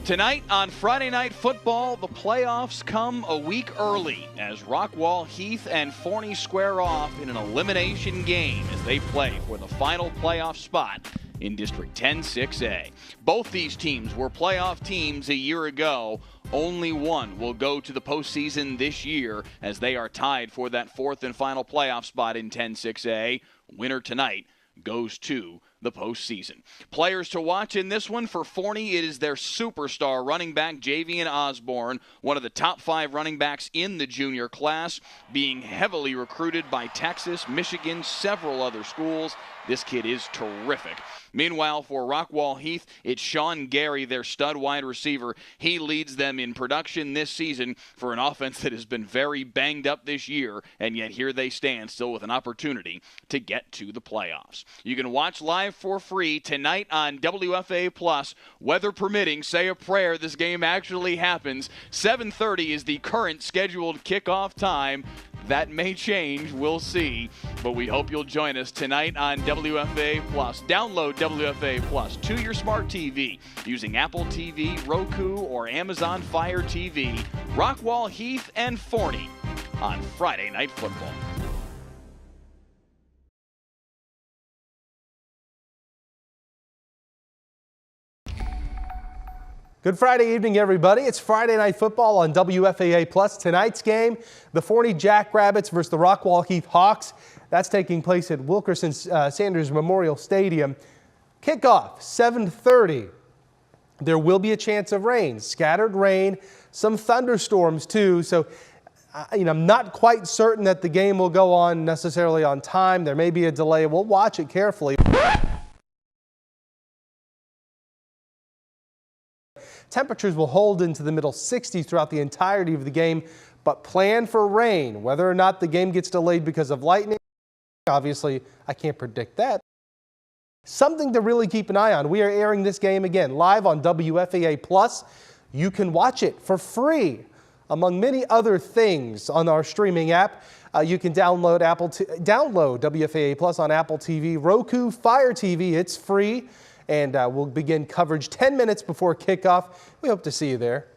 Tonight on Friday Night Football, the playoffs come a week early as Rockwall-Heath and Forney square off in an elimination game as they play for the final playoff spot in District 10-6A. Both these teams were playoff teams a year ago. Only one will go to the postseason this year as they are tied for that fourth and final playoff spot in 10-6A. Winner tonight goes to the postseason. Players to watch in this one for Forney, it is their superstar running back, Javian Osborne, one of the top 5 running backs in the junior class, being heavily recruited by Texas, Michigan, several other schools. This kid is terrific. Meanwhile, for Rockwall-Heath, it's Sean Gary, their stud wide receiver. He leads them in production this season for an offense that has been very banged up this year, and yet here they stand still with an opportunity to get to the playoffs. You can watch live for free tonight on WFA+. Weather permitting, say a prayer this game actually happens. 7:30 is the current scheduled kickoff time. That may change, we'll see, but we hope you'll join us tonight on WFA+. Download WFA+ to your smart TV using Apple TV, Roku, or Amazon Fire TV. Rockwall-Heath and Forney on Friday Night Football. Good Friday evening, everybody. It's Friday Night Football on WFAA+. Tonight's game, the Forney Jackrabbits versus the Rockwall-Heath Hawks. That's taking place at Wilkerson Sanders Memorial Stadium. Kickoff, 7:30. There will be a chance of rain, scattered rain, some thunderstorms too. So, I'm not quite certain that the game will go on necessarily on time. There may be a delay. We'll watch it carefully. Temperatures will hold into the middle 60s throughout the entirety of the game, but plan for rain. Whether or not the game gets delayed because of lightning, obviously, I can't predict that. Something to really keep an eye on. We are airing this game again live on WFAA+. You can watch it for free, among many other things, on our streaming app. You can download WFAA+ on Apple TV, Roku, Fire TV. It's free. And we'll begin coverage 10 minutes before kickoff. We hope to see you there.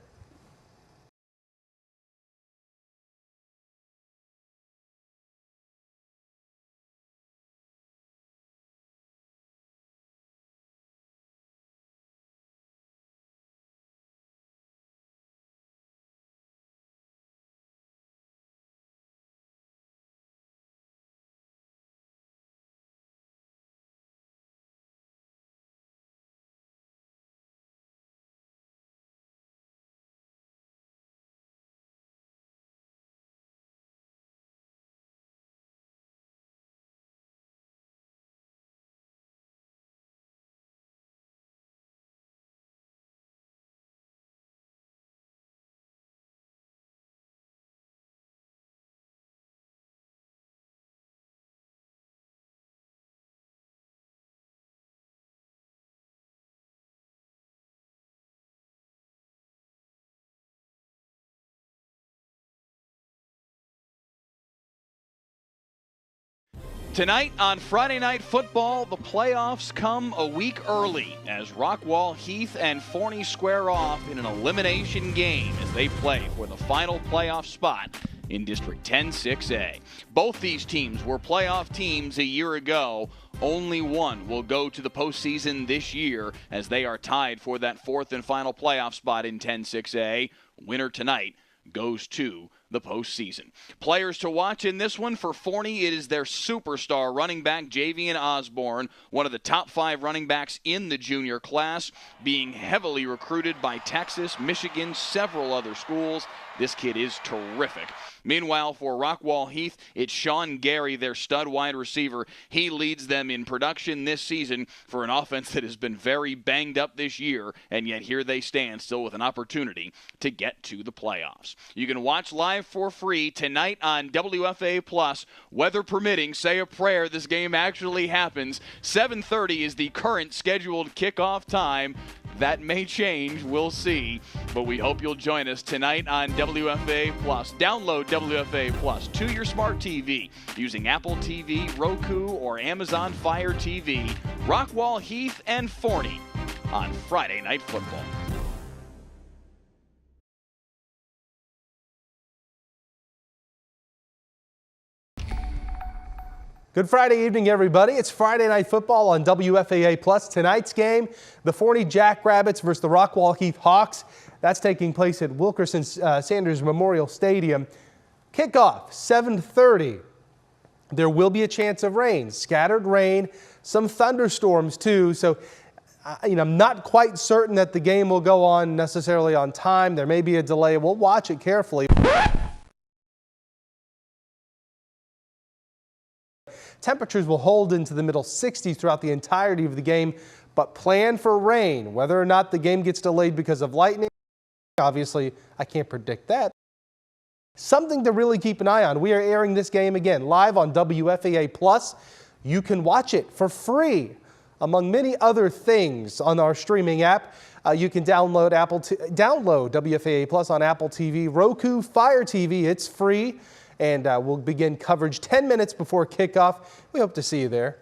Tonight on Friday Night Football, the playoffs come a week early as Rockwall-Heath and Forney square off in an elimination game as they play for the final playoff spot in District 10-6A. Both these teams were playoff teams a year ago. Only one will go to the postseason this year as they are tied for that fourth and final playoff spot in 10-6A. Winner tonight goes to the postseason. Players to watch in this one for Forney, it is their superstar running back, Javian Osborne, one of the top 5 running backs in the junior class, being heavily recruited by Texas, Michigan, several other schools. This kid is terrific. Meanwhile, for Rockwall-Heath, it's Sean Gary, their stud wide receiver. He leads them in production this season for an offense that has been very banged up this year, and yet here they stand still with an opportunity to get to the playoffs. You can watch live for free tonight on WFA+. Weather permitting, say a prayer this game actually happens. 7:30 is the current scheduled kickoff time. That may change, we'll see, but we hope you'll join us tonight on WFA+. Download WFA+ to your smart TV using Apple TV, Roku, or Amazon Fire TV. Rockwall-Heath and Forney on Friday Night Football. Good Friday evening, everybody. It's Friday Night Football on WFAA Plus. Tonight's game, the Forney Jackrabbits versus the Rockwall-Heath Hawks. That's taking place at Wilkerson Sanders Memorial Stadium. Kickoff, 7:30. There will be a chance of rain, scattered rain, some thunderstorms too. So, I'm not quite certain that the game will go on necessarily on time. There may be a delay. We'll watch it carefully. Temperatures will hold into the middle 60s throughout the entirety of the game, but plan for rain. Whether or not the game gets delayed because of lightning, obviously, I can't predict that. Something to really keep an eye on. We are airing this game again live on WFAA Plus. You can watch it for free, among many other things, on our streaming app. You can download WFAA Plus on Apple TV, Roku, Fire TV. It's free. And we'll begin coverage 10 minutes before kickoff. We hope to see you there.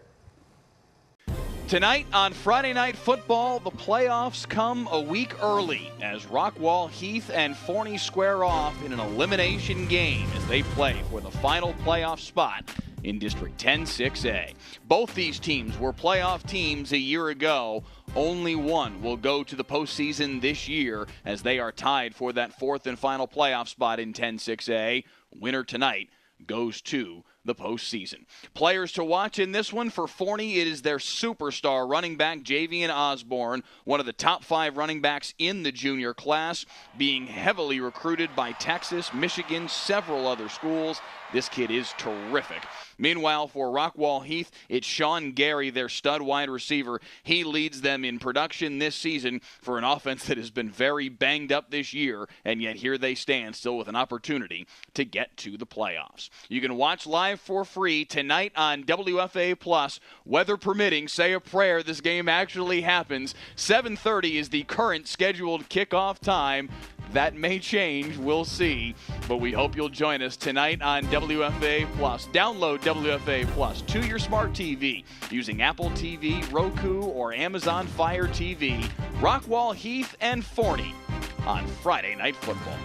Tonight on Friday Night Football, the playoffs come a week early as Rockwall-Heath and Forney square off in an elimination game as they play for the final playoff spot in District 10-6A. Both these teams were playoff teams a year ago. Only one will go to the postseason this year as they are tied for that fourth and final playoff spot in 10-6A. Winner tonight goes to the postseason. Players to watch in this one for Forney, it is their superstar running back, Javian Osborne, one of the top 5 running backs in the junior class, being heavily recruited by Texas, Michigan, several other schools. This kid is terrific. Meanwhile, for Rockwall-Heath, it's Sean Gary, their stud wide receiver. He leads them in production this season for an offense that has been very banged up this year, and yet here they stand still with an opportunity to get to the playoffs. You can watch live for free tonight on WFAA Plus. Weather permitting, say a prayer this game actually happens. 7:30 is the current scheduled kickoff time. That may change, we'll see, but we hope you'll join us tonight on WFAA Plus. Download WFAA Plus to your smart TV using Apple TV, Roku, or Amazon Fire TV. Rockwall-Heath and Forney on Friday Night Football.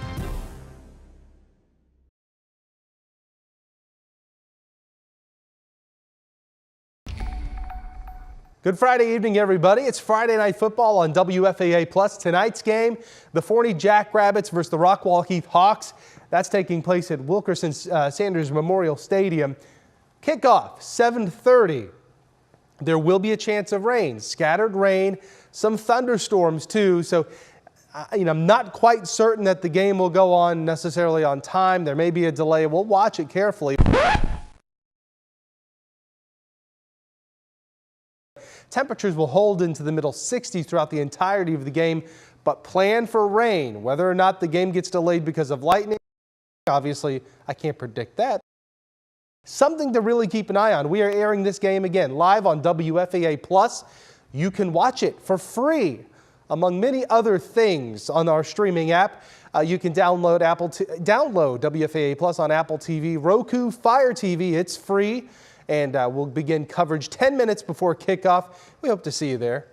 Good Friday evening, everybody. It's Friday Night Football on WFAA Plus. Tonight's game, the Forney Jackrabbits versus the Rockwall-Heath Hawks. That's taking place at Wilkerson Sanders Memorial Stadium. Kickoff, 7:30. There will be a chance of rain, scattered rain, some thunderstorms too. So, I'm not quite certain that the game will go on necessarily on time. There may be a delay. We'll watch it carefully. Temperatures will hold into the middle 60s throughout the entirety of the game, but plan for rain. Whether or not the game gets delayed because of lightning, obviously, I can't predict that. Something to really keep an eye on. We are airing this game again live on WFAA Plus. You can watch it for free, among many other things, on our streaming app. You can download WFAA Plus on Apple TV, Roku, Fire TV. It's free. And we'll begin coverage 10 minutes before kickoff. We hope to see you there.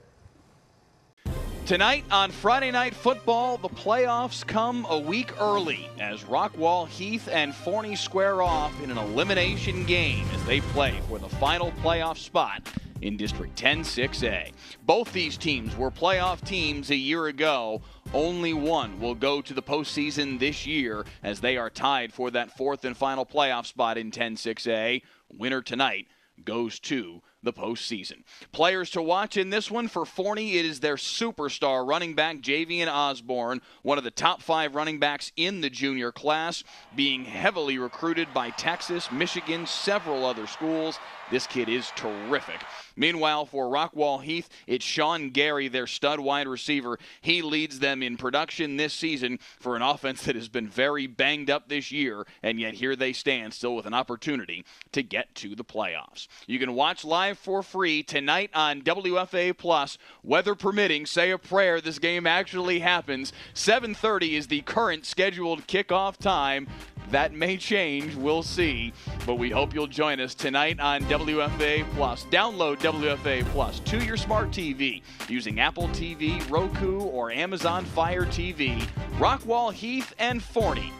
Tonight on Friday Night Football, the playoffs come a week early as Rockwall-Heath and Forney square off in an elimination game as they play for the final playoff spot in District 10-6A. Both these teams were playoff teams a year ago. Only one will go to the postseason this year as they are tied for that fourth and final playoff spot in 10-6A. Winner tonight goes to the postseason. Players to watch in this one for Forney, it is their superstar running back, Javian Osborne, one of the top 5 running backs in the junior class, being heavily recruited by Texas, Michigan, several other schools. This kid is terrific. Meanwhile, for Rockwall-Heath, it's Sean Gary, their stud wide receiver. He leads them in production this season for an offense that has been very banged up this year, and yet here they stand still with an opportunity to get to the playoffs. You can watch live for free tonight on WFAA Plus. Weather permitting, say a prayer this game actually happens. 7:30 is the current scheduled kickoff time. That may change, we'll see, but we hope you'll join us tonight on WFAA Plus. Download WFAA Plus to your smart TV using Apple TV, Roku, or Amazon Fire TV. Rockwall-Heath and Forney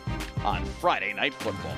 on Friday Night Football.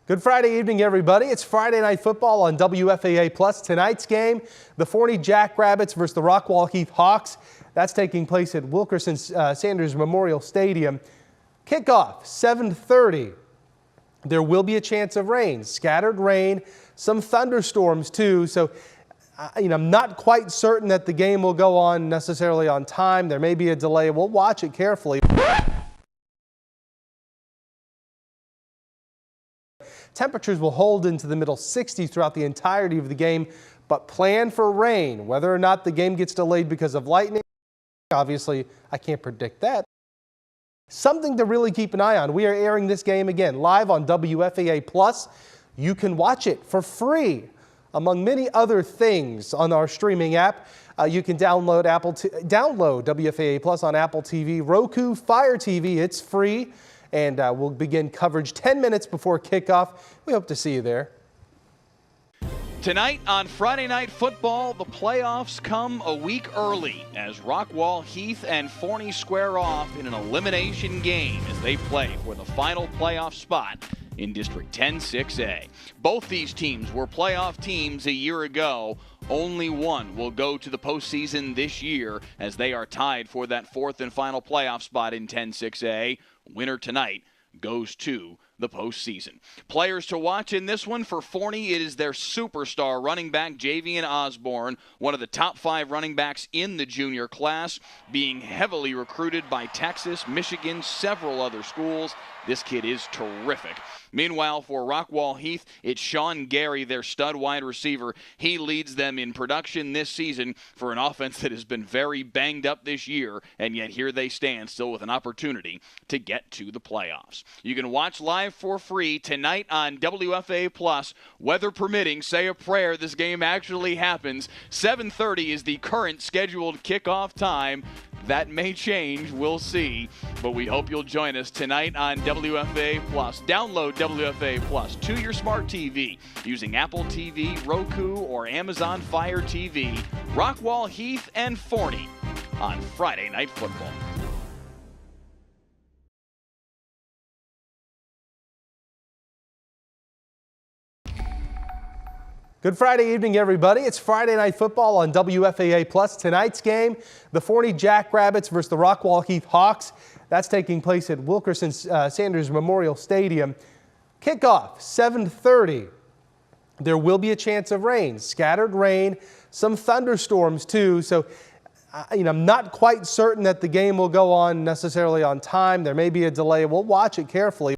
Good Friday evening, everybody. It's Friday Night Football on WFAA Plus. Tonight's game, the Forney Jackrabbits versus the Rockwall-Heath Hawks. That's taking place at Wilkerson Sanders Memorial Stadium. Kickoff, 7:30. There will be a chance of rain, scattered rain, some thunderstorms too. So, I'm not quite certain that the game will go on necessarily on time. There may be a delay. We'll watch it carefully. Temperatures will hold into the middle 60s throughout the entirety of the game, but plan for rain. Whether or not the game gets delayed because of lightning, obviously, I can't predict that. Something to really keep an eye on. We are airing this game again live on WFAA Plus. You can watch it for free, among many other things, on our streaming app. You can download WFAA Plus on Apple TV, Roku, Fire TV. It's free. And we'll begin coverage 10 minutes before kickoff. We hope to see you there. Tonight on Friday Night Football, the playoffs come a week early as Rockwall-Heath and Forney square off in an elimination game as they play for the final playoff spot in District 10-6A. Both these teams were playoff teams a year ago. Only one will go to the postseason this year as they are tied for that fourth and final playoff spot in 10-6A. Winner tonight goes to the postseason. Players to watch in this one for Forney, it is their superstar running back, Javian Osborne, one of the top 5 running backs in the junior class, being heavily recruited by Texas, Michigan, several other schools. This kid is terrific. Meanwhile, for Rockwall-Heath, it's Sean Gary, their stud wide receiver. He leads them in production this season for an offense that has been very banged up this year, and yet here they stand still with an opportunity to get to the playoffs. You can watch live for free tonight on WFAA Plus. Weather permitting, say a prayer this game actually happens. 7:30 is the current scheduled kickoff time. That may change, we'll see, but we hope you'll join us tonight on WFAA Plus. Download WFAA Plus to your smart TV using Apple TV, Roku, or Amazon Fire TV. Rockwall-Heath and Forney on Friday Night Football. Good Friday evening, everybody. It's Friday Night Football on WFAA Plus. Tonight's game, the Forney Jackrabbits versus the Rockwall-Heath Hawks. That's taking place at Wilkerson Sanders Memorial Stadium. Kickoff, 7:30. There will be a chance of rain, scattered rain, some thunderstorms too. So, I'm not quite certain that the game will go on necessarily on time. There may be a delay. We'll watch it carefully.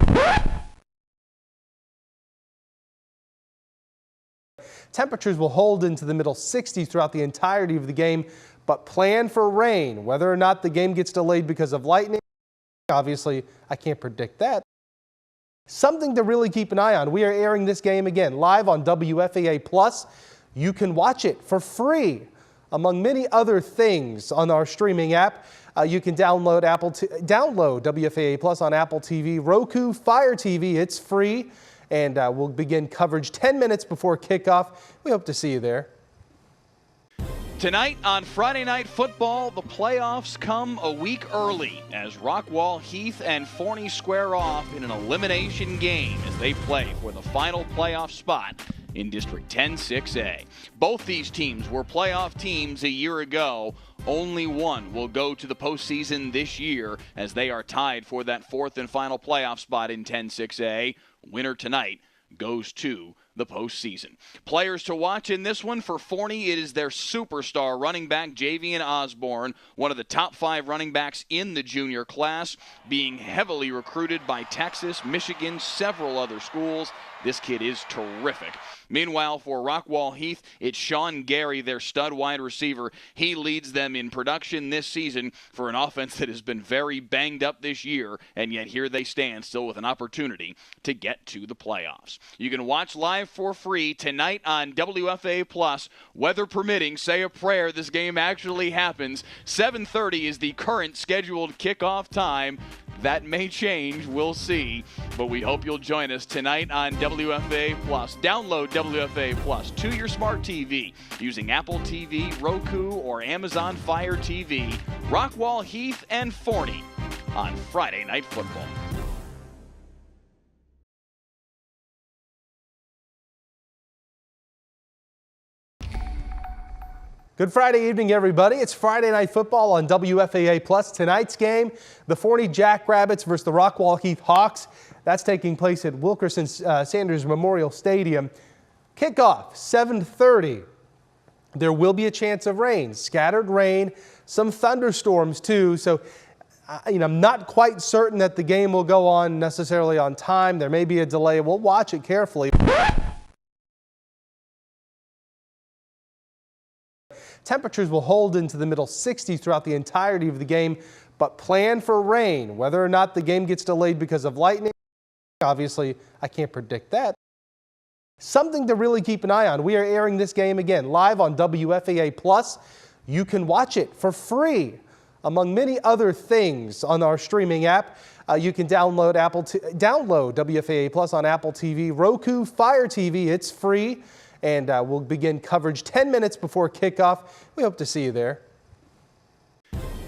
Temperatures will hold into the middle 60s throughout the entirety of the game, but plan for rain. Whether or not the game gets delayed because of lightning, obviously, I can't predict that. Something to really keep an eye on. We are airing this game again live on WFAA Plus. You can watch it for free, among many other things, on our streaming app. You can download WFAA Plus on Apple TV, Roku, Fire TV. It's free. And we'll begin coverage 10 minutes before kickoff. We hope to see you there. Tonight on Friday Night Football, the playoffs come a week early as Rockwall-Heath and Forney square off in an elimination game as they play for the final playoff spot in District 10-6A. Both these teams were playoff teams a year ago. Only one will go to the postseason this year as they are tied for that fourth and final playoff spot in 10-6A. Winner tonight goes to the postseason. Players to watch in this one for Forney, it is their superstar running back, Javian Osborne, one of the top 5 running backs in the junior class, being heavily recruited by Texas, Michigan, several other schools. This kid is terrific. Meanwhile, for Rockwall-Heath, it's Sean Gary, their stud wide receiver. He leads them in production this season for an offense that has been very banged up this year, and yet here they stand still with an opportunity to get to the playoffs. You can watch live for free tonight on WFAA Plus. Weather permitting, say a prayer this game actually happens. 7:30 is the current scheduled kickoff time. That may change, we'll see, but we hope you'll join us tonight on WFAA Plus. Download WFAA Plus to your smart TV using Apple TV, Roku, or Amazon Fire TV. Rockwall-Heath and Forney on Friday Night Football. Good Friday evening, everybody. It's Friday Night Football on WFAA+. Tonight's game, the Forney Jackrabbits versus the Rockwall-Heath Hawks. That's taking place at Wilkerson Sanders Memorial Stadium. Kickoff, 7:30. There will be a chance of rain, scattered rain, some thunderstorms too. So, I'm not quite certain that the game will go on necessarily on time. There may be a delay. We'll watch it carefully. Temperatures will hold into the middle 60s throughout the entirety of the game, but plan for rain. Whether or not the game gets delayed because of lightning, obviously, I can't predict that. Something to really keep an eye on. We are airing this game again live on WFAA+. You can watch it for free, among many other things, on our streaming app. You can download WFAA+ on Apple TV, Roku, Fire TV. It's free. And we'll begin coverage 10 minutes before kickoff. We hope to see you there.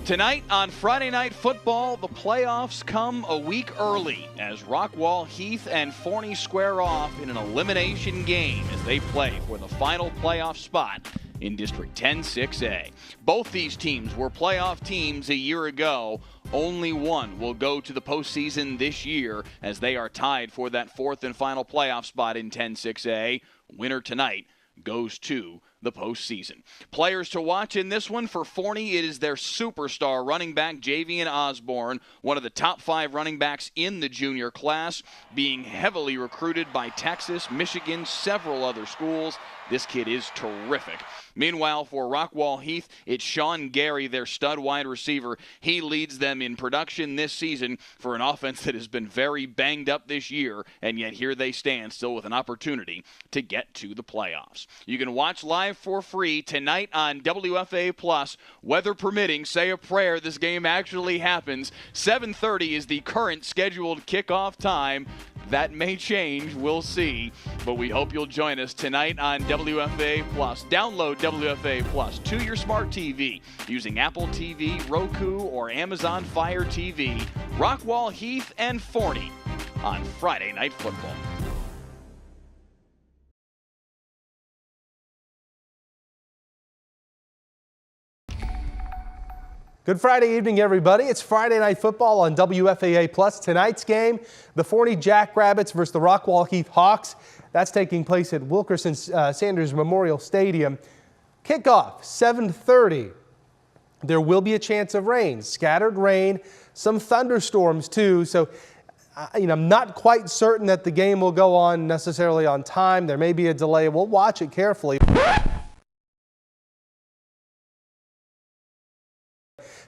Tonight on Friday Night Football, the playoffs come a week early as Rockwall-Heath and Forney square off in an elimination game as they play for the final playoff spot in District 10-6A. Both these teams were playoff teams a year ago. Only one will go to the postseason this year as they are tied for that fourth and final playoff spot in 10-6A. Winner tonight goes to the postseason. Players to watch in this one for Forney, it is their superstar running back, Javian Osborne, one of the top 5 running backs in the junior class, being heavily recruited by Texas, Michigan, several other schools. This kid is terrific. Meanwhile, for Rockwall-Heath, it's Sean Gary, their stud wide receiver. He leads them in production this season for an offense that has been very banged up this year, and yet here they stand still with an opportunity to get to the playoffs. You can watch live for free tonight on WFAA+. Weather permitting, say a prayer this game actually happens. 7:30 is the current scheduled kickoff time. That may change, we'll see, but we hope you'll join us tonight on WFAA+. Download WFAA+ to your smart TV using Apple TV, Roku, or Amazon Fire TV. Rockwall-Heath and Forney on Friday Night Football. Good Friday evening, everybody. It's Friday Night Football on WFAA+. Tonight's game, the Forney Jackrabbits versus the Rockwall-Heath Hawks. That's taking place at Wilkerson Sanders Memorial Stadium. Kickoff, 7:30. There will be a chance of rain, scattered rain, some thunderstorms too. So, I'm not quite certain that the game will go on necessarily on time. There may be a delay. We'll watch it carefully.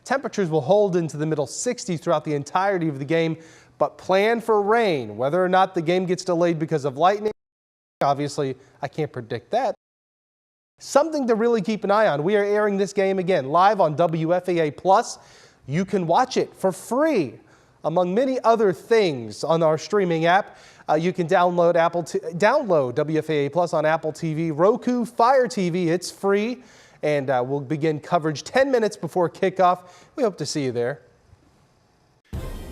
Temperatures will hold into the middle 60s throughout the entirety of the game, but plan for rain. Whether or not the game gets delayed because of lightning, obviously, I can't predict that. Something to really keep an eye on. We are airing this game again live on WFAA+. You can watch it for free, among many other things, on our streaming app. You can download WFAA+ on Apple TV, Roku, Fire TV. It's free. And we'll begin coverage 10 minutes before kickoff. We hope to see you there.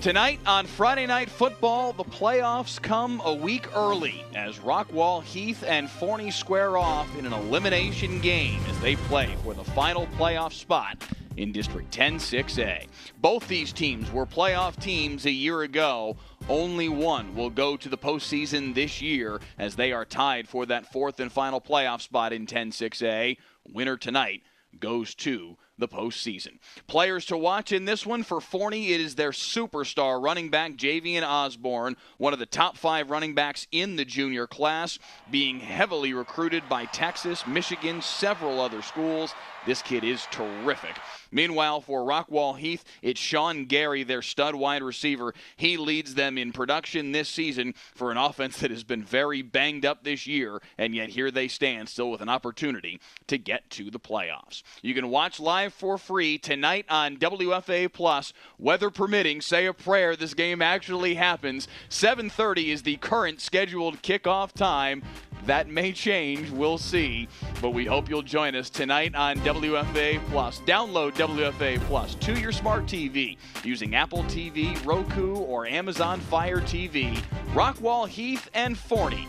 Tonight on Friday Night Football, the playoffs come a week early as Rockwall-Heath and Forney square off in an elimination game as they play for the final playoff spot in District 10-6A. Both these teams were playoff teams a year ago. Only one will go to the postseason this year as they are tied for that fourth and final playoff spot in 10-6A. Winner tonight goes to the postseason. Players to watch in this one for Forney, it is their superstar running back, Javian Osborne, one of the top 5 running backs in the junior class, being heavily recruited by Texas, Michigan, several other schools. This kid is terrific. Meanwhile, for Rockwall-Heath, it's Sean Gary, their stud wide receiver. He leads them in production this season for an offense that has been very banged up this year, and yet here they stand still with an opportunity to get to the playoffs. You can watch live for free tonight on WFAA+. Weather permitting, say a prayer this game actually happens. 7:30 is the current scheduled kickoff time. That may change, we'll see, but we hope you'll join us tonight on WFAA+. Download WFAA+ to your smart TV using Apple TV, Roku, or Amazon Fire TV. Rockwall-Heath and Forney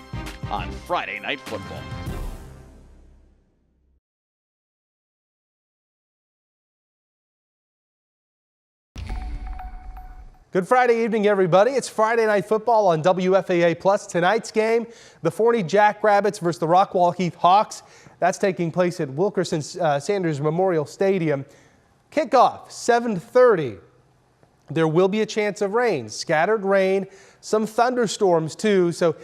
on Friday Night Football. Good Friday evening, everybody. It's Friday Night Football on WFAA+. Tonight's game, the Forney Jackrabbits versus the Rockwall-Heath Hawks. That's taking place at Wilkerson Sanders Memorial Stadium. Kickoff, 7:30. There will be a chance of rain, scattered rain, some thunderstorms too. So,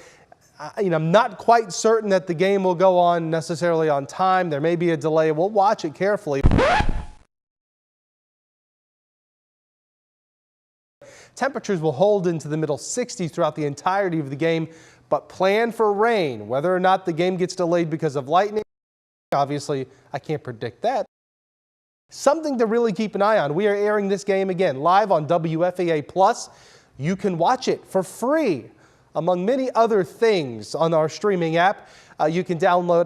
I'm not quite certain that the game will go on necessarily on time. There may be a delay. We'll watch it carefully. Temperatures will hold into the middle 60s throughout the entirety of the game, but plan for rain. Whether or not the game gets delayed because of lightning, obviously, I can't predict that. Something to really keep an eye on. We are airing this game again live on WFAA+. You can watch it for free, among many other things, on our streaming app. You can download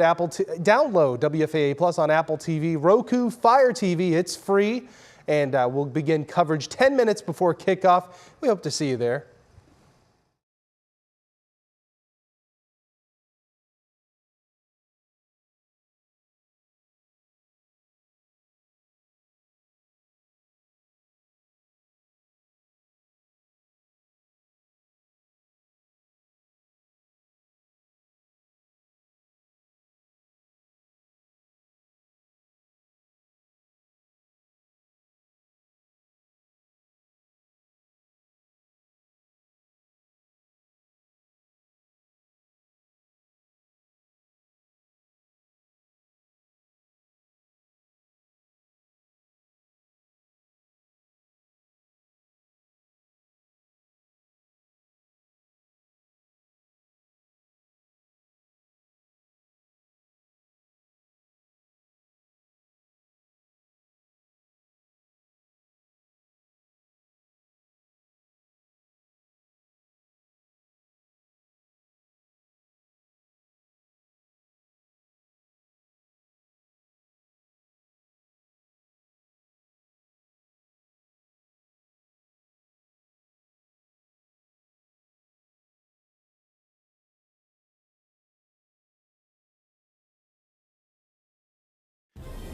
WFAA+ on Apple TV, Roku, Fire TV. It's free. And we'll begin coverage 10 minutes before kickoff. We hope to see you there.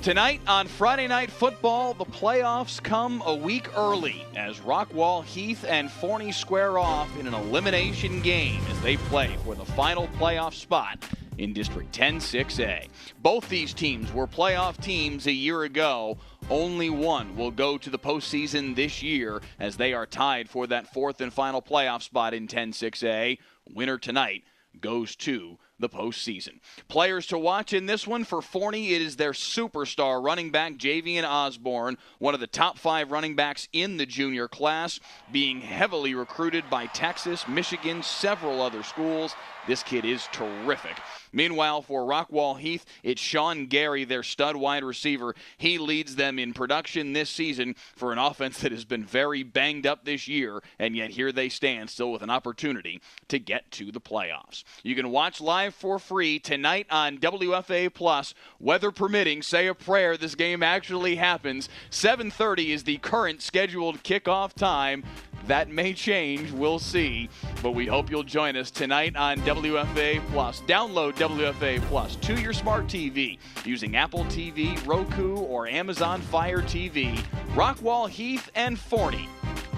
Tonight on Friday Night Football, the playoffs come a week early as Rockwall-Heath and Forney square off in an elimination game as they play for the final playoff spot in District 10-6A. Both these teams were playoff teams a year ago. Only one will go to the postseason this year as they are tied for that fourth and final playoff spot in 10-6A. Winner tonight goes to the postseason. Players to watch in this one for Forney, it is their superstar running back, Javian Osborne, one of the top 5 running backs in the junior class, being heavily recruited by Texas, Michigan, several other schools. This kid is terrific. Meanwhile, for Rockwall-Heath, it's Sean Gary, their stud wide receiver. He leads them in production this season for an offense that has been very banged up this year, and yet here they stand still with an opportunity to get to the playoffs. You can watch live for free tonight on WFAA+. Weather permitting, say a prayer this game actually happens. 7:30 is the current scheduled kickoff time. That may change, we'll see, but we hope you'll join us tonight on WFAA+. Download WFAA+ to your smart TV using Apple TV, Roku, or Amazon Fire TV. Rockwall-Heath and Forney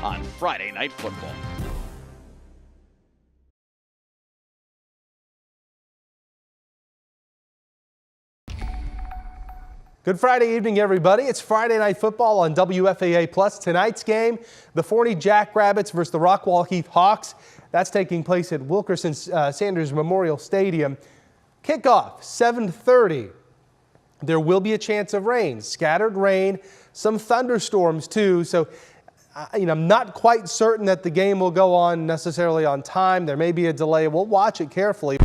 on Friday Night Football. Good Friday evening, everybody. It's Friday Night Football on WFAA+. Tonight's game, the Forney Jackrabbits versus the Rockwall-Heath Hawks. That's taking place at Wilkerson Sanders Memorial Stadium. Kickoff, 7:30. There will be a chance of rain, scattered rain, some thunderstorms too. So, I'm not quite certain that the game will go on necessarily on time. There may be a delay. We'll watch it carefully.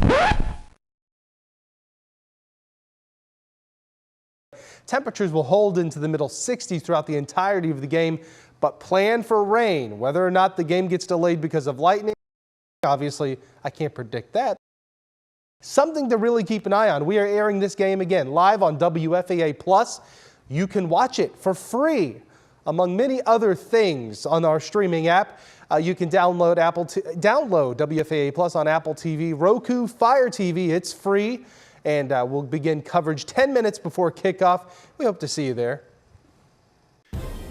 Temperatures will hold into the middle 60s throughout the entirety of the game, but plan for rain. Whether or not the game gets delayed because of lightning, obviously, I can't predict that. Something to really keep an eye on. We are airing this game again live on WFAA+. You can watch it for free, among many other things, on our streaming app. You can download WFAA+ on Apple TV, Roku, Fire TV. It's free. And we'll begin coverage 10 minutes before kickoff. We hope to see you there.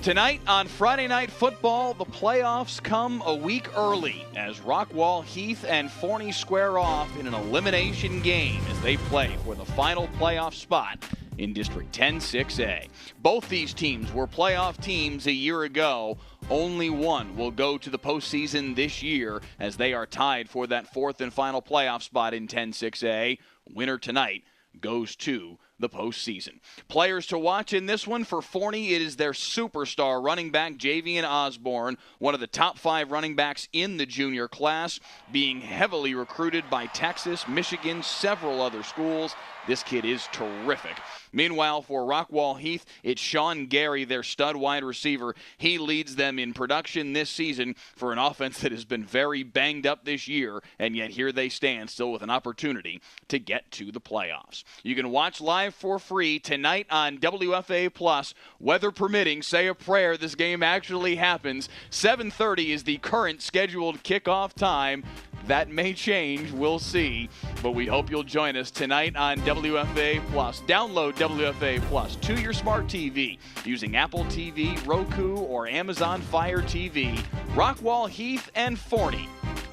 Tonight on Friday Night Football, the playoffs come a week early as Rockwall-Heath and Forney square off in an elimination game as they play for the final playoff spot in District 10-6A. Both these teams were playoff teams a year ago. Only one will go to the postseason this year as they are tied for that fourth and final playoff spot in 10-6A. Winner tonight goes to the postseason. Players to watch in this one for Forney, it is their superstar running back, Javian Osborne, one of the top 5 running backs in the junior class, being heavily recruited by Texas, Michigan, several other schools. This kid is terrific. Meanwhile, for Rockwall-Heath, it's Sean Gary, their stud wide receiver. He leads them in production this season for an offense that has been very banged up this year, and yet here they stand still with an opportunity to get to the playoffs. You can watch live for free tonight on WFA+. Weather permitting, say a prayer this game actually happens. 7:30 is the current scheduled kickoff time. That may change, we'll see, but we hope you'll join us tonight on WFA+. Download WFA Plus to your smart TV using Apple TV, Roku, or Amazon Fire TV. Rockwall-Heath and Forney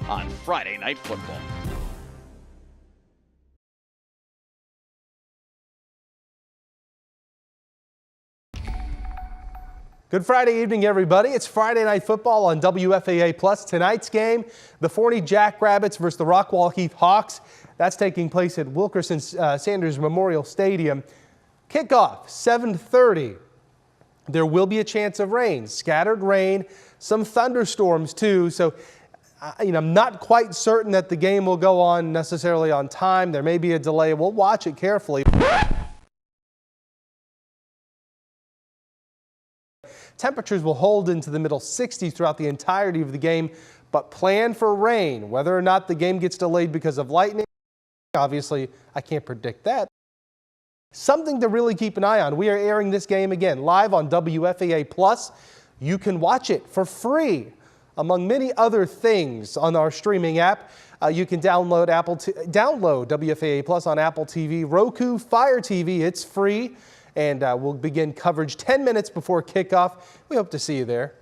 on Friday Night Football. Good Friday evening, everybody. It's Friday Night Football on WFAA+. Tonight's game, the Forney Jackrabbits versus the Rockwall-Heath Hawks. That's taking place at Wilkerson Sanders Memorial Stadium. Kickoff, 7:30. There will be a chance of rain, scattered rain, some thunderstorms too. So, I'm not quite certain that the game will go on necessarily on time. There may be a delay. We'll watch it carefully. Temperatures will hold into the middle 60s throughout the entirety of the game, but plan for rain. Whether or not the game gets delayed because of lightning, obviously, I can't predict that. Something to really keep an eye on. We are airing this game again live on WFAA+. You can watch it for free, among many other things, on our streaming app. You can download WFAA+ on Apple TV, Roku, Fire TV. It's free. And we'll begin coverage 10 minutes before kickoff. We hope to see you there.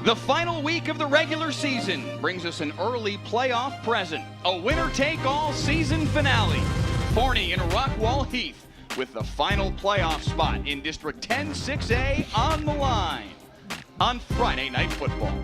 The final week of the regular season brings us an early playoff present, a winner-take-all season finale. Forney and Rockwall-Heath with the final playoff spot in District 10 6A on the line on Friday Night Football.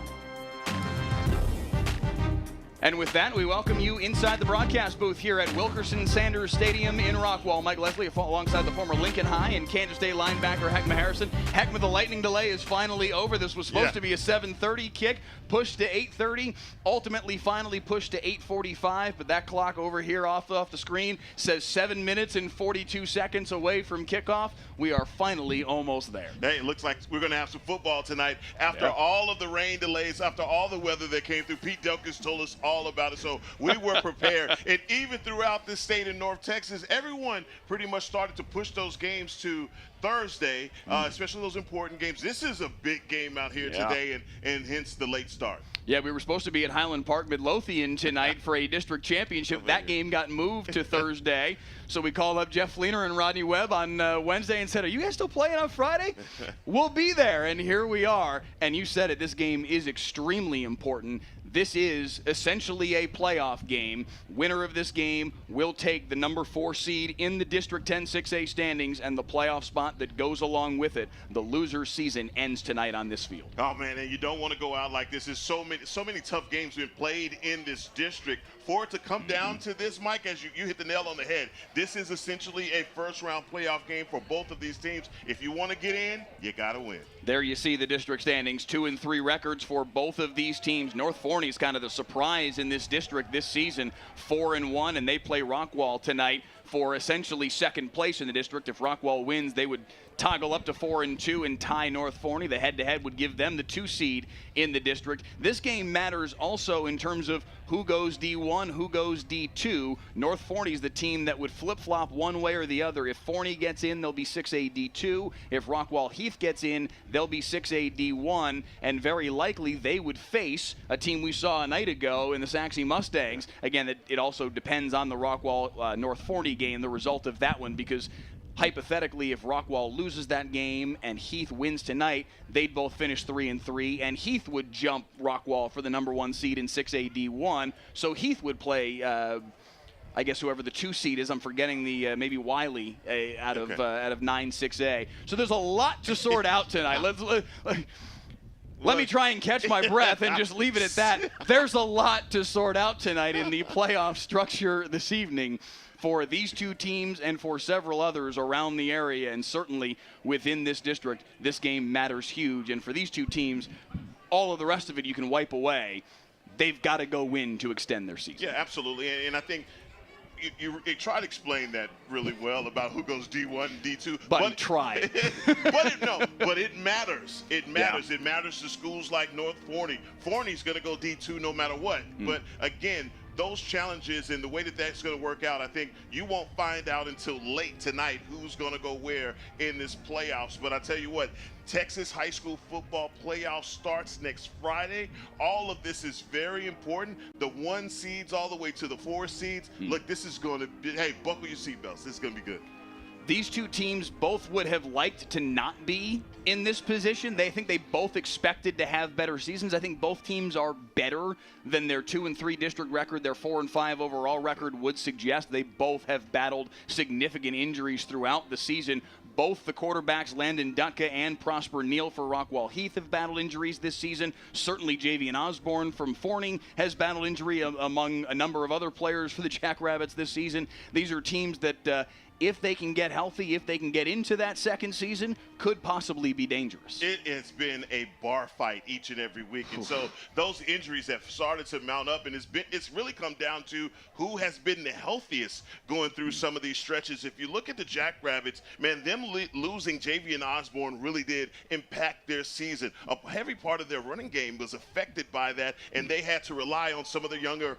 And with that, we welcome you inside the broadcast booth here at Wilkerson Sanders Stadium in Rockwall. Mike Leslie alongside the former Lincoln High and Kansas State linebacker Heckma Harrison. Heckma, the lightning delay is finally over. This was supposed to be a 7:30 kick, pushed to 8:30, ultimately finally pushed to 8:45, but that clock over here off the screen says 7 minutes and 42 seconds away from kickoff. We are finally almost there. Hey, it looks like we're going to have some football tonight. After all of the rain delays, after all the weather that came through, Pete Delkins told us all about it, so we were prepared. And even throughout the state in North Texas, everyone pretty much started to push those games to Thursday, especially those important games. This is a big game out here today, and hence the late start. Yeah, we were supposed to be at Highland Park Midlothian tonight for a district championship. That game got moved to Thursday. So we called up Jeff Fleener and Rodney Webb on Wednesday and said, are you guys still playing on Friday? We'll be there, and here we are. And you said it, this game is extremely important. This is essentially a playoff game. Winner of this game will take the number 4 seed in the District 10 6A standings and the playoff spot that goes along with it. The loser's season ends tonight on this field. Oh man, and you don't want to go out like this. There's so many tough games been played in this district. For it to come down to this, Mike, as you hit the nail on the head, this is essentially a first-round playoff game for both of these teams. If you want to get in, you got to win. There you see the district standings, 2-3 records for both of these teams. North Forney is kind of the surprise in this district this season, 4-1, and they play Rockwall tonight for essentially second place in the district. If Rockwall wins, they would toggle up to 4-2 and tie North Forney. The head-to-head would give them the 2 seed in the district. This game matters also in terms of who goes D1, who goes D2. North Forney is the team that would flip-flop one way or the other. If Forney gets in, they'll be 6A D2. If Rockwall-Heath gets in, they'll be 6A D1, and very likely they would face a team we saw a night ago in the Saxe Mustangs. Again, it also depends on the Rockwall North Forney game, the result of that one, because hypothetically, if Rockwall loses that game and Heath wins tonight, they'd both finish 3-3, and Heath would jump Rockwall for the number 1 seed in 6A D1. So Heath would play, I guess, whoever the 2 seed is. I'm forgetting the maybe Wiley out of 9-6A. So there's a lot to sort out tonight. Let me try and catch my breath and just leave it at that. There's a lot to sort out tonight in the playoff structure this evening for these 2 teams and for several others around the area, and certainly within this district. This game matters huge, and for these 2 teams, all of the rest of it you can wipe away. They've got to go win to extend their season. Yeah, absolutely, and I think you try to explain that really well about who goes D1 and D2. But try. but it matters. It matters. Yeah. It matters to schools like North Forney. Forney's going to go D2 no matter what. But again, those challenges and the way that that's going to work out, I think you won't find out until late tonight who's going to go where in this playoffs. But I tell you what, Texas high school football playoff starts next Friday. All of this is very important. The 1 seeds all the way to the 4 seeds. Look, this is going to be, hey, buckle your seatbelts. This is going to be good. These 2 teams both would have liked to not be in this position. They think they both expected to have better seasons. I think both teams are better than their 2-3 district record. Their 4-5 overall record would suggest they both have battled significant injuries throughout the season. Both the quarterbacks, Landon Dutka and Prosper Neal for Rockwall-Heath, have battled injuries this season. Certainly Javian Osborne from Forney has battled injury among a number of other players for the Jackrabbits this season. These are teams that if they can get healthy, if they can get into that second season, could possibly be dangerous. It has been a bar fight each and every week. And so those injuries have started to mount up, and it's really come down to who has been the healthiest going through some of these stretches. If you look at the Jackrabbits, man, them losing Javian Osborne really did impact their season. A heavy part of their running game was affected by that, and they had to rely on some of the younger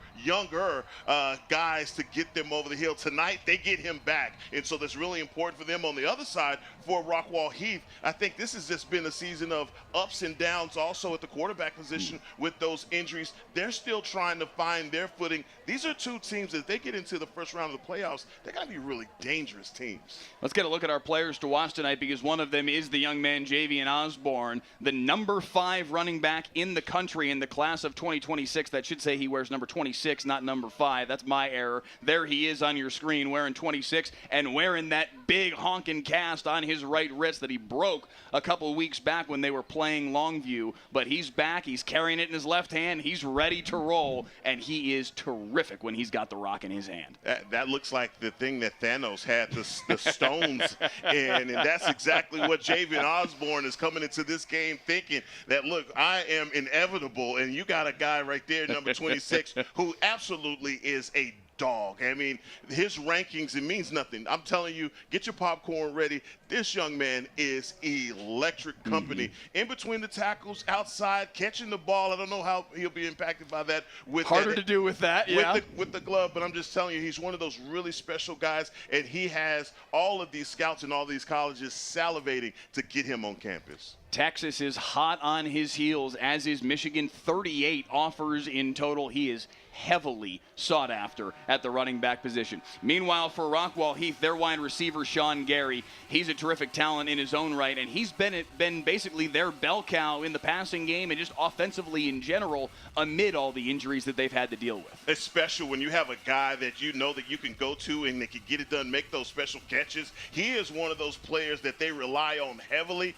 guys to get them over the hill. Tonight, they get him back, and so that's really important for them. On the other side, for Rockwall-Heath, I think this has just been a season of ups and downs also at the quarterback position with those injuries. They're still trying to find their footing. These are two teams that they get into the first round of the playoffs, they're going to be really dangerous teams. Let's get a look at our players to watch tonight, because one of them is the young man Javian Osborne, the number 5 running back in the country in the class of 2026. That should say he wears number 26, not number 5. That's my error. There he is on your screen wearing 26 and wearing that big honking cast on his right wrist that he broke a couple of weeks back when they were playing Longview. But he's back. He's carrying it in his left hand. He's ready to roll, and he is terrific when he's got the rock in his hand. That looks like the thing that Thanos had the stones in, and that's exactly what Javian Osborne is coming into this game thinking, that, look, I am inevitable, and you got a guy right there, number 26, who absolutely is a dog. I mean, his rankings, it means nothing. I'm telling you, get your popcorn ready. This young man is electric company. In between the tackles, outside, catching the ball. I don't know how he'll be impacted by that. Harder to do with that, yeah. With the glove, but I'm just telling you, he's one of those really special guys, and he has all of these scouts in all these colleges salivating to get him on campus. Texas is hot on his heels, as is Michigan. 38 offers in total. He is heavily sought after at the running back position. Meanwhile, for Rockwall-Heath, their wide receiver, Sean Gary, he's a terrific talent in his own right, and he's been basically their bell cow in the passing game and just offensively in general amid all the injuries that they've had to deal with. It's special when you have a guy that you know that you can go to and they can get it done, make those special catches. He is one of those players that they rely on heavily.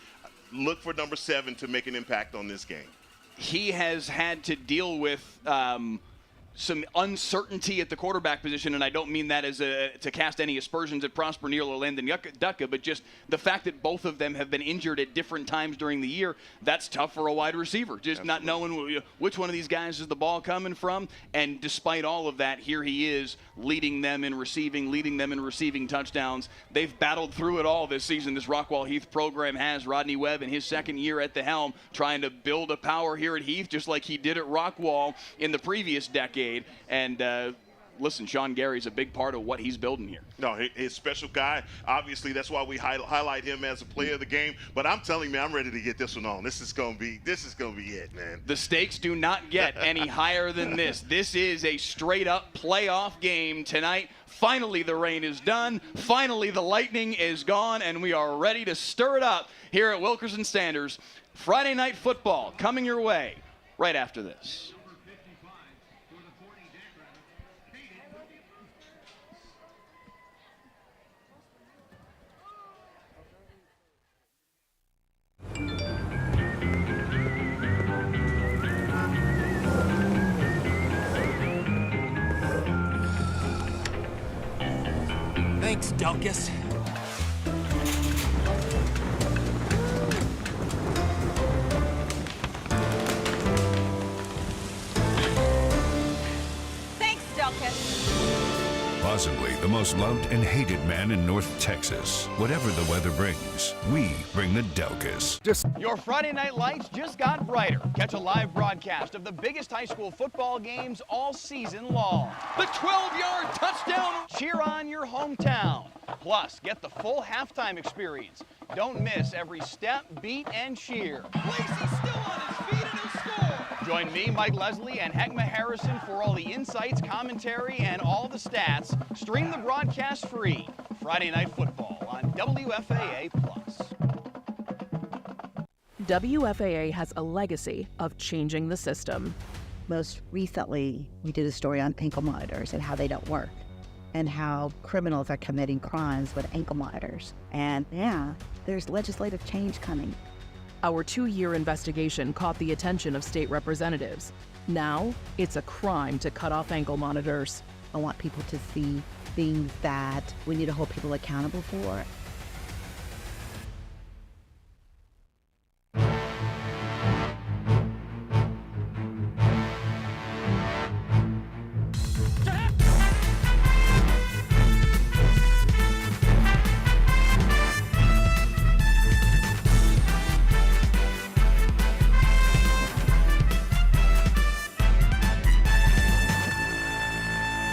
Look for number 7 to make an impact on this game. He has had to deal with some uncertainty at the quarterback position, and I don't mean that as to cast any aspersions at Prosper Neal or Landon Ducka, but just the fact that both of them have been injured at different times during the year. That's tough for a wide receiver, just not knowing which one of these guys is the ball coming from. And despite all of that, here he is leading them in receiving touchdowns. They've battled through it all this season. This Rockwall-Heath program has. Rodney Webb in his second year at the helm, trying to build a power here at Heath, just like he did at Rockwall in the previous decade. And listen, Sean Gary's a big part of what he's building here. No, he's a special guy. Obviously, that's why we highlight him as a player of the game. But I'm telling you, man, I'm ready to get this one on. This is gonna be it, man. The stakes do not get any higher than this. This is a straight-up playoff game tonight. Finally, the rain is done. Finally, the lightning is gone, and we are ready to stir it up here at Wilkerson Sanders. Friday Night Football coming your way right after this. Thanks, Delkus. Thanks, Delkus. Possibly the most loved and hated man in North Texas. Whatever the weather brings, we bring the Delkus. Your Friday night lights just got brighter. Catch a live broadcast of the biggest high school football games all season long. The 12-yard touchdown. Cheer on your hometown. Plus, get the full halftime experience. Don't miss every step, beat, and cheer. Lacey's still on his feet and he'll score. Join me, Mike Leslie, and Heckma Harrison for all the insights, commentary, and all the stats. Stream the broadcast free. Friday Night Football on WFAA+. WFAA has a legacy of changing the system. Most recently, we did a story on ankle monitors and how they don't work, and how criminals are committing crimes with ankle monitors. And yeah, there's legislative change coming. Our 2-year investigation caught the attention of state representatives. Now, it's a crime to cut off ankle monitors. I want people to see things that we need to hold people accountable for.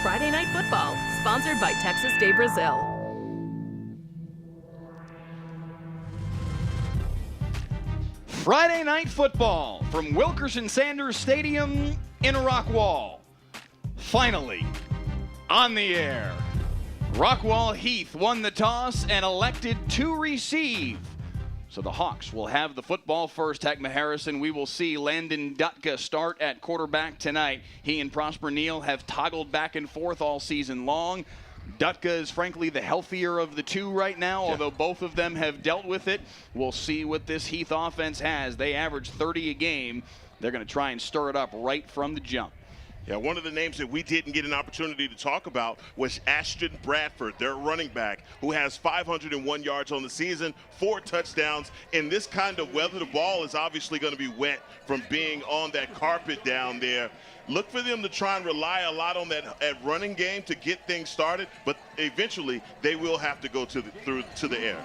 Friday Night Football, sponsored by Texas de Brazil. Friday Night Football from Wilkerson Sanders Stadium in Rockwall. Finally, on the air. Rockwall-Heath won the toss and elected to receive. So the Hawks will have the football first. Heckma Harrison, we will see Landon Dutka start at quarterback tonight. He and Prosper Neal have toggled back and forth all season long. Dutka is frankly the healthier of the two right now, although both of them have dealt with it. We'll see what this Heath offense has. They average 30 a game. They're going to try and stir it up right from the jump. Yeah, one of the names that we didn't get an opportunity to talk about was Ashton Bradford, their running back, who has 501 yards on the season, 4 touchdowns. In this kind of weather, the ball is obviously going to be wet from being on that carpet down there. Look for them to try and rely a lot on that running game to get things started, but eventually they will have to go to the air.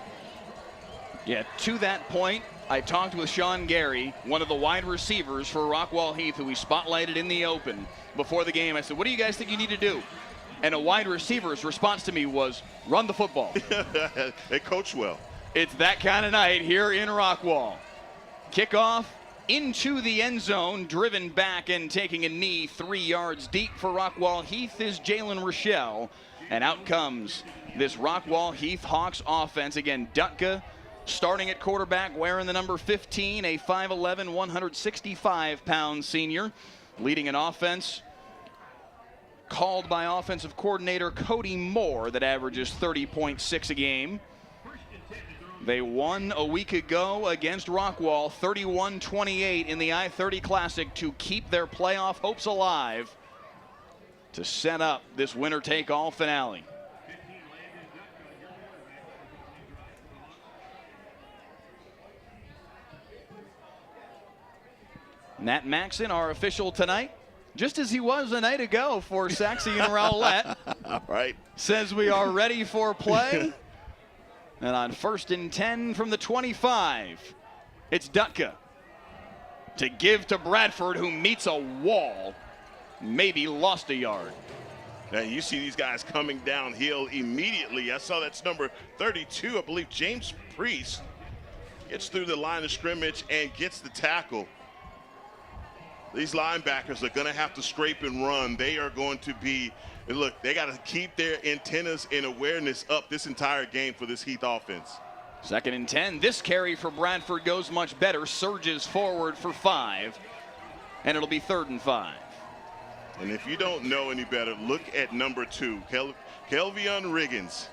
Yeah, to that point, I talked with Sean Gary, one of the wide receivers for Rockwall-Heath, who we spotlighted in the open before the game. I said, what do you guys think you need to do? And a wide receiver's response to me was, run the football. They coach well. It's that kind of night here in Rockwall. Kickoff into the end zone, driven back and taking a knee 3 yards deep for Rockwall-Heath is Jalen Rochelle. And out comes this Rockwall-Heath Hawks offense. Again, Dutka starting at quarterback, wearing the number 15, a 5'11", 165-pound senior, leading an offense called by offensive coordinator Cody Moore that averages 30.6 a game. They won a week ago against Rockwall, 31-28 in the I-30 Classic to keep their playoff hopes alive to set up this winner-take-all finale. Nat Maxon, our official tonight, just as he was a night ago for Saxey and Rowlett. Right. Says we are ready for play. And on 1st and 10 from the 25, it's Dutka to give to Bradford, who meets a wall, maybe lost a yard. Now you see these guys coming downhill immediately. I saw that's number 32, I believe James Priest gets through the line of scrimmage and gets the tackle. These linebackers are going to have to scrape and run. They are going to be, look, they got to keep their antennas and awareness up this entire game for this Heath offense. 2nd and 10. This carry for Bradford goes much better, surges forward for 5, and it'll be 3rd and 5. And if you don't know any better, look at number 2, Kelvion Riggins.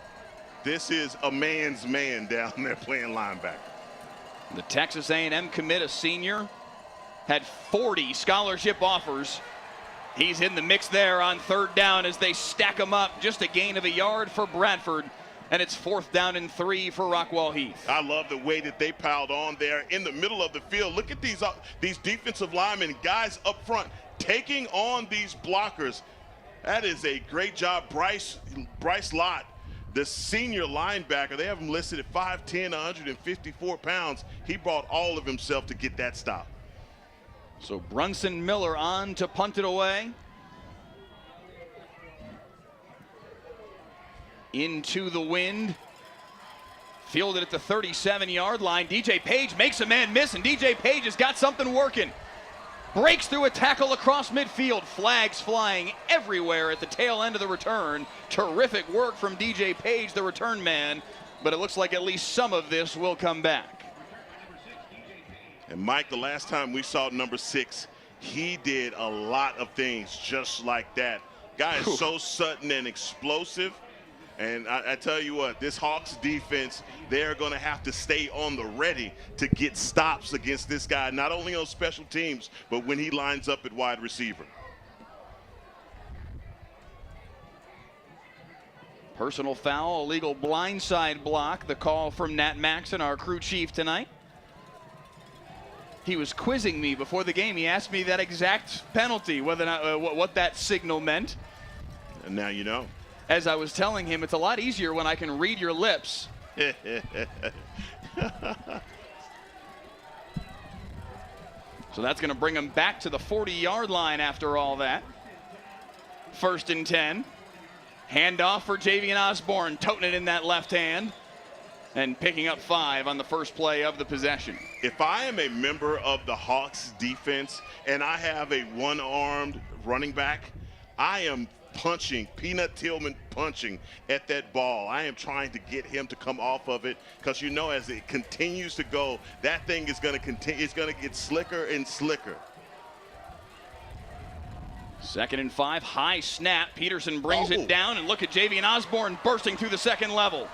This is a man's man down there playing linebacker. The Texas A&M commit, a senior, had 40 scholarship offers. He's in the mix there on 3rd down as they stack him up. Just a gain of a yard for Bradford, and it's 4th down and 3 for Rockwall-Heath. I love the way that they piled on there in the middle of the field. Look at these defensive linemen, guys up front, taking on these blockers. That is a great job. Bryce Lott, the senior linebacker, they have him listed at 5'10", 154 pounds. He brought all of himself to get that stop. So Brunson Miller on to punt it away. Into the wind. Fielded at the 37-yard line. DJ Page makes a man miss, and DJ Page has got something working. Breaks through a tackle across midfield. Flags flying everywhere at the tail end of the return. Terrific work from DJ Page, the return man, but it looks like at least some of this will come back. And Mike, the last time we saw number 6, he did a lot of things just like that. Guy is so sudden and explosive. And I tell you what, this Hawks defense, they're going to have to stay on the ready to get stops against this guy, not only on special teams, but when he lines up at wide receiver. Personal foul, illegal blindside block, the call from Nat Maxon, our crew chief tonight. He was quizzing me before the game. He asked me that exact penalty, whether or not, what that signal meant. And now you know. As I was telling him, it's a lot easier when I can read your lips. So that's going to bring him back to the 40-yard line after all that. 1st and 10. Handoff for Javian Osborne, toting it in that left hand and picking up 5 on the first play of the possession. If I am a member of the Hawks defense and I have a one-armed running back, I am punching, Peanut Tillman punching at that ball. I am trying to get him to come off of it because, you know, as it continues to go, that thing is going to continue. It's going to get slicker and slicker. 2nd and 5, high snap. Peterson brings it down, and look at Javian Osborne bursting through the second level.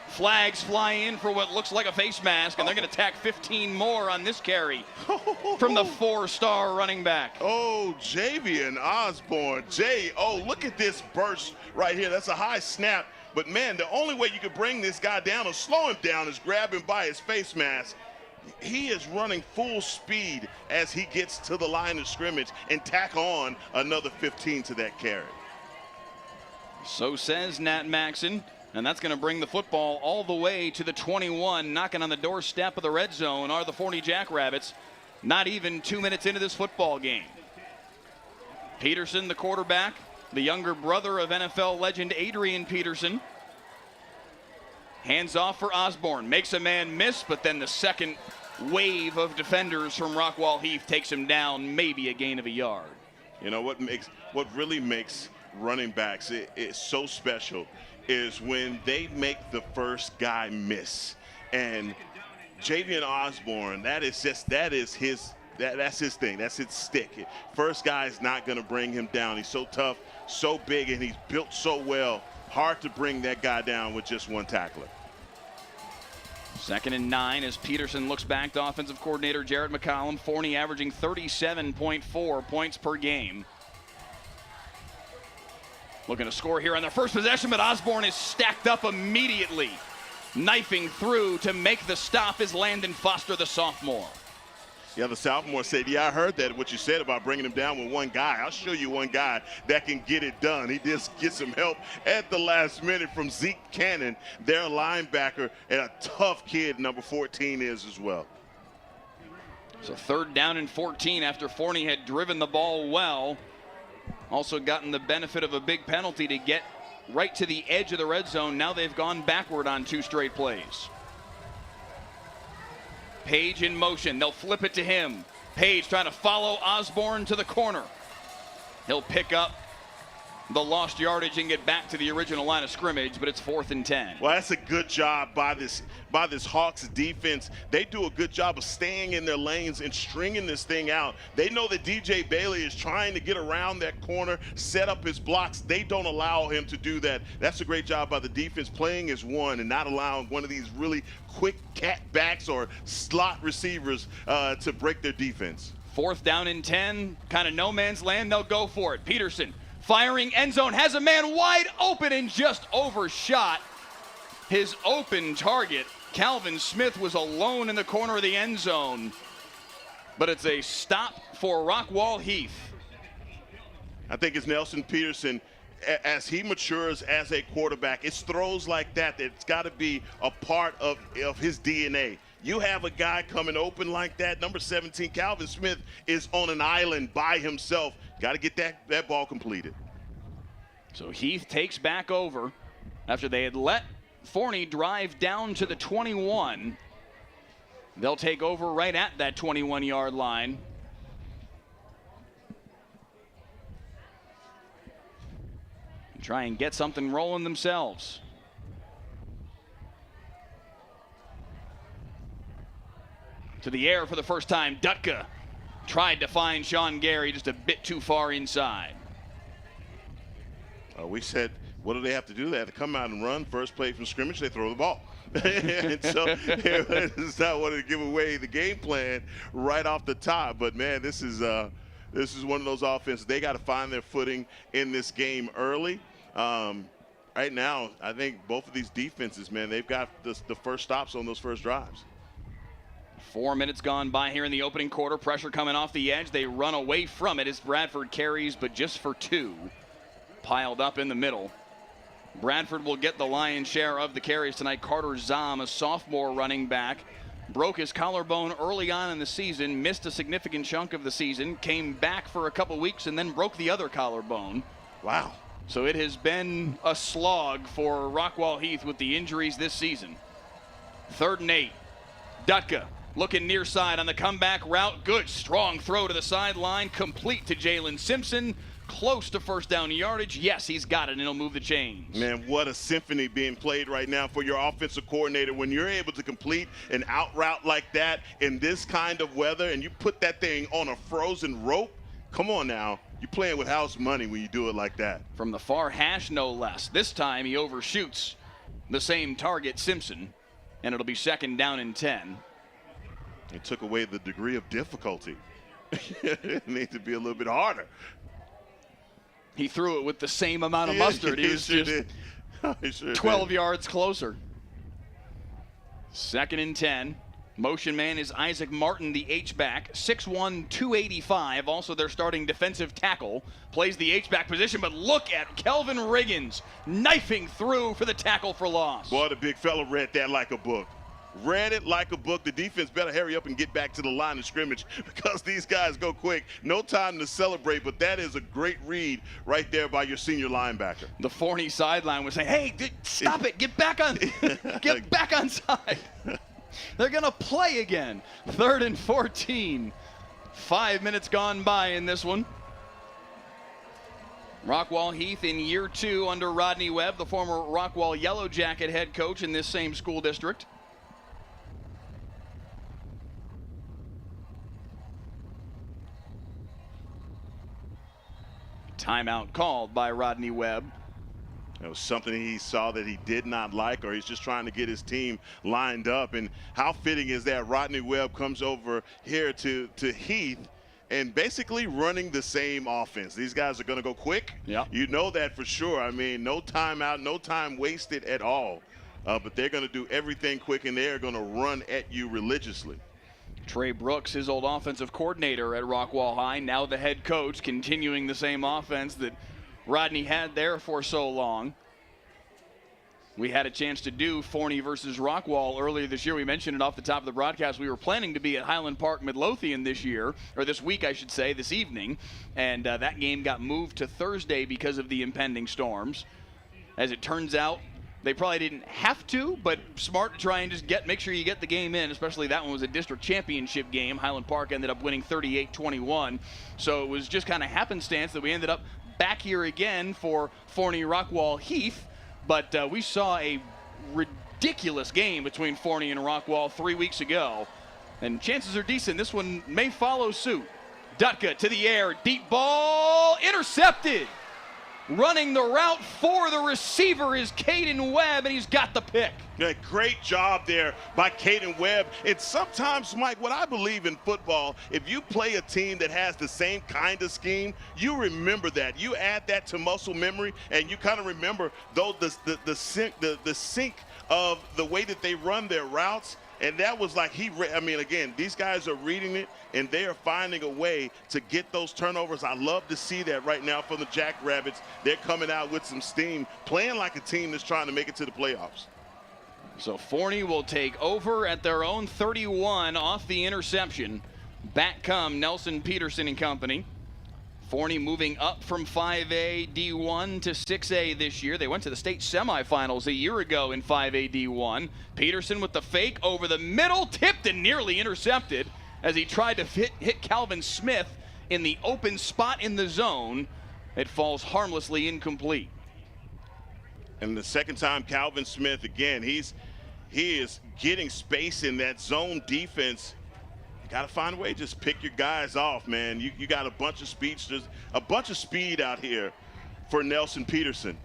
Flags fly in for what looks like a face mask, and they're going to tack 15 more on this carry from the 4-star running back. Oh, Javian Osborne. Look at this burst right here. That's a high snap. But, man, the only way you could bring this guy down or slow him down is grab him by his face mask. He is running full speed as he gets to the line of scrimmage and tack on another 15 to that carry. So says Nat Maxon, and that's going to bring the football all the way to the 21. Knocking on the doorstep of the red zone are the Forney Jackrabbits. Not even 2 minutes into this football game. Peterson, the quarterback, the younger brother of NFL legend Adrian Peterson. Hands off for Osborne, makes a man miss, but then the second wave of defenders from Rockwall-Heath takes him down, maybe a gain of a yard. You know what really makes running backs it's so special is when they make the first guy miss. And Javian Osborne, that's his thing. That's his stick. First guy's not going to bring him down. He's so tough, so big, and he's built so well. Hard to bring that guy down with just one tackler. 2nd and 9 as Peterson looks back to offensive coordinator Jared McCollum. Forney averaging 37.4 points per game. Looking to score here on their first possession, but Osborne is stacked up immediately. Knifing through to make the stop is Landon Foster, the sophomore. Yeah, the sophomore said, yeah, I heard that, what you said about bringing him down with one guy. I'll show you one guy that can get it done. He just gets some help at the last minute from Zeke Cannon, their linebacker, and a tough kid, number 14 is as well. So 3rd down and 14 after Forney had driven the ball well. Also gotten the benefit of a big penalty to get right to the edge of the red zone. Now they've gone backward on 2 straight plays. Page in motion. They'll flip it to him. Page trying to follow Osborne to the corner. He'll pick up the lost yardage and get back to the original line of scrimmage, but it's 4th and 10. Well, that's a good job by this Hawks defense. They do a good job of staying in their lanes and stringing this thing out. They know that DJ Bailey is trying to get around that corner, set up his blocks. They don't allow him to do that. That's a great job by the defense, playing as one and not allowing one of these really quick cat backs or slot receivers to break their defense. 4th down and 10, kind of no man's land. They'll go for it. Peterson firing end zone, has a man wide open and just overshot his open target. Calvin Smith was alone in the corner of the end zone, but it's a stop for Rockwall-Heath. I think it's Nelson Peterson, as he matures as a quarterback, it's throws like that that's got to be a part of his DNA. You have a guy coming open like that, number 17, Calvin Smith, is on an island by himself. Got to get that ball completed. So Heath takes back over after they had let Forney drive down to the 21. They'll take over right at that 21-yard line. And try and get something rolling themselves. To the air for the first time, Dutka tried to find Sean Gary just a bit too far inside. We said, what do they have to do? They have to come out and run. First play from scrimmage, they throw the ball. And so it's not wanting to give away the game plan right off the top. But, man, this is one of those offenses. They got to find their footing in this game early. right now, I think both of these defenses, man, they've got the first stops on those first drives. 4 minutes gone by here in the opening quarter. Pressure coming off the edge. They run away from it as Bradford carries, but just for 2. Piled up in the middle. Bradford will get the lion's share of the carries tonight. Carter Zom, a sophomore running back, broke his collarbone early on in the season, missed a significant chunk of the season, came back for a couple weeks, and then broke the other collarbone. Wow. So it has been a slog for Rockwall-Heath with the injuries this season. 3rd and 8. Dutka looking near side on the comeback route. Good, strong throw to the sideline, complete to Jalen Simpson. Close to first down yardage. Yes, he's got it, and he'll move the chains. Man, what a symphony being played right now for your offensive coordinator. When you're able to complete an out route like that in this kind of weather, and you put that thing on a frozen rope, come on now. You're playing with house money when you do it like that. From the far hash, no less. This time he overshoots the same target, Simpson, and it'll be 2nd down and 10. It took away the degree of difficulty. It needs to be a little bit harder. He threw it with the same amount of mustard. He was just 12 yards closer. 2nd and 10. Motion man is Isaac Martin, the H-back, 6'1", 285. Also their starting defensive tackle. Plays the H-back position, but look at Kelvin Riggins knifing through for the tackle for loss. Boy, the big fella read that like a book. Read it like a book. The defense better hurry up and get back to the line of scrimmage because these guys go quick. No time to celebrate, but that is a great read right there by your senior linebacker. The Forney sideline was saying, hey, stop it. Get back on side. They're going to play again. 3rd and 14. 5 minutes gone by in this one. Rockwall-Heath in year 2 under Rodney Webb, the former Rockwall Yellow Jacket head coach in this same school district. Timeout called by Rodney Webb. It was something he saw that he did not like, or he's just trying to get his team lined up. And how fitting is that Rodney Webb comes over here to Heath and basically running the same offense. These guys are going to go quick. Yeah. You know that for sure. I mean, no timeout, no time wasted at all. But they're going to do everything quick, and they're going to run at you religiously. Trey Brooks, his old offensive coordinator at Rockwall High, now the head coach, continuing the same offense that Rodney had there for so long. We had a chance to do Forney versus Rockwall earlier this year. We mentioned it off the top of the broadcast. We were planning to be at Highland Park Midlothian this year, or this week I should say, this evening, and that game got moved to Thursday because of the impending storms. As it turns out, they probably didn't have to, but smart to try and just make sure you get the game in, especially that one was a district championship game. Highland Park ended up winning 38-21. So it was just kind of happenstance that we ended up back here again for Forney Rockwall-Heath. But we saw a ridiculous game between Forney and Rockwall 3 weeks ago. And chances are decent this one may follow suit. Dutka to the air, deep ball, intercepted. Running the route for the receiver is Caden Webb, and he's got the pick. Yeah, great job there by Caden Webb. And sometimes, Mike, what I believe in football, if you play a team that has the same kind of scheme, you remember that. You add that to muscle memory, and you kind of remember the sync of the way that they run their routes. And that was like again, these guys are reading it, and they are finding a way to get those turnovers. I love to see that right now from the Jackrabbits. They're coming out with some steam, playing like a team that's trying to make it to the playoffs. So Forney will take over at their own 31 off the interception. Back come Nelson Peterson and company. Forney moving up from 5A D1 to 6A this year. They went to the state semifinals a year ago in 5A D1. Peterson with the fake over the middle, tipped and nearly intercepted as he tried to hit Calvin Smith in the open spot in the zone. It falls harmlessly incomplete. And the second time, Calvin Smith, again, he is getting space in that zone defense. You got to find a way to just pick your guys off, man. You got a bunch of speedsters, a bunch of speed out here for Nelson Peterson.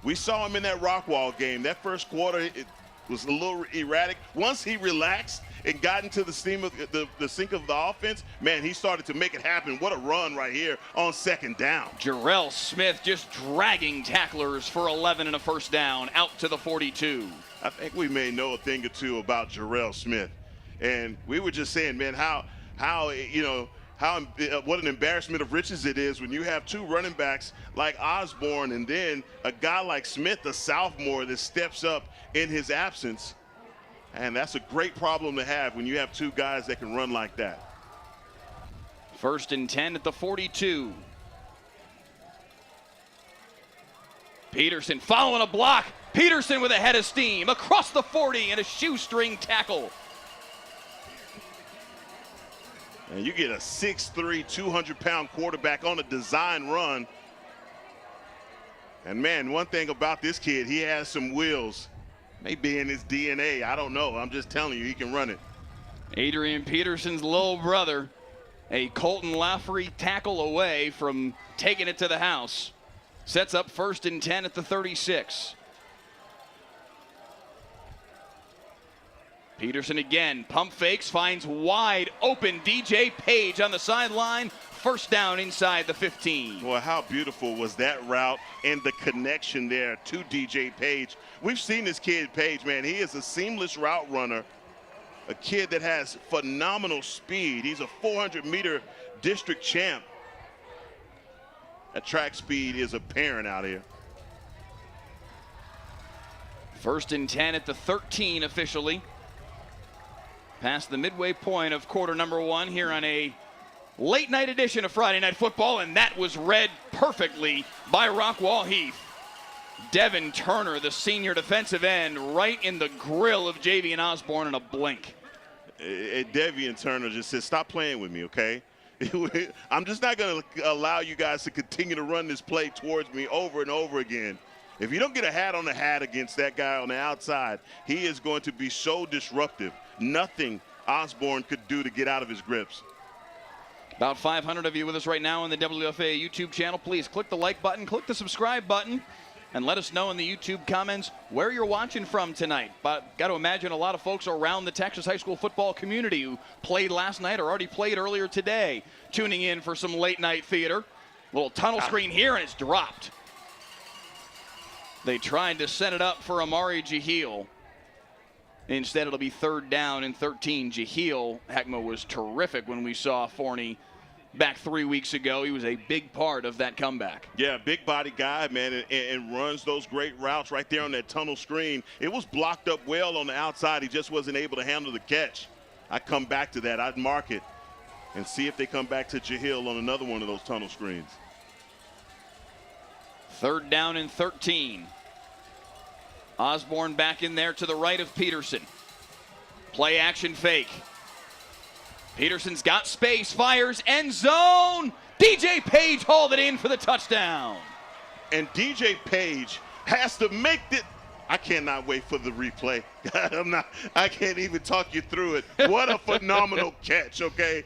We saw him in that Rockwall game. That first quarter, it was a little erratic. Once he relaxed and got into the steam of the sink of the offense, man, he started to make it happen. What a run right here on second down. Jarrell Smith just dragging tacklers for 11 and a first down out to the 42. I think we may know a thing or two about Jarrell Smith. And we were just saying, man, what an embarrassment of riches it is when you have two running backs like Osborne and then a guy like Smith, a sophomore, that steps up in his absence. And that's a great problem to have when you have two guys that can run like that. 1st and 10 at the 42. Peterson following a block. Peterson with a head of steam across the 40 and a shoestring tackle. And you get a 6'3", 200-pound quarterback on a design run. And, man, one thing about this kid, he has some wheels. Maybe in his DNA. I don't know. I'm just telling you, he can run it. Adrian Peterson's little brother, a Colton Lafferty tackle away from taking it to the house. Sets up 1st and 10 at the 36. Peterson again, pump fakes, finds wide open DJ Page on the sideline. 1st down inside the 15. Well, how beautiful was that route and the connection there to DJ Page. We've seen this kid, Page, man. He is a seamless route runner, a kid that has phenomenal speed. He's a 400-meter district champ. That track speed is apparent out here. 1st and 10 at the 13 officially. Past the midway point of quarter number 1 here on a late night edition of Friday Night Football, and that was read perfectly by Rockwall-Heath. Devin Turner, the senior defensive end, right in the grill of Javian Osborne in a blink. Devian Turner just said, stop playing with me, okay? I'm just not going to allow you guys to continue to run this play towards me over and over again. If you don't get a hat on the hat against that guy on the outside, he is going to be so disruptive. Nothing Osborne could do to get out of his grips. About 500 of you with us right now on the WFA YouTube channel. Please click the like button, click the subscribe button, and let us know in the YouTube comments where you're watching from tonight. But got to imagine a lot of folks around the Texas high school football community who played last night or already played earlier today, tuning in for some late night theater. Little tunnel screen here, and it's dropped. They tried to set it up for Amari Jahil. Instead, it'll be 3rd down and 13. Jahil Heckma was terrific when we saw Forney back 3 weeks ago. He was a big part of that comeback. Yeah, big body guy, man, and runs those great routes right there on that tunnel screen. It was blocked up well on the outside. He just wasn't able to handle the catch. I'd come back to that. I'd mark it and see if they come back to Jahil on another one of those tunnel screens. 3rd down and 13. Osborne back in there to the right of Peterson. Play action fake. Peterson's got space, fires, end zone. DJ Page hauled it in for the touchdown. And DJ Page has to make it. I cannot wait for the replay. I can't even talk you through it. What a phenomenal catch, okay?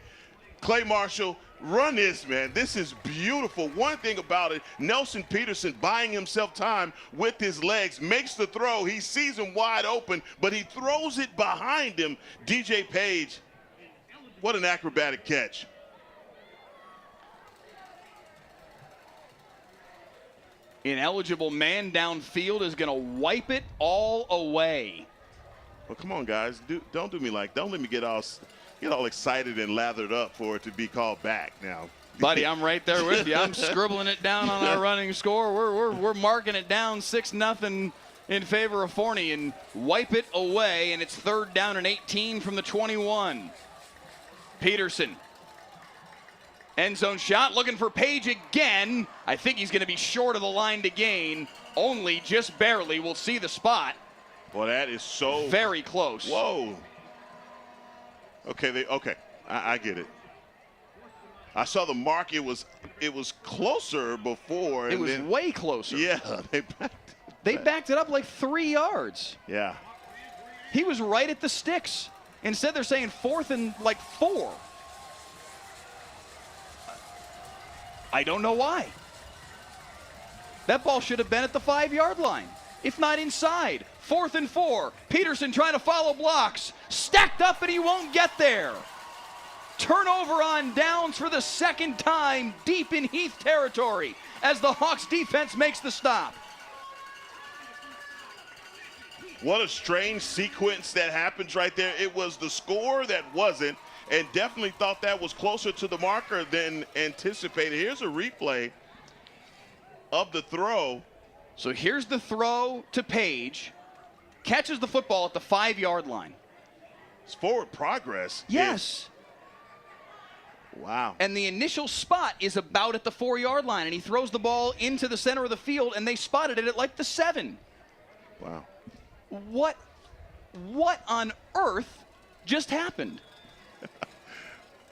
Clay Marshall, run this, man. This is beautiful. One thing about it, Nelson Peterson buying himself time with his legs, makes the throw. He sees him wide open, but he throws it behind him. DJ Page, what an acrobatic catch. Ineligible man downfield is going to wipe it all away. Well, come on, guys. Don't do me like, don't let me get all excited and lathered up for it to be called back now. Buddy, I'm right there with you. I'm scribbling it down on our running score. We're marking it down 6-0 in favor of Forney, and wipe it away, and it's 3rd down and 18 from the 21. Peterson. End zone shot, looking for Page again. I think he's going to be short of the line to gain, only just barely. We'll see the spot. Well, that is so very close. Whoa. Okay, I get it. I saw the mark. It was closer before. It was way closer. Yeah, they backed it up like 3 yards. Yeah. He was right at the sticks. Instead, they're saying 4th and like 4. I don't know why. That ball should have been at the 5-yard line. if not inside. 4th and 4. Peterson trying to follow blocks. Stacked up, and he won't get there. Turnover on downs for the second time deep in Heath territory as the Hawks defense makes the stop. What a strange sequence that happens right there. It was the score that wasn't, and definitely thought that was closer to the marker than anticipated. Here's a replay of the throw. So here's the throw to Page. Catches the football at the 5-yard line. It's forward progress. Yes. Wow. And the initial spot is about at the 4-yard line, and he throws the ball into the center of the field, and they spotted it at like the 7. Wow. What on earth just happened?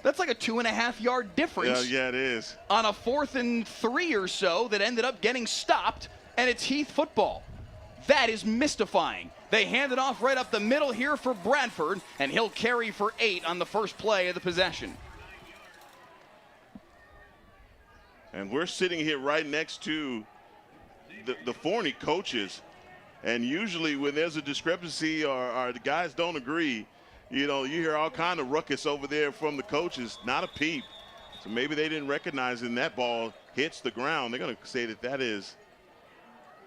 That's like a 2.5-yard difference. Yeah, it is. On a 4th and 3 or so that ended up getting stopped, and it's Heath football. That is mystifying. They hand it off right up the middle here for Bradford, and he'll carry for 8 on the first play of the possession. And we're sitting here right next to the Forney coaches. And usually when there's a discrepancy or the guys don't agree, you know, you hear all kind of ruckus over there from the coaches. Not a peep. So maybe they didn't recognize it, and that ball hits the ground. They're going to say that that is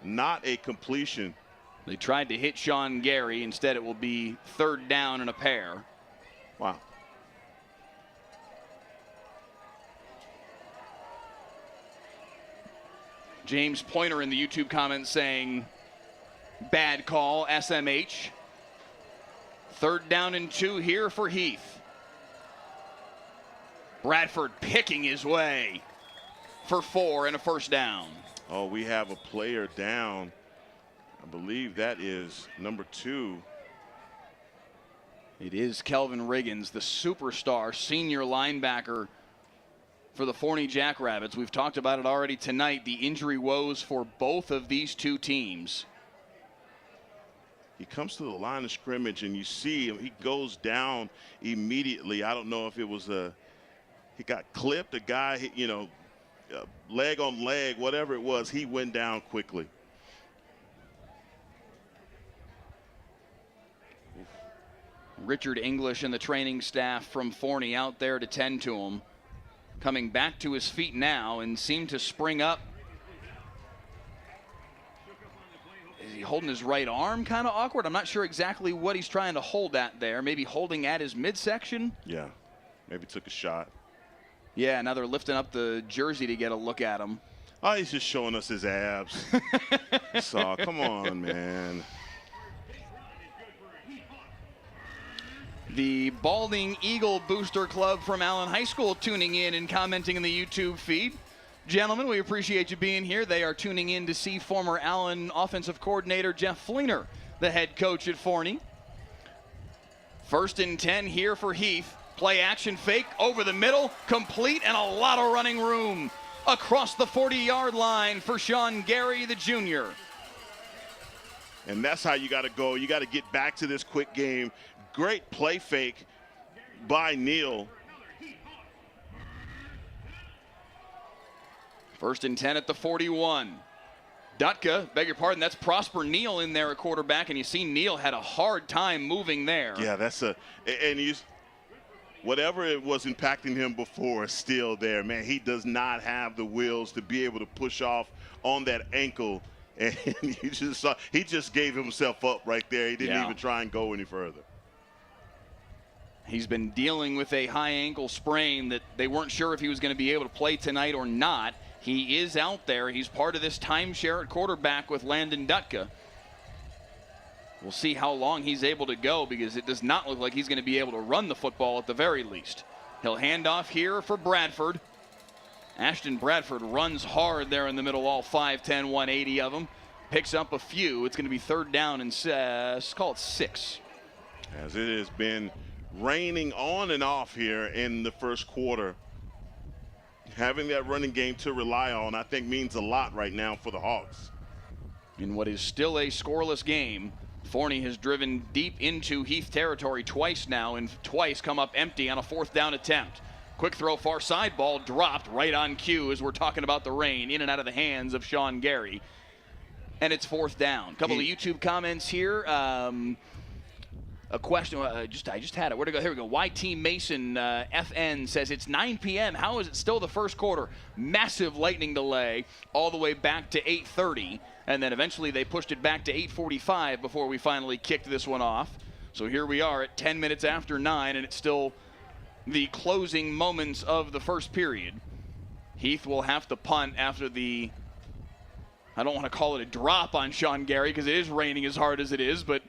not a completion. They tried to hit Sean Gary. Instead, it will be 3rd down and a pair. Wow. James Pointer in the YouTube comments saying, bad call, SMH. 3rd down and 2 here for Heath. Bradford picking his way for 4 and a first down. Oh, we have a player down. I believe that is number 2. It is Kelvin Riggins, the superstar senior linebacker for the Forney Jackrabbits. We've talked about it already tonight, the injury woes for both of these two teams. He comes to the line of scrimmage, and you see him. He goes down immediately. I don't know if it was he got clipped, a guy, you know, leg on leg, whatever it was. He went down quickly. Richard English and the training staff from Forney out there to tend to him. Coming back to his feet now and seemed to spring up. Is he holding his right arm kind of awkward? I'm not sure exactly what he's trying to hold at there. Maybe holding at his midsection? Yeah, maybe took a shot. Yeah, now they're lifting up the jersey to get a look at him. Oh, he's just showing us his abs. So, come on, man. The Balding Eagle Booster Club from Allen High School tuning in and commenting in the YouTube feed. Gentlemen, we appreciate you being here. They are tuning in to see former Allen offensive coordinator Jeff Fleener, the head coach at Forney. 1st and 10 here for Heath. Play action fake over the middle, complete, and a lot of running room across the 40-yard line for Sean Gary, the junior. And that's how you got to go. You got to get back to this quick game. Great play fake by Neal. 1st and 10 at the 41. Dutka, beg your pardon, that's Prosper Neal in there at quarterback, and you see Neal had a hard time moving there. Yeah, that's whatever it was impacting him before is still there, man. He does not have the wheels to be able to push off on that ankle, and you just saw he just gave himself up right there. He didn't even try and go any further. He's been dealing with a high ankle sprain that they weren't sure if he was going to be able to play tonight or not. He is out there. He's part of this timeshare at quarterback with Landon Dutka. We'll see how long he's able to go, because it does not look like he's going to be able to run the football at the very least. He'll hand off here for Bradford. Ashton Bradford runs hard there in the middle, all 5'10", 180 of them. Picks up a few. It's going to be 3rd down and call it 6. As it has been raining on and off here in the first quarter. Having that running game to rely on, I think, means a lot right now for the Hawks. In what is still a scoreless game, Forney has driven deep into Heath territory twice now, and twice come up empty on a 4th down attempt. Quick throw far side, ball dropped right on cue as we're talking about the rain, in and out of the hands of Sean Gary. and it's 4th down. A couple of YouTube comments here. A question, I just had it. Where'd it go? Here we go. YT Mason FN says it's 9 p.m. How is it still the first quarter? Massive lightning delay all the way back to 8:30, and then eventually they pushed it back to 8:45 before we finally kicked this one off. So here we are at 10 minutes after 9, and it's still the closing moments of the first period. Heath will have to punt after the, I don't want to call it a drop on Sean Gary because it is raining as hard as it is, but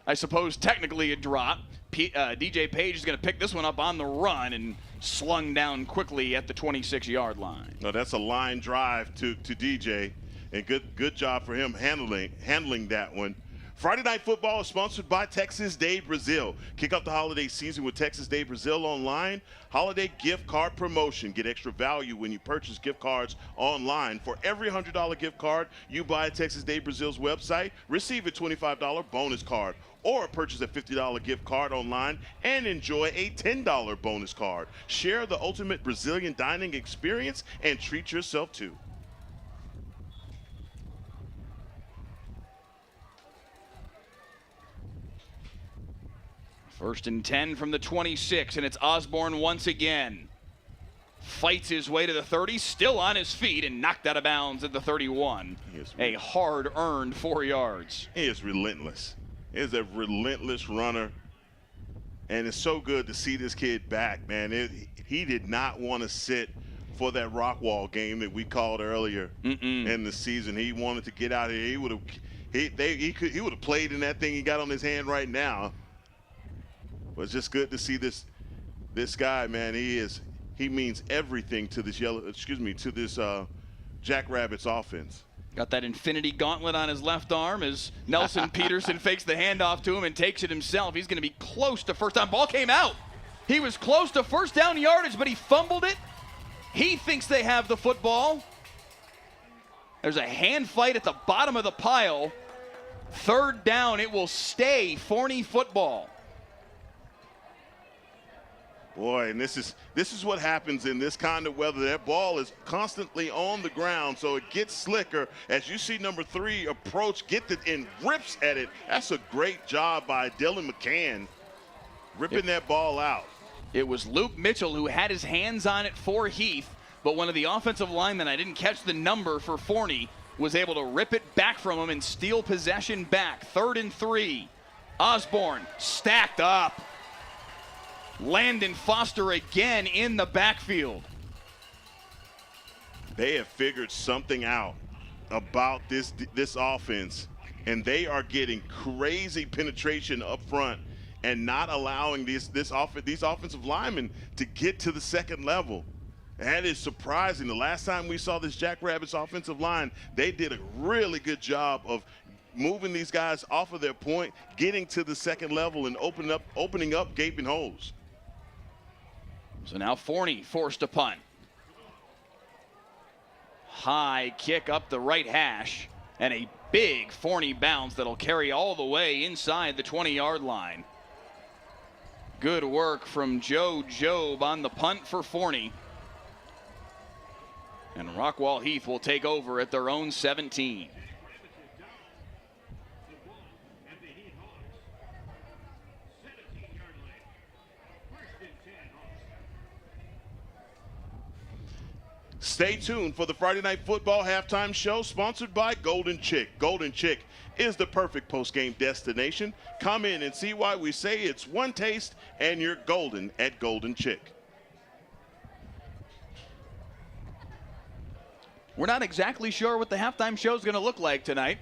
I suppose technically a drop. DJ Page is going to pick this one up on the run and slung down quickly at the 26-yard line. No, that's a line drive to DJ, and good job for him handling that one. Friday Night Football is sponsored by Texas Day Brazil. Kick off the holiday season with Texas Day Brazil online. Holiday gift card promotion. Get extra value when you purchase gift cards online. For every $100 gift card you buy at Texas Day Brazil's website, receive a $25 bonus card. Or purchase a $50 gift card online and enjoy a $10 bonus card. Share the ultimate Brazilian dining experience and treat yourself too. First and 10 from the 26, and it's Osborne once again. Fights his way to the 30, still on his feet, and knocked out of bounds at the 31. A hard-earned 4 yards. He is relentless. He is a relentless runner, and it's so good to see this kid back, man. He did not want to sit for that Rockwall game that we called earlier in the season. He wanted to get out of here. He would have played in that thing he got on his hand right now. But it's just good to see this guy, man. He means everything to this Jackrabbits offense. Got that infinity gauntlet on his left arm as Nelson Peterson fakes the handoff to him and takes it himself. He's going to be close to first down. Ball came out. He was close to first down yardage, but he fumbled it. He thinks they have the football. There's a hand fight at the bottom of the pile. 3rd down. It will stay Forney football. Boy, and this is what happens in this kind of weather. That ball is constantly on the ground, so it gets slicker. As you see number 3 approach, get it and rips at it. That's a great job by Dylan McCann, ripping that ball out. It was Luke Mitchell who had his hands on it for Heath, but one of the offensive linemen, I didn't catch the number for Forney, was able to rip it back from him and steal possession back. 3rd and 3. Osborne stacked up. Landon Foster again in the backfield. They have figured something out about this offense, and they are getting crazy penetration up front and not allowing these offensive linemen to get to the second level. That is surprising. The last time we saw this Jackrabbits offensive line, they did a really good job of moving these guys off of their point, getting to the second level, and opening up gaping holes. So now Forney forced to punt. High kick up the right hash, and a big Forney bounce that'll carry all the way inside the 20-yard line. Good work from Joe Jobe on the punt for Forney. And Rockwall-Heath will take over at their own 17. Stay tuned for the Friday Night Football halftime show sponsored by Golden Chick. Golden Chick is the perfect post-game destination. Come in and see why we say it's one taste and you're golden at Golden Chick. We're not exactly sure what the halftime show is going to look like tonight.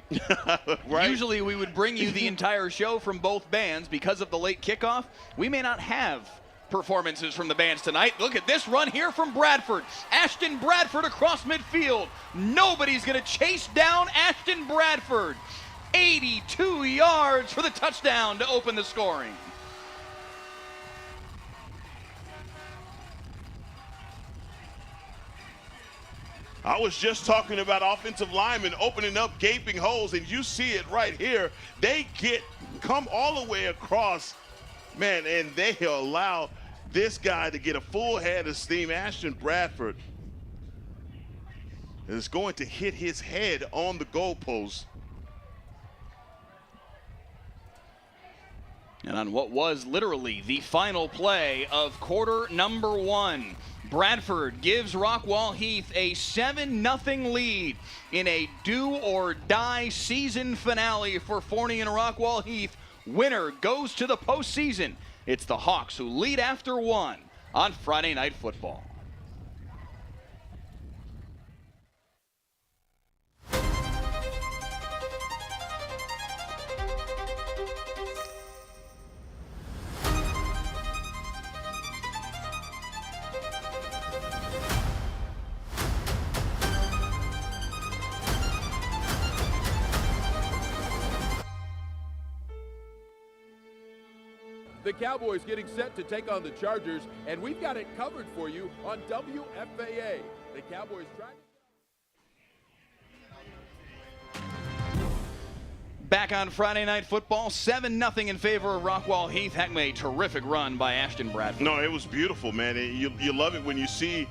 Right? Usually we would bring you the entire show from both bands. Because of the late kickoff, we may not have performances from the bands tonight. Look at this run here from Bradford. Ashton Bradford across midfield. Nobody's going to chase down Ashton Bradford. 82 yards for the touchdown to open the scoring. I was just talking about offensive linemen opening up gaping holes, and you see it right here. They come all the way across, man, and they allow this guy to get a full head of steam. Ashton Bradford is going to hit his head on the goalpost. And on what was literally the final play of quarter number 1, Bradford gives Rockwall-Heath a 7-0 lead in a do-or-die season finale for Forney and Rockwall-Heath. Winner goes to the postseason. It's the Hawks who lead after 1 on Friday Night Football. The Cowboys getting set to take on the Chargers, and we've got it covered for you on WFAA. The Cowboys trying. Back on Friday Night Football, 7-0 in favor of Rockwall-Heath. Heck, a terrific run by Ashton Bradford. No, it was beautiful, man. You love it when you see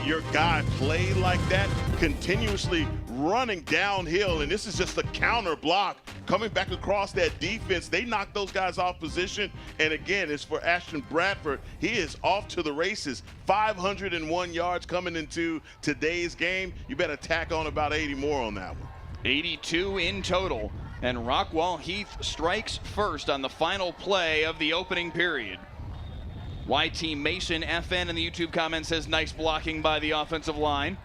your guy play like that, continuously running downhill, and this is just a counter block coming back across that defense. They knock those guys off position, and again, it's for Ashton Bradford. He is off to the races. 501 yards coming into today's game. You better tack on about 80 more on that one. 82 in total. And Rockwall-Heath strikes first on the final play of the opening period. YT Mason FN in the YouTube comment says nice blocking by the offensive line.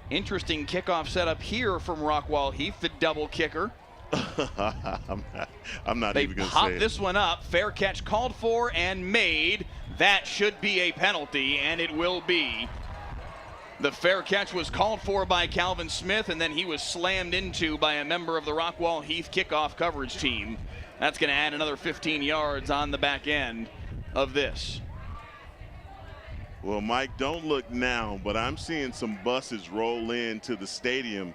Interesting kickoff setup here from Rockwall-Heath, the double kicker. I'm not even going to say it. They pop this one up. Fair catch called for and made. That should be a penalty, and it will be. The fair catch was called for by Calvin Smith, and then he was slammed into by a member of the Rockwall-Heath kickoff coverage team. That's going to add another 15 yards on the back end of this. Well, Mike, don't look now, but I'm seeing some buses roll into the stadium,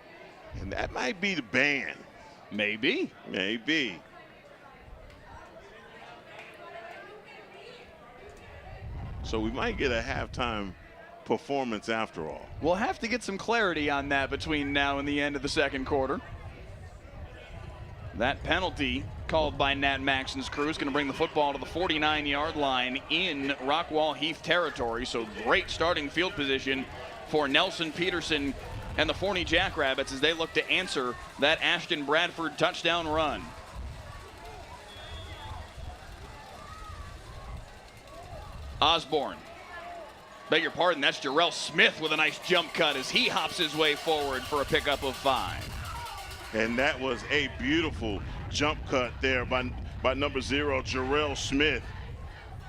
and that might be the band. Maybe. Maybe. So we might get a halftime performance after all. We'll have to get some clarity on that between now and the end of the second quarter. That penalty called by Nat Maxon's crew is going to bring the football to the 49-yard line in Rockwall-Heath territory. So great starting field position for Nelson Peterson and the Forney Jackrabbits as they look to answer that Ashton Bradford touchdown run. Osborne. Beg your pardon, that's Jarrell Smith with a nice jump cut as he hops his way forward for a pickup of 5. And that was a beautiful jump cut there by number 0, Jarrell Smith.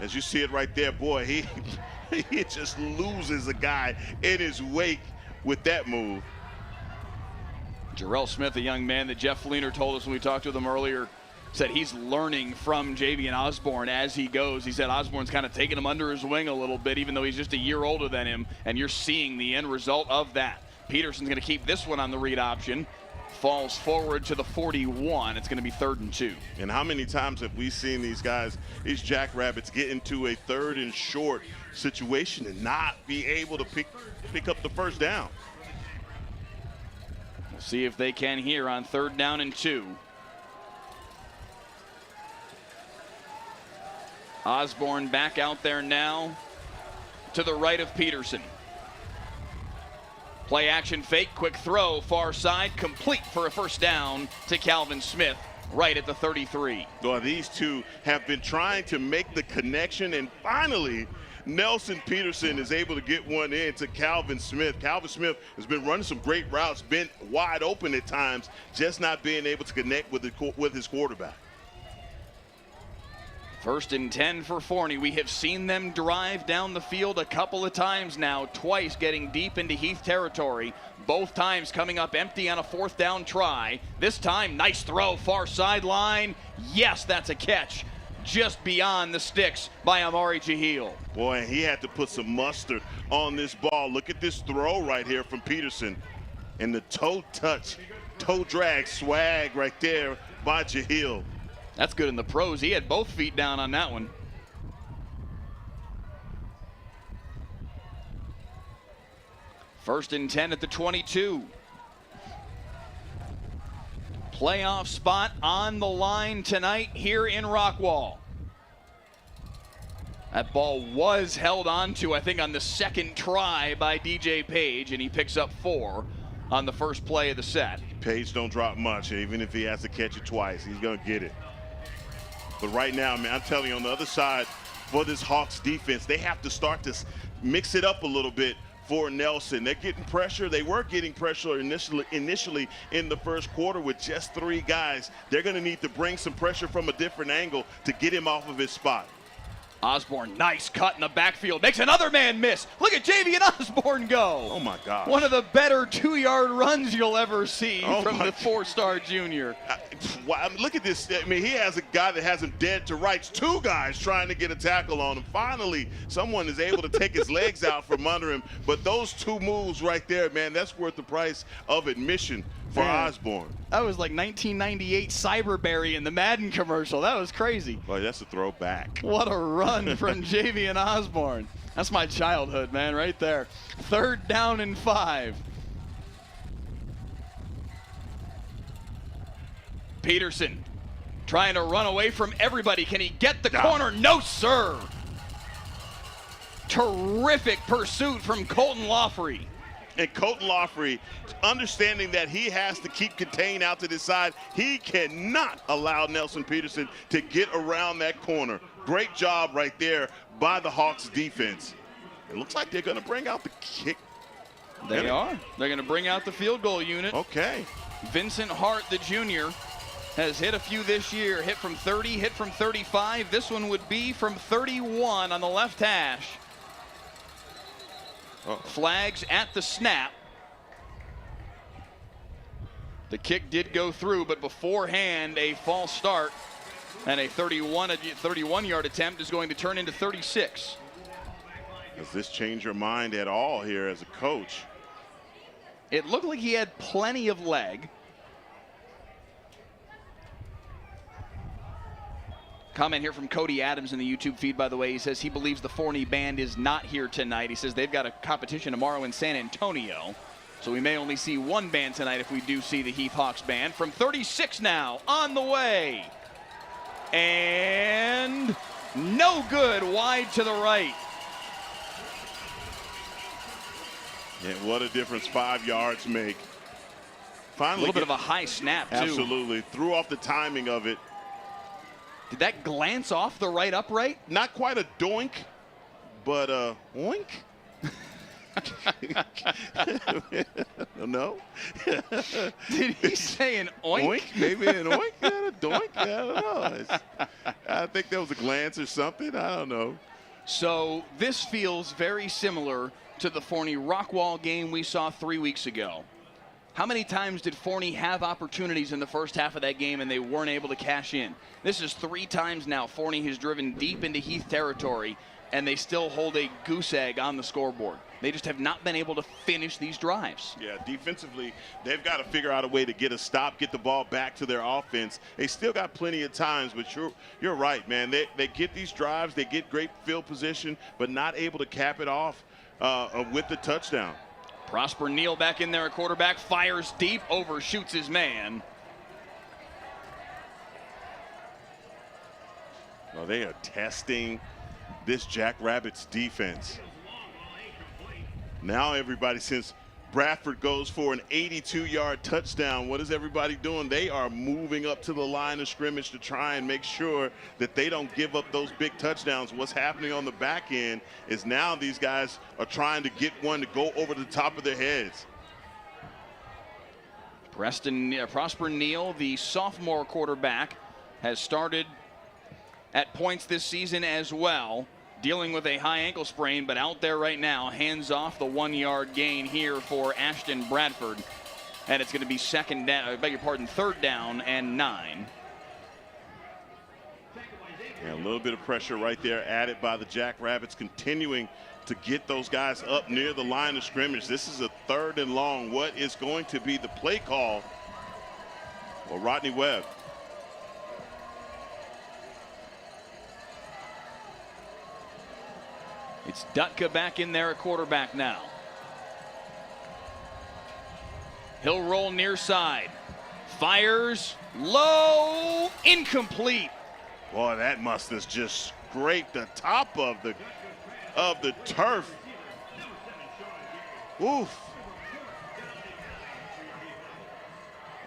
As you see it right there, boy, he just loses a guy in his wake with that move. Jarrell Smith, a young man that Jeff Fleener told us when we talked to him earlier, said he's learning from Javian Osborne as he goes. He said Osborne's kind of taking him under his wing a little bit, even though he's just a year older than him, and you're seeing the end result of that. Peterson's going to keep this one on the read option. Falls forward to the 41. It's going to be 3rd and 2. And how many times have we seen these guys, these Jackrabbits, get into a 3rd and short situation and not be able to pick up the first down? We'll see if they can here on 3rd down and 2. Osborne back out there now to the right of Peterson. Play action fake, quick throw, far side, complete for a first down to Calvin Smith right at the 33. Well, these two have been trying to make the connection, and finally Nelson Peterson is able to get one in to Calvin Smith. Calvin Smith has been running some great routes, been wide open at times, just not being able to connect with his quarterback. 1st and 10 for Forney. We have seen them drive down the field a couple of times now, twice getting deep into Heath territory, both times coming up empty on a 4th down try. This time, nice throw, far sideline. Yes, that's a catch just beyond the sticks by Amari Jahil. Boy, he had to put some mustard on this ball. Look at this throw right here from Peterson. And the toe drag swag right there by Jahil. That's good in the pros. He had both feet down on that one. First and 10 at the 22. Playoff spot on the line tonight here in Rockwall. That ball was held onto, I think, on the second try by DJ Page, and he picks up 4 on the first play of the set. Page don't drop much. Even if he has to catch it twice, he's going to get it. But right now, man, I'm telling you, on the other side, for this Hawks defense, they have to start to mix it up a little bit for Nelson. They're getting pressure. They were getting pressure initially in the first quarter with just 3 guys. They're going to need to bring some pressure from a different angle to get him off of his spot. Osborne, nice cut in the backfield. Makes another man miss. Look at Javian Osborne go. Oh, my gosh. One of the better 2-yard runs you'll ever see from the 4-star junior. Wow, look at this. I mean, he has a guy that has him dead to rights. 2 guys trying to get a tackle on him. Finally, someone is able to take his legs out from under him. But those 2 moves right there, man, that's worth the price of admission for Osborne. That was like 1998 Cyberberry in the Madden commercial. That was crazy. Boy, that's a throwback. What a run from Javian Osborne. That's my childhood, man, right there. 3rd down and 5. Peterson trying to run away from everybody. Can he get the corner? No, sir. Terrific pursuit from Colton Lawfrey. And Colton Lawfrey, understanding that he has to keep contained out to the side, he cannot allow Nelson Peterson to get around that corner. Great job right there by the Hawks defense. It looks like they're going to bring out the kick. They are. They're going to bring out the field goal unit. Okay. Vincent Hart, the junior, has hit a few this year. Hit from 30, hit from 35. This one would be from 31 on the left hash. Flags at the snap. The kick did go through, but beforehand, a false start and a 31-yard attempt is going to turn into 36. Does this change your mind at all here as a coach? It looked like he had plenty of leg. Comment here from Cody Adams in the YouTube feed, by the way. He says he believes the Forney band is not here tonight. He says they've got a competition tomorrow in San Antonio. So we may only see one band tonight if we do see the Heath Hawks band. From 36 now, on the way. And no good, wide to the right. Yeah, what a difference 5 yards make. Finally, a little bit of a high snap, too. Absolutely. Threw off the timing of it. Did that glance off the right upright? Not quite a doink, but a oink. No. Did he say an oink? Oink? Maybe an oink? Yeah, a doink? I don't know. I think there was a glance or something. I don't know. So this feels very similar to the Forney Rockwall game we saw 3 weeks ago. How many times did Forney have opportunities in the first half of that game and they weren't able to cash in? This is 3 times now Forney has driven deep into Heath territory and they still hold a goose egg on the scoreboard. They just have not been able to finish these drives. Yeah, defensively, they've got to figure out a way to get a stop, get the ball back to their offense. They still got plenty of times, but you're right, man. They get these drives, they get great field position, but not able to cap it off with the touchdown. Prosper Neal back in there, a quarterback, fires deep, overshoots his man. Well, they are testing this Jackrabbits defense. Now everybody, since Bradford goes for an 82-yard touchdown, what is everybody doing? They are moving up to the line of scrimmage to try and make sure that they don't give up those big touchdowns. What's happening on the back end is now these guys are trying to get one to go over the top of their heads. Prosper Neal, the sophomore quarterback, has started at points this season as well, dealing with a high ankle sprain, but out there right now, hands off the 1-yard gain here for Ashton Bradford. And it's going to be third down and 9. Yeah, a little bit of pressure right there added by the Jackrabbits, continuing to get those guys up near the line of scrimmage. This is a 3rd and long. What is going to be the play call? Well, Rodney Webb. It's Dutka back in there, a quarterback now. He'll roll near side. Fires low, incomplete. Boy, that must have just scraped the top of the turf. Oof.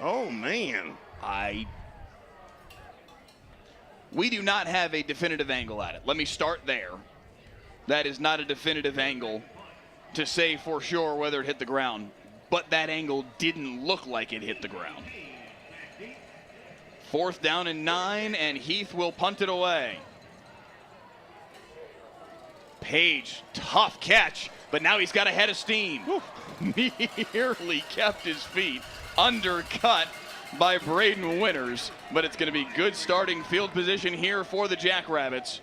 Oh, man. We do not have a definitive angle at it. Let me start there. That is not a definitive angle to say for sure whether it hit the ground, but that angle didn't look like it hit the ground. 4th down and 9, and Heath will punt it away. Page, tough catch, but now he's got a head of steam. Nearly kept his feet, undercut by Braden Winters, but it's going to be good starting field position here for the Jackrabbits.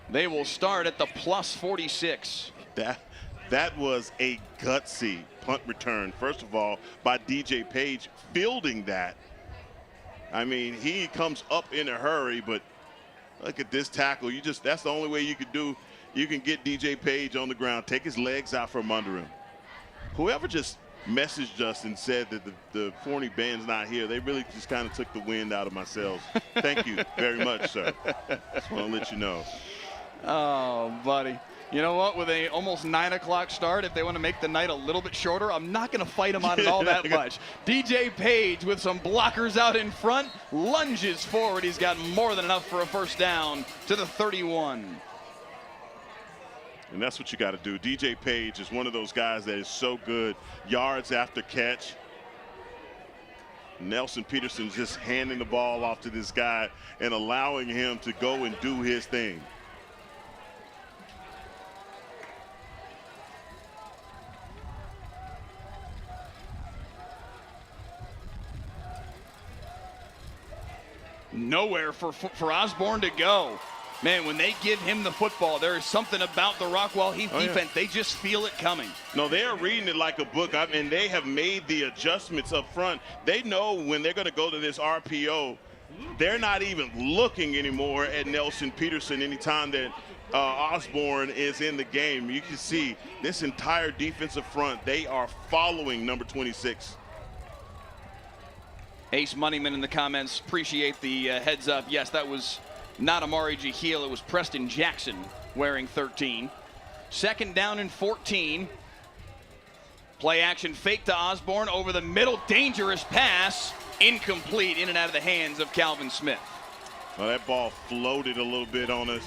They will start at the plus 46. That was a gutsy punt return, first of all, by DJ Page fielding that. I mean, he comes up in a hurry, but look at this tackle. That's the only way you could do. You can get DJ Page on the ground, take his legs out from under him. Whoever just messaged us and said that the Forney band's not here, they really just kind of took the wind out of my sails. Thank you very much, sir. Just want to let you know. Oh, buddy. You know what? With a almost 9 o'clock start, if they want to make the night a little bit shorter, I'm not going to fight them on it all that much. DJ Page with some blockers out in front, lunges forward. He's got more than enough for a first down to the 31. And that's what you got to do. DJ Page is one of those guys that is so good. Yards after catch. Nelson Peterson just handing the ball off to this guy and allowing him to go and do his thing. Nowhere for Osborne to go. Man, when they give him the football, there is something about the Rockwall-Heath defense. They just feel it coming. No, they are reading it like a book. I mean, they have made the adjustments up front. They know when they're going to go to this RPO, they're not even looking anymore at Nelson Peterson anytime that Osborne is in the game. You can see this entire defensive front, they are following number 26. Ace Moneyman in the comments, appreciate the heads up. Yes, that was not Amari Jahil, it was Preston Jackson wearing 13. 2nd down and 14. Play action fake to Osborne over the middle, dangerous pass, incomplete, in and out of the hands of Calvin Smith. Well, that ball floated a little bit on us.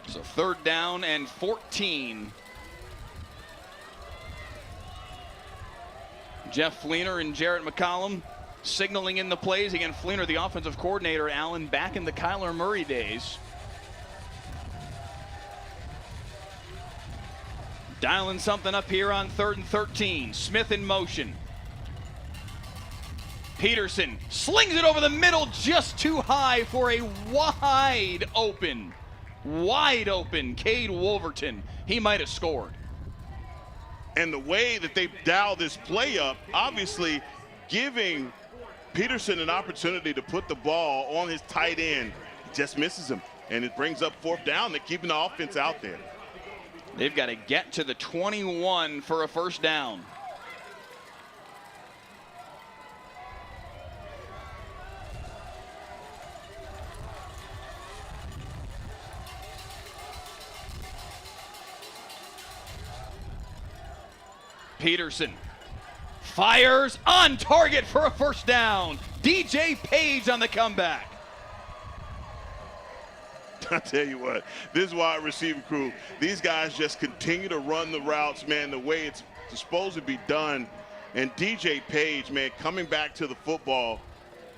So 3rd down and 14. Jeff Fleener and Jarrett McCollum signaling in the plays. Again, Fleener, the offensive coordinator, Allen back in the Kyler Murray days. Dialing something up here on 3rd and 13. Smith in motion. Peterson slings it over the middle, just too high for a wide open Cade Wolverton. He might have scored. And the way that they dial this play up, obviously giving Peterson an opportunity to put the ball on his tight end, he just misses him. And it brings up 4th down. They're keeping the offense out there. They've got to get to the 21 for a first down. Peterson fires on target for a first down. DJ Page on the comeback. I tell you what, this wide receiver crew, these guys just continue to run the routes, man, the way it's supposed to be done. And DJ Page, man, coming back to the football,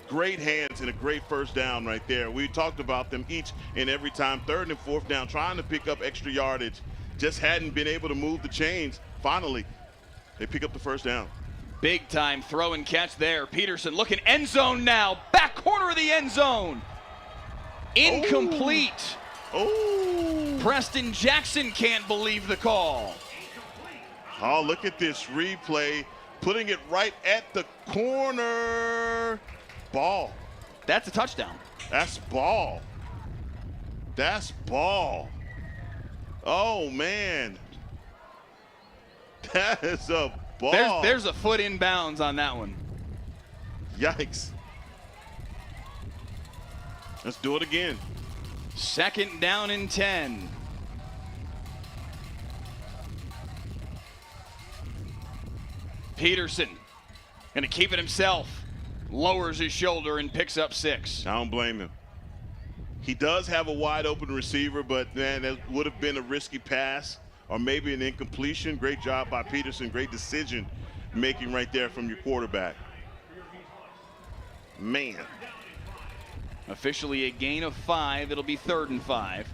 great hands and a great first down right there. We talked about them each and every time, 3rd and 4th down, trying to pick up extra yardage. Just hadn't been able to move the chains. Finally, they pick up the first down. Big time throw and catch there. Peterson looking end zone now. Back corner of the end zone. Incomplete. Oh. Preston Jackson can't believe the call. Oh, look at this replay. Putting it right at the corner. Ball. That's a touchdown. That's ball. That's ball. Oh, man. That is a ball. There's a foot in bounds on that one. Yikes. Let's do it again. 2nd down and 10. Peterson going to keep it himself. Lowers his shoulder and picks up 6. I don't blame him. He does have a wide open receiver, but man, that would have been a risky pass or maybe an incompletion. Great job by Peterson. Great decision making right there from your quarterback. Man. Officially a gain of 5. It'll be 3rd and 5.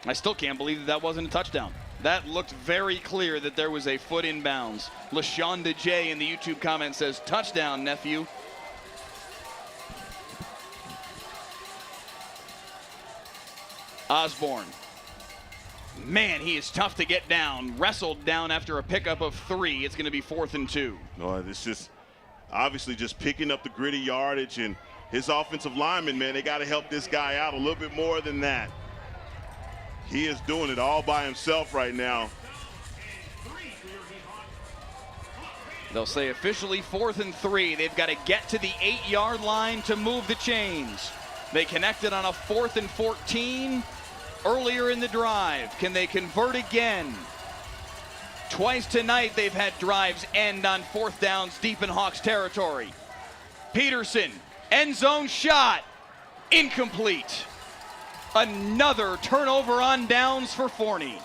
I still can't believe that wasn't a touchdown. That looked very clear that there was a foot in bounds. LaShonda J in the YouTube comment says, touchdown, nephew. Osborne. Man, he is tough to get down. Wrestled down after a pickup of 3. It's going to be 4th and 2. No, it's just obviously just picking up the gritty yardage, and his offensive linemen, man, they got to help this guy out a little bit more than that. He is doing it all by himself right now. They'll say officially 4th and 3. They've got to get to the 8-yard line to move the chains. They connected on a 4th and 14 earlier in the drive. Can they convert again? Twice tonight they've had drives end on 4th downs deep in Hawks territory. Peterson, end zone shot, incomplete. Another turnover on downs for Forney.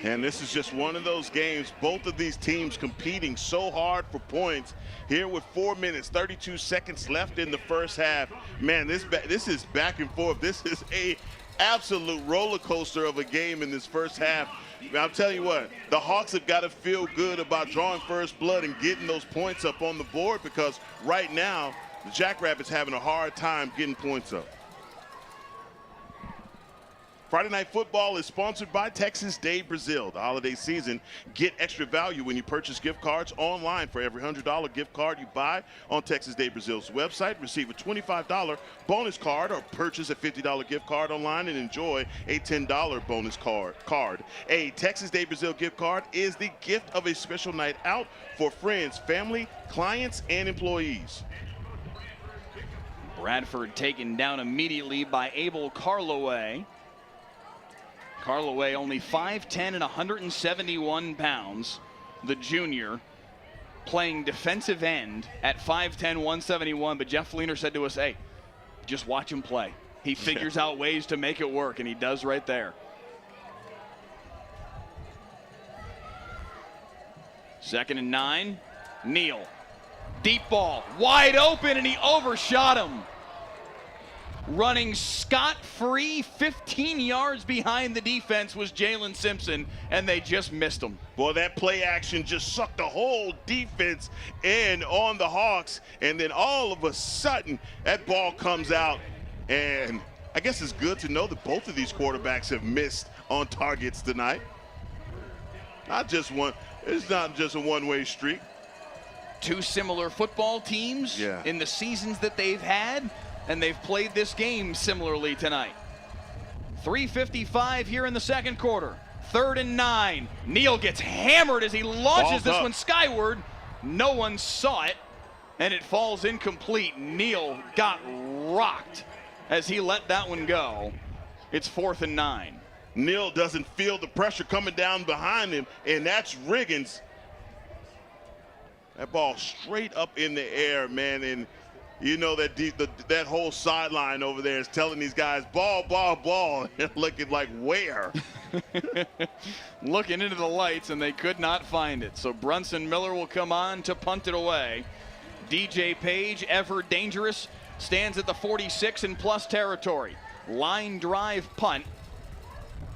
And this is just one of those games, both of these teams competing so hard for points here with 4 minutes, 32 seconds left in the first half. Man, this is back and forth. This is a absolute roller coaster of a game in this first half. I'm telling you what, the Hawks have got to feel good about drawing first blood and getting those points up on the board, because right now, the Jackrabbits having a hard time getting points up. Friday Night Football is sponsored by Texas Day Brazil. The holiday season, get extra value when you purchase gift cards online. For every $100 gift card you buy on Texas Day Brazil's website, receive a $25 bonus card, or purchase a $50 gift card online and enjoy a $10 bonus card. A Texas Day Brazil gift card is the gift of a special night out for friends, family, clients, and employees. Bradford taken down immediately by Abel Carloway. Carloway only 5'10 and 171 pounds. The junior playing defensive end at 5'10, 171. But Jeff Fleener said to us, hey, just watch him play. He figures out ways to make it work, and he does right there. 2nd and 9. Neal. Deep ball. Wide open, and he overshot him. Running scot-free 15 yards behind the defense was Jalen Simpson, and they just missed him. Boy, that play action just sucked the whole defense in on the Hawks, and then all of a sudden that ball comes out, and I guess it's good to know that both of these quarterbacks have missed on targets tonight. Not just one. It's not just a one-way streak. Two similar football teams in the seasons that they've had, and they've played this game similarly tonight. 3:55 here in the second quarter. 3rd and 9. Neal gets hammered as he launches this one skyward. No one saw it, and it falls incomplete. Neal got rocked as he let that one go. It's 4th and 9. Neal doesn't feel the pressure coming down behind him, and that's Riggins. That ball straight up in the air, man, and you know that that whole sideline over there is telling these guys, ball, ball, ball, and looking like where? Looking into the lights, and they could not find it. So Brunson Miller will come on to punt it away. DJ Page, ever dangerous, stands at the 46 in plus territory. Line drive punt,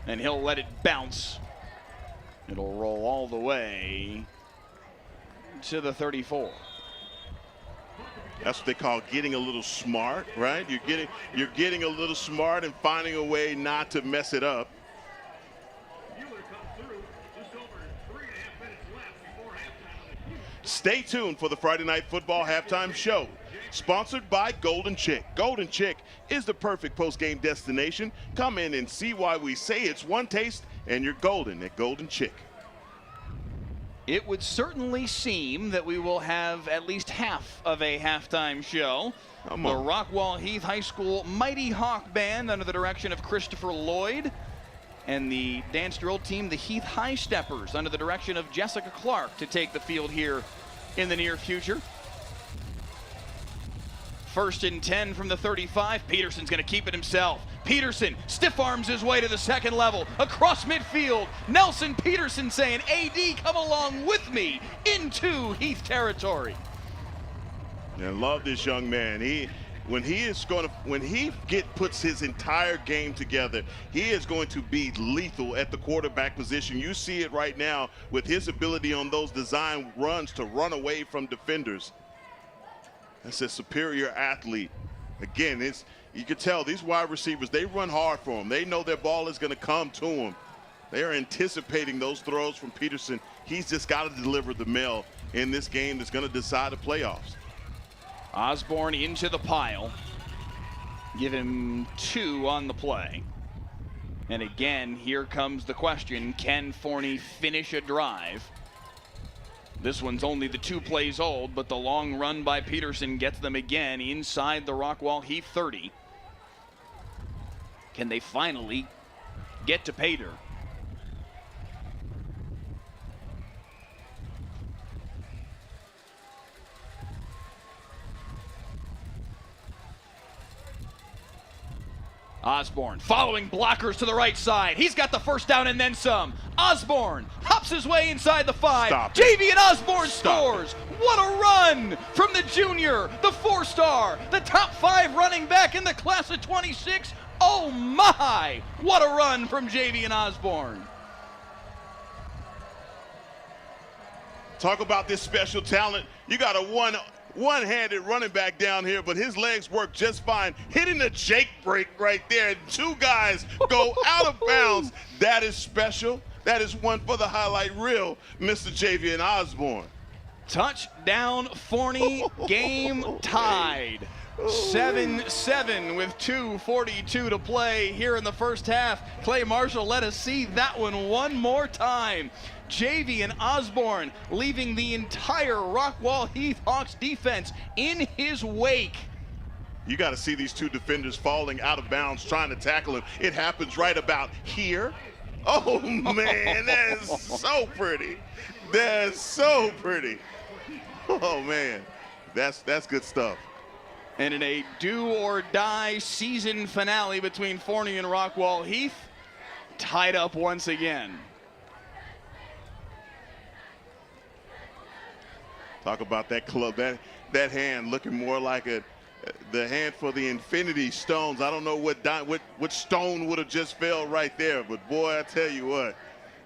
and he'll let it bounce. It'll roll all the way to the 34. That's what they call getting a little smart, right? You're getting a little smart and finding a way not to mess it up. Stay tuned for the Friday Night Football halftime show, sponsored by Golden Chick. Golden Chick is the perfect post-game destination. Come in and see why we say it's one taste and you're golden at Golden Chick. It would certainly seem that we will have at least half of a halftime show. The Rockwall-Heath High School Mighty Hawk Band under the direction of Christopher Lloyd, and the dance drill team, the Heath High Steppers, under the direction of Jessica Clark, to take the field here in the near future. 1st and 10 from the 35. Peterson's going to keep it himself. Peterson stiff arms his way to the second level, across midfield. Nelson Peterson saying, AD, come along with me into Heath territory. I love this young man. When he puts his entire game together, he is going to be lethal at the quarterback position. You see it right now with his ability on those design runs to run away from defenders. That's a superior athlete. Again, you can tell these wide receivers, they run hard for him. They know their ball is going to come to them. They are anticipating those throws from Peterson. He's just got to deliver the mail in this game that's going to decide the playoffs. Osborne into the pile. Give him 2 on the play. And again, here comes the question, can Forney finish a drive? This one's only the 2 plays old, but the long run by Peterson gets them again inside the Rockwall-Heath 30. Can they finally get to Pater? Osborne following blockers to the right side. He's got the first down and then some. Osborne hops his way inside the 5. Javian Osborne scores. What a run from the junior, the 4-star, the top 5 running back in the class of 26. Oh my, what a run from Javian Osborne. Talk about this special talent. You got a one-handed running back down here, but his legs work just fine. Hitting the Jake break right there. 2 guys go out of bounds. That is special. That is one for the highlight reel, Mr. Javian Osborne. Touchdown, Forney. Game tied. 7-7 with 2:42 to play here in the first half. Clay Marshall, let us see that one more time. Javian Osborne leaving the entire Rockwall-Heath Hawks defense in his wake. You got to see these 2 defenders falling out of bounds trying to tackle him. It happens right about here. Oh man, that is so pretty. That's so pretty. Oh man, that's good stuff. And in a do-or-die season finale between Forney and Rockwall-Heath, tied up once again. Talk about that club, that hand looking more like the hand for the Infinity Stones. I don't know what stone would have just fell right there, but boy, I tell you what,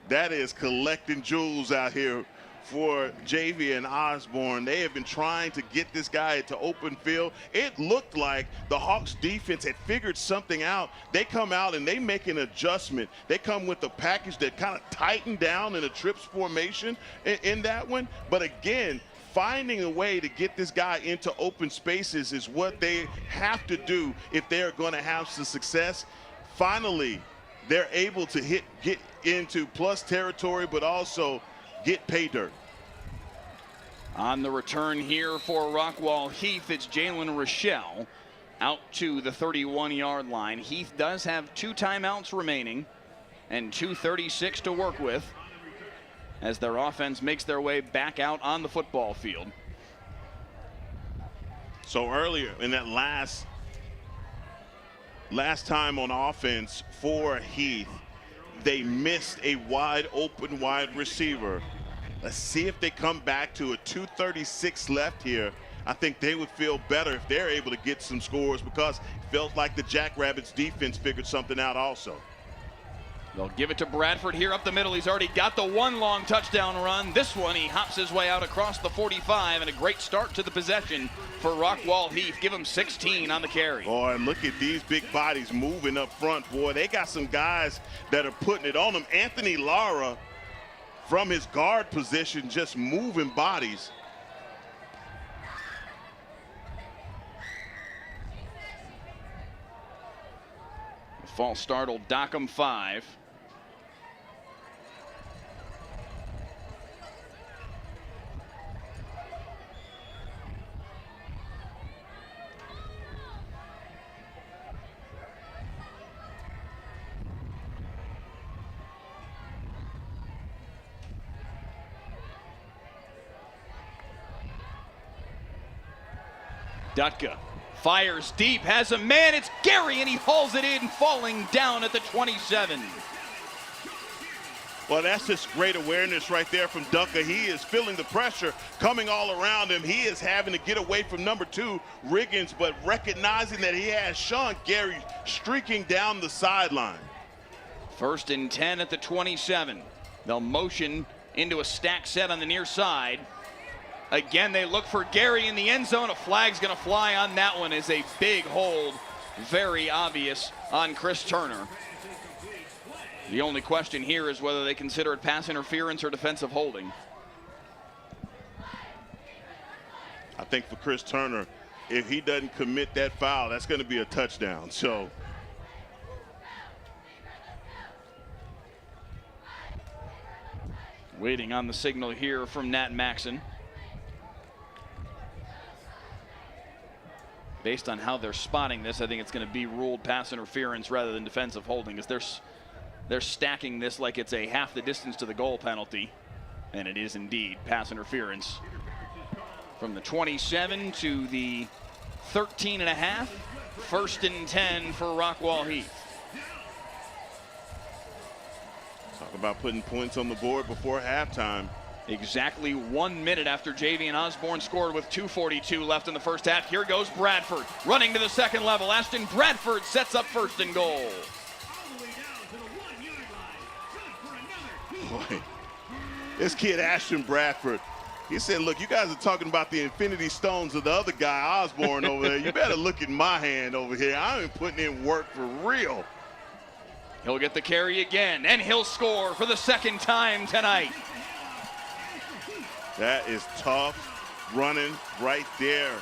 that is collecting jewels out here for Javian Osborne. They have been trying to get this guy to open field. It looked like the Hawks defense had figured something out. They come out and they make an adjustment. They come with a package that kind of tightened down in a trips formation in that one. But again, finding a way to get this guy into open spaces is what they have to do if they're going to have some success. Finally, they're able to get into plus territory, but also get pay dirt. On the return here for Rockwall-Heath, it's Jalen Rochelle out to the 31-yard line. Heath does have 2 timeouts remaining and 2:36 to work with as their offense makes their way back out on the football field. So earlier in that last time on offense for Heath, they missed a wide receiver. Let's see if they come back to a 2:36 left here. I think they would feel better if they're able to get some scores, because it feels like the Jackrabbits defense figured something out also. They'll give it to Bradford here up the middle. He's already got the 1 long touchdown run. This one, he hops his way out across the 45, and a great start to the possession for Rockwall-Heath. Give him 16 on the carry. Boy, and look at these big bodies moving up front. Boy, they got some guys that are putting it on them. Anthony Lara, from his guard position, just moving bodies. False start will dock him 5. Dutka fires deep, has a man, it's Gary, and he hauls it in, falling down at the 27. Well, that's just great awareness right there from Dutka. He is feeling the pressure coming all around him. He is having to get away from number 2, Riggins, but recognizing that he has Sean Gary streaking down the sideline. 1st and 10 at the 27. They'll motion into a stack set on the near side. Again, they look for Gary in the end zone. A flag's going to fly on that one. Is a big hold, very obvious on Chris Turner. The only question here is whether they consider it pass interference or defensive holding. I think for Chris Turner, if he doesn't commit that foul, that's going to be a touchdown. So waiting on the signal here from Nat Maxson. Based on how they're spotting this, I think it's going to be ruled pass interference rather than defensive holding, because they're stacking this like it's a half the distance to the goal penalty, and it is indeed pass interference. From the 27 to the 13.5, 1st and 10 for Rockwall-Heath. Talk about putting points on the board before halftime. Exactly 1 minute after Javian Osborne scored with 2:42 left in the first half. Here goes Bradford running to the second level. Ashton Bradford sets up 1st and goal. Boy, this kid Ashton Bradford, he said, look, you guys are talking about the infinity stones of the other guy, Osborne, over there. You better look at my hand over here. I ain't putting in work for real. He'll get the carry again, and he'll score for the 2nd time tonight. That is tough running right there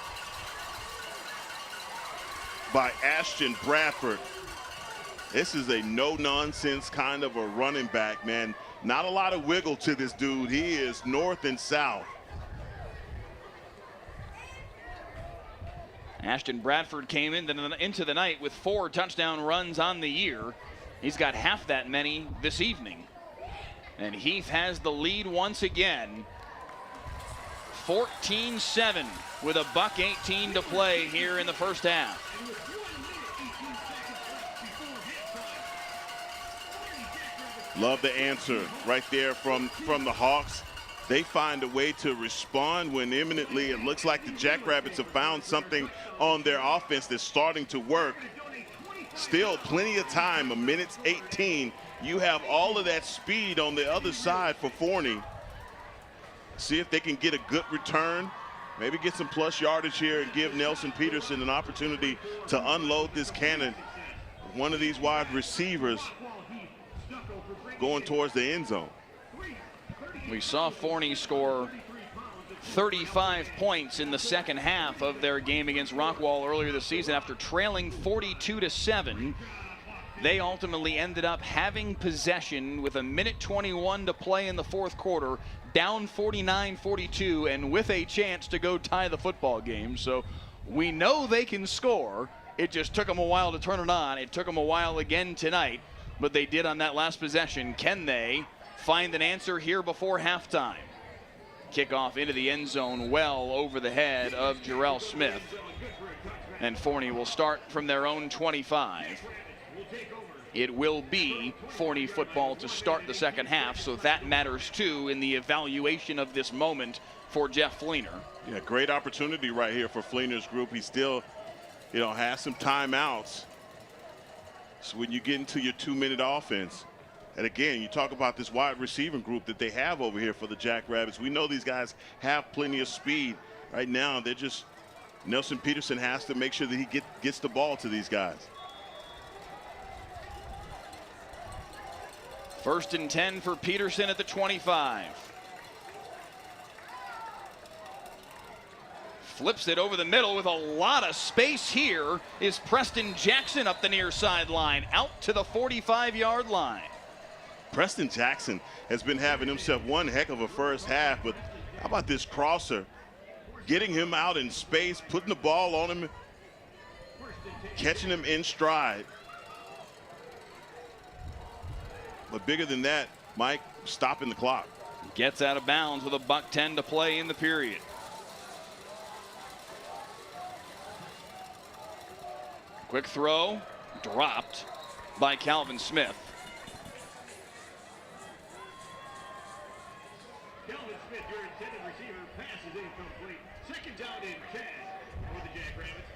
by Ashton Bradford. This is a no-nonsense kind of a running back, man. Not a lot of wiggle to this dude. He is north and south. Ashton Bradford came into the night with 4 touchdown runs on the year. He's got half that many this evening. And Heath has the lead once again. 14-7 with a $1:18 to play here in the first half. Love the answer right there from the Hawks. They find a way to respond when imminently it looks like the Jackrabbits have found something on their offense that's starting to work. Still plenty of time, 1:18. You have all of that speed on the other side for Forney. See if they can get a good return, maybe get some plus yardage here and give Nelson Peterson an opportunity to unload this cannon. One of these wide receivers going towards the end zone. We saw Forney score 35 points in the second half of their game against Rockwall earlier this season. After trailing 42-7, they ultimately ended up having possession with 1:21 to play in the fourth quarter, down 49-42, and with a chance to go tie the football game. So we know they can score. It just took them a while to turn it on. It took them a while again tonight, but they did on that last possession. Can they find an answer here before halftime? Kickoff into the end zone well over the head of Jarrell Smith. And Forney will start from their own 25. It will be Forney football to start the second half, so that matters too in the evaluation of this moment for Jeff Fleener. Yeah, great opportunity right here for Fleener's group. He still, has some timeouts. So when you get into your 2-minute offense, and again, you talk about this wide receiving group that they have over here for the Jackrabbits. We know these guys have plenty of speed. Right now, they're just, Nelson Peterson has to make sure that he gets the ball to these guys. 1st and 10 for Peterson at the 25. Flips it over the middle with a lot of space. Here is Preston Jackson up the near sideline, out to the 45-yard line. Preston Jackson has been having himself one heck of a first half, but how about this crosser? Getting him out in space, putting the ball on him, catching him in stride. But bigger than that, Mike, stopping the clock. Gets out of bounds with $1:10 to play in the period. Quick throw, dropped by Calvin Smith. Calvin Smith, your intended receiver, pass is incomplete. Second down and 10 for the Jackrabbits.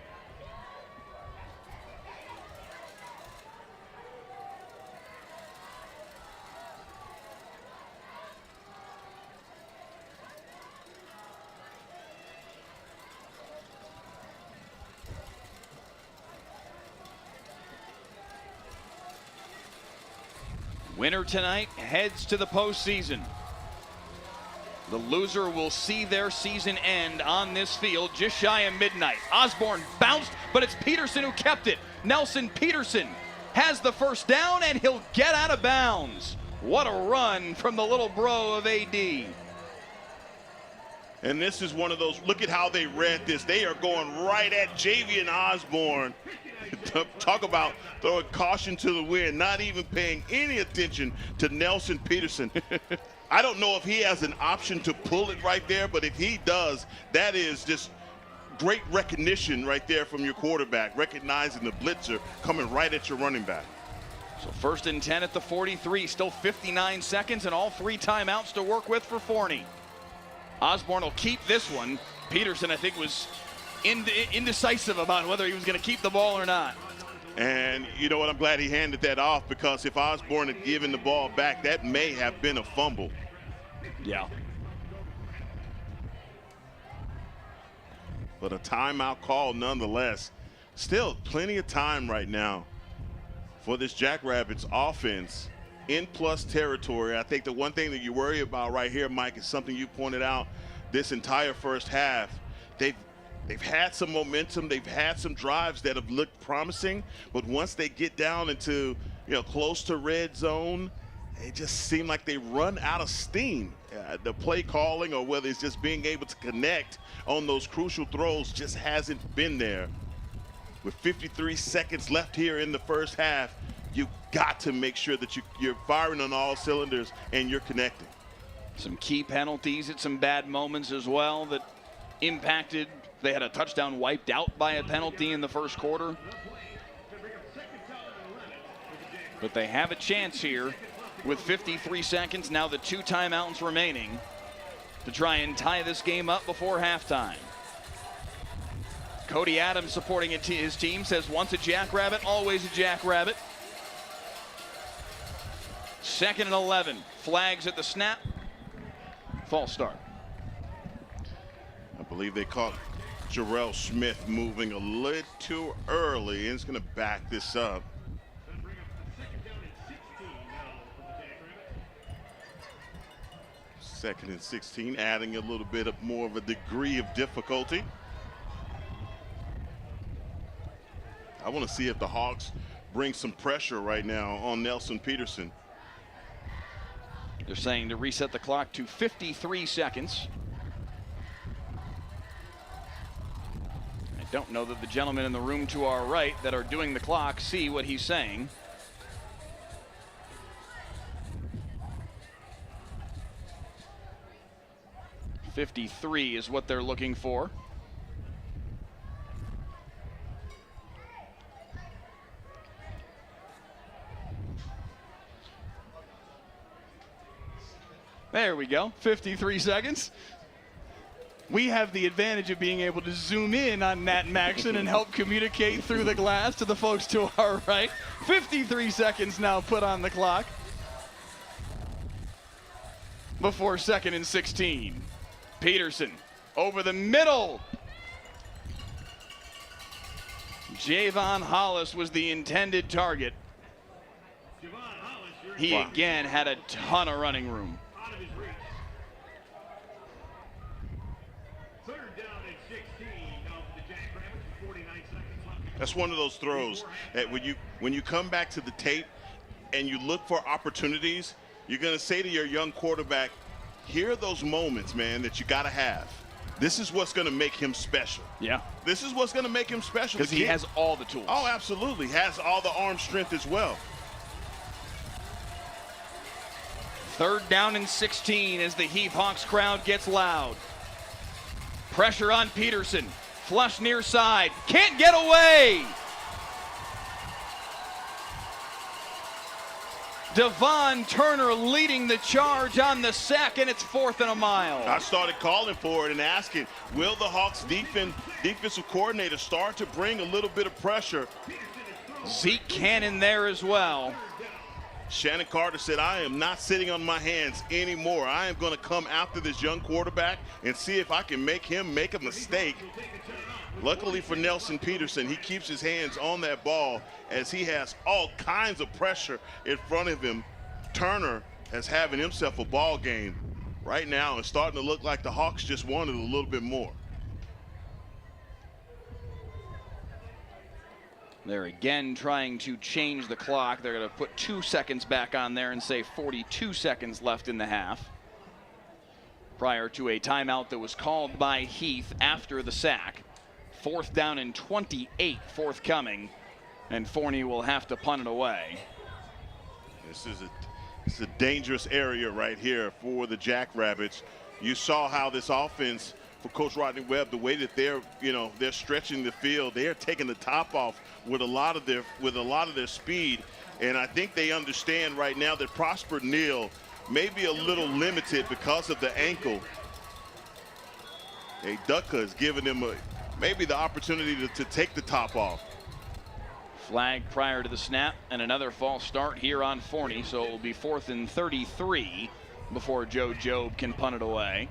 Winner tonight heads to the postseason. The loser will see their season end on this field just shy of midnight. Osborne bounced, but it's Peterson who kept it. Nelson Peterson has the first down, and he'll get out of bounds. What a run from the little bro of AD. And this is one of those, look at how they read this. They are going right at Javian Osborne. Talk about throwing caution to the wind, not even paying any attention to Nelson Peterson. I don't know if he has an option to pull it right there, but if he does, that is just great recognition right there from your quarterback, recognizing the blitzer coming right at your running back. So 1st and 10 at the 43, still 59 seconds and all 3 timeouts to work with for Forney. Osborne will keep this one. Peterson, I think, was indecisive about whether he was going to keep the ball or not. And you know what? I'm glad he handed that off, because if Osborne had given the ball back, that may have been a fumble. Yeah. But a timeout call nonetheless. Still plenty of time right now for this Jackrabbits offense in plus territory. I think the one thing that you worry about right here, Mike, is something you pointed out this entire first half. They've had some momentum. They've had some drives that have looked promising, but once they get down into, close to red zone, it just seemed like they run out of steam. The play calling, or whether it's just being able to connect on those crucial throws, just hasn't been there. With 53 seconds left here in the first half, you got to make sure that you're firing on all cylinders and you're connecting. Some key penalties at some bad moments as well that impacted. They had a touchdown wiped out by a penalty in the first quarter. But they have a chance here with 53 seconds, now the 2 timeouts remaining, to try and tie this game up before halftime. Cody Adams, supporting his team, says once a Jackrabbit, always a Jackrabbit. 2nd and 11. Flags at the snap. False start. I believe they caught Jarrell Smith moving a little too early, and it's going to back this up. Second and 16, adding a little bit of more of a degree of difficulty. I want to see if the Hawks bring some pressure right now on Nelson Peterson. They're saying to reset the clock to 53 seconds. I don't know that the gentlemen in the room to our right that are doing the clock see what he's saying. .53 is what they're looking for. There we go, 53 seconds. We have the advantage of being able to zoom in on Nat Maxson and help communicate through the glass to the folks to our right. 53 seconds now put on the clock before 2nd and 16. Peterson over the middle. Javon Hollis was the intended target. He again had a ton of running room. Third down and 16 That's one of those throws that when you come back to the tape and you look for opportunities, you're going to say to your young quarterback, here are those moments, man, that you got to have. This is what's going to make him special. Yeah. This is what's going to make him special. Because he has all the tools. Oh, absolutely. Has all the arm strength as well. 3rd down and 16 as the Heath Hawks crowd gets loud. Pressure on Peterson. Flush near side. Can't get away. Devon Turner leading the charge on the sack, and it's 4th and a mile. I started calling for it and asking, will the Hawks defensive coordinator start to bring a little bit of pressure? Zeke Cannon there as well. Shannon Carter said, I am not sitting on my hands anymore. I am going to come after this young quarterback and see if I can make him make a mistake. Luckily for Nelson Peterson, he keeps his hands on that ball as he has all kinds of pressure in front of him. Turner is having himself a ball game right now and starting to look like the Hawks just wanted a little bit more. They're again trying to change the clock. They're going to put 2 seconds back on there and say 42 seconds left in the half. Prior to a timeout that was called by Heath after the sack. 4th down and 28 forthcoming, and Forney will have to punt it away. This is a dangerous area right here for the Jackrabbits. You saw how this offense for Coach Rodney Webb, the way that they're stretching the field, they're taking the top off with a lot of their speed, and I think they understand right now that Prosper Neal may be a little limited because of the ankle. Hey, Dutka is giving him maybe the opportunity to take the top off. Flag prior to the snap, and another false start here on Forney, so it will be 4th and 33 before Joe Jobe can punt it away.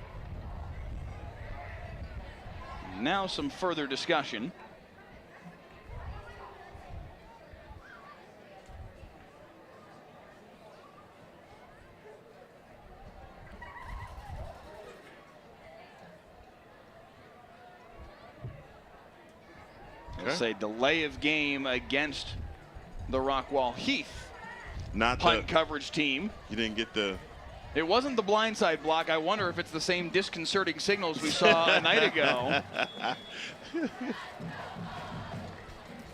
Now some further discussion. We'll say delay of game against the Rockwall-Heath punt coverage team. You didn't get the... It wasn't the blindside block. I wonder if it's the same disconcerting signals we saw a night ago.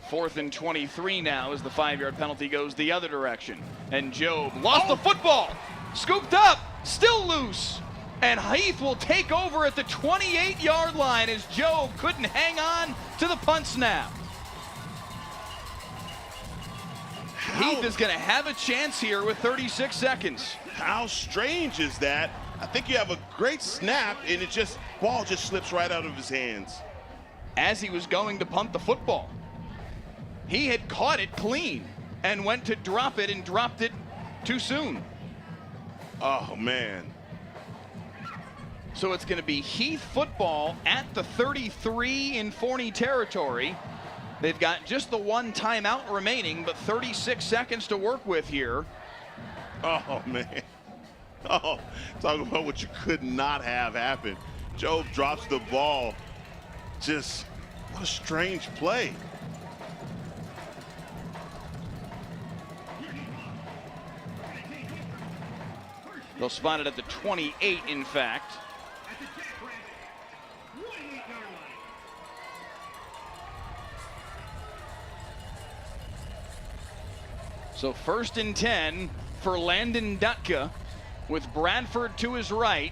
4th and 23 now as the 5-yard penalty goes the other direction. And Jobe lost the football. Scooped up, still loose. And Heath will take over at the 28-yard line as Jobe couldn't hang on to the punt snap. Heath is going to have a chance here with 36 seconds. How strange is that? I think you have a great snap, and ball just slips right out of his hands. As he was going to punt the football, he had caught it clean and went to drop it and dropped it too soon. Oh, man. So it's going to be Heath football at the 33 in Forney territory. They've got just the 1 timeout remaining, but 36 seconds to work with here. Oh, man. Oh, talking about what you could not have happen. Jobe drops the ball. Just, what a strange play. They'll spot it at the 28, in fact. So 1st and 10 for Landon Dutka with Bradford to his right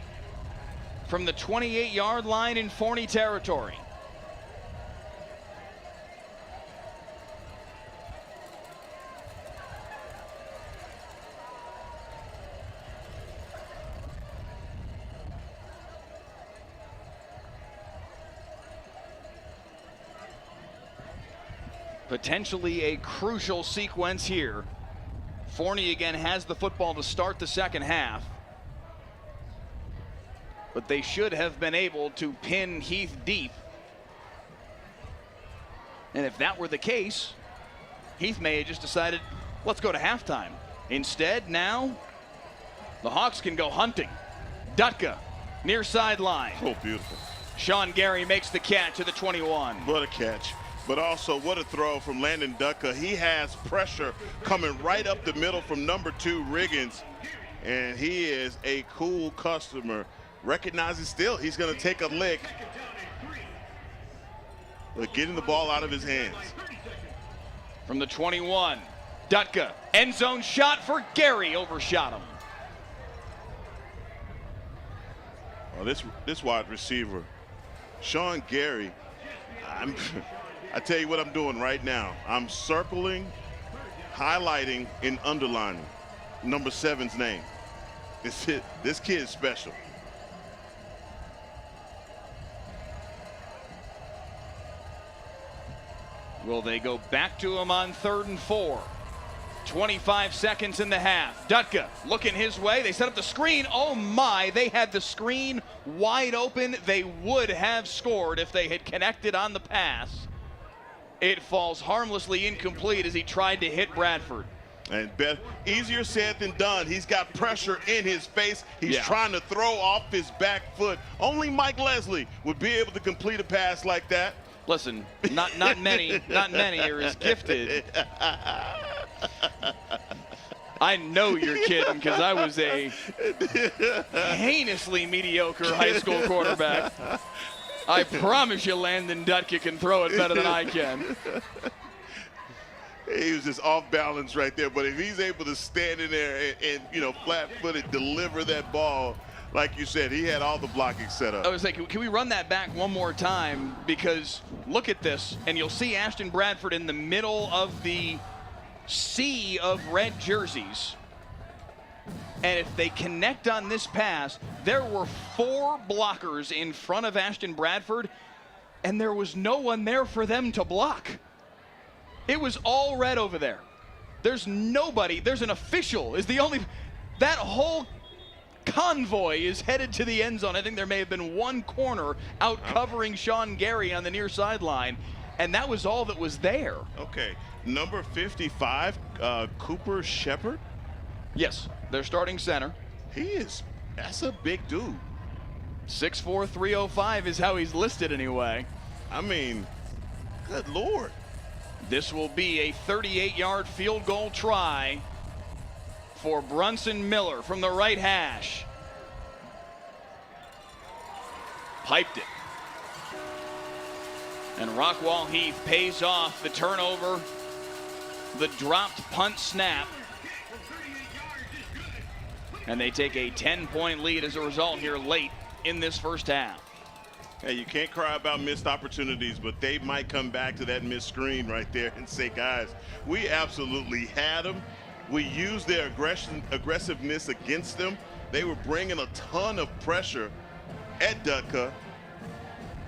from the 28-yard line in Forney territory. Potentially a crucial sequence here. Forney again has the football to start the second half, but they should have been able to pin Heath deep. And if that were the case, Heath may have just decided, let's go to halftime. Instead, now the Hawks can go hunting. Dutka, near sideline. Oh, beautiful. Sean Gary makes the catch to the 21. What a catch. But also, what a throw from Landon Dutka. He has pressure coming right up the middle from number 2, Riggins. And he is a cool customer. Recognizing still he's going to take a lick. But getting the ball out of his hands. From the 21, Dutka, end zone shot for Gary, overshot him. Oh, this wide receiver, Sean Gary, I tell you what I'm doing right now. I'm circling, highlighting, and underlining number 7's name. This kid is special. Will they go back to him on 3rd and 4? 25 seconds in the half. Dutka looking his way. They set up the screen. Oh my, they had the screen wide open. They would have scored if they had connected on the pass. It falls harmlessly incomplete as he tried to hit Bradford. And easier said than done. He's got pressure in his face. He's trying to throw off his back foot. Only Mike Leslie would be able to complete a pass like that. Listen, not many are as gifted. I know you're kidding, because I was a heinously mediocre high school quarterback. I promise you Landon Dutka can throw it better than I can. He was just off balance right there, but if he's able to stand in there and you know, flat-footed deliver that ball, like you said, he had all the blocking set up. I was like, can we run that back one more time? Because look at this, and you'll see Ashton Bradford in the middle of the sea of red jerseys. And if they connect on this pass, there were 4 blockers in front of Ashton Bradford, and there was no one there for them to block. It was all red over there. There's nobody. There's an official is the only. That whole convoy is headed to the end zone. I think there may have been one corner out covering Sean Gary on the near sideline, and that was all that was there. Okay, number 55, Cooper Shepard. Yes, their starting center. That's a big dude. 6'4", 305 is how he's listed anyway. I mean, good Lord. This will be a 38-yard field goal try for Brunson Miller from the right hash. Piped it. And Rockwall-Heath pays off the turnover, the dropped punt snap. And they take a 10-point lead as a result here late in this first half. Hey, you can't cry about missed opportunities, but they might come back to that missed screen right there and say, guys, we absolutely had them. We used their aggressiveness against them. They were bringing a ton of pressure at Dutka.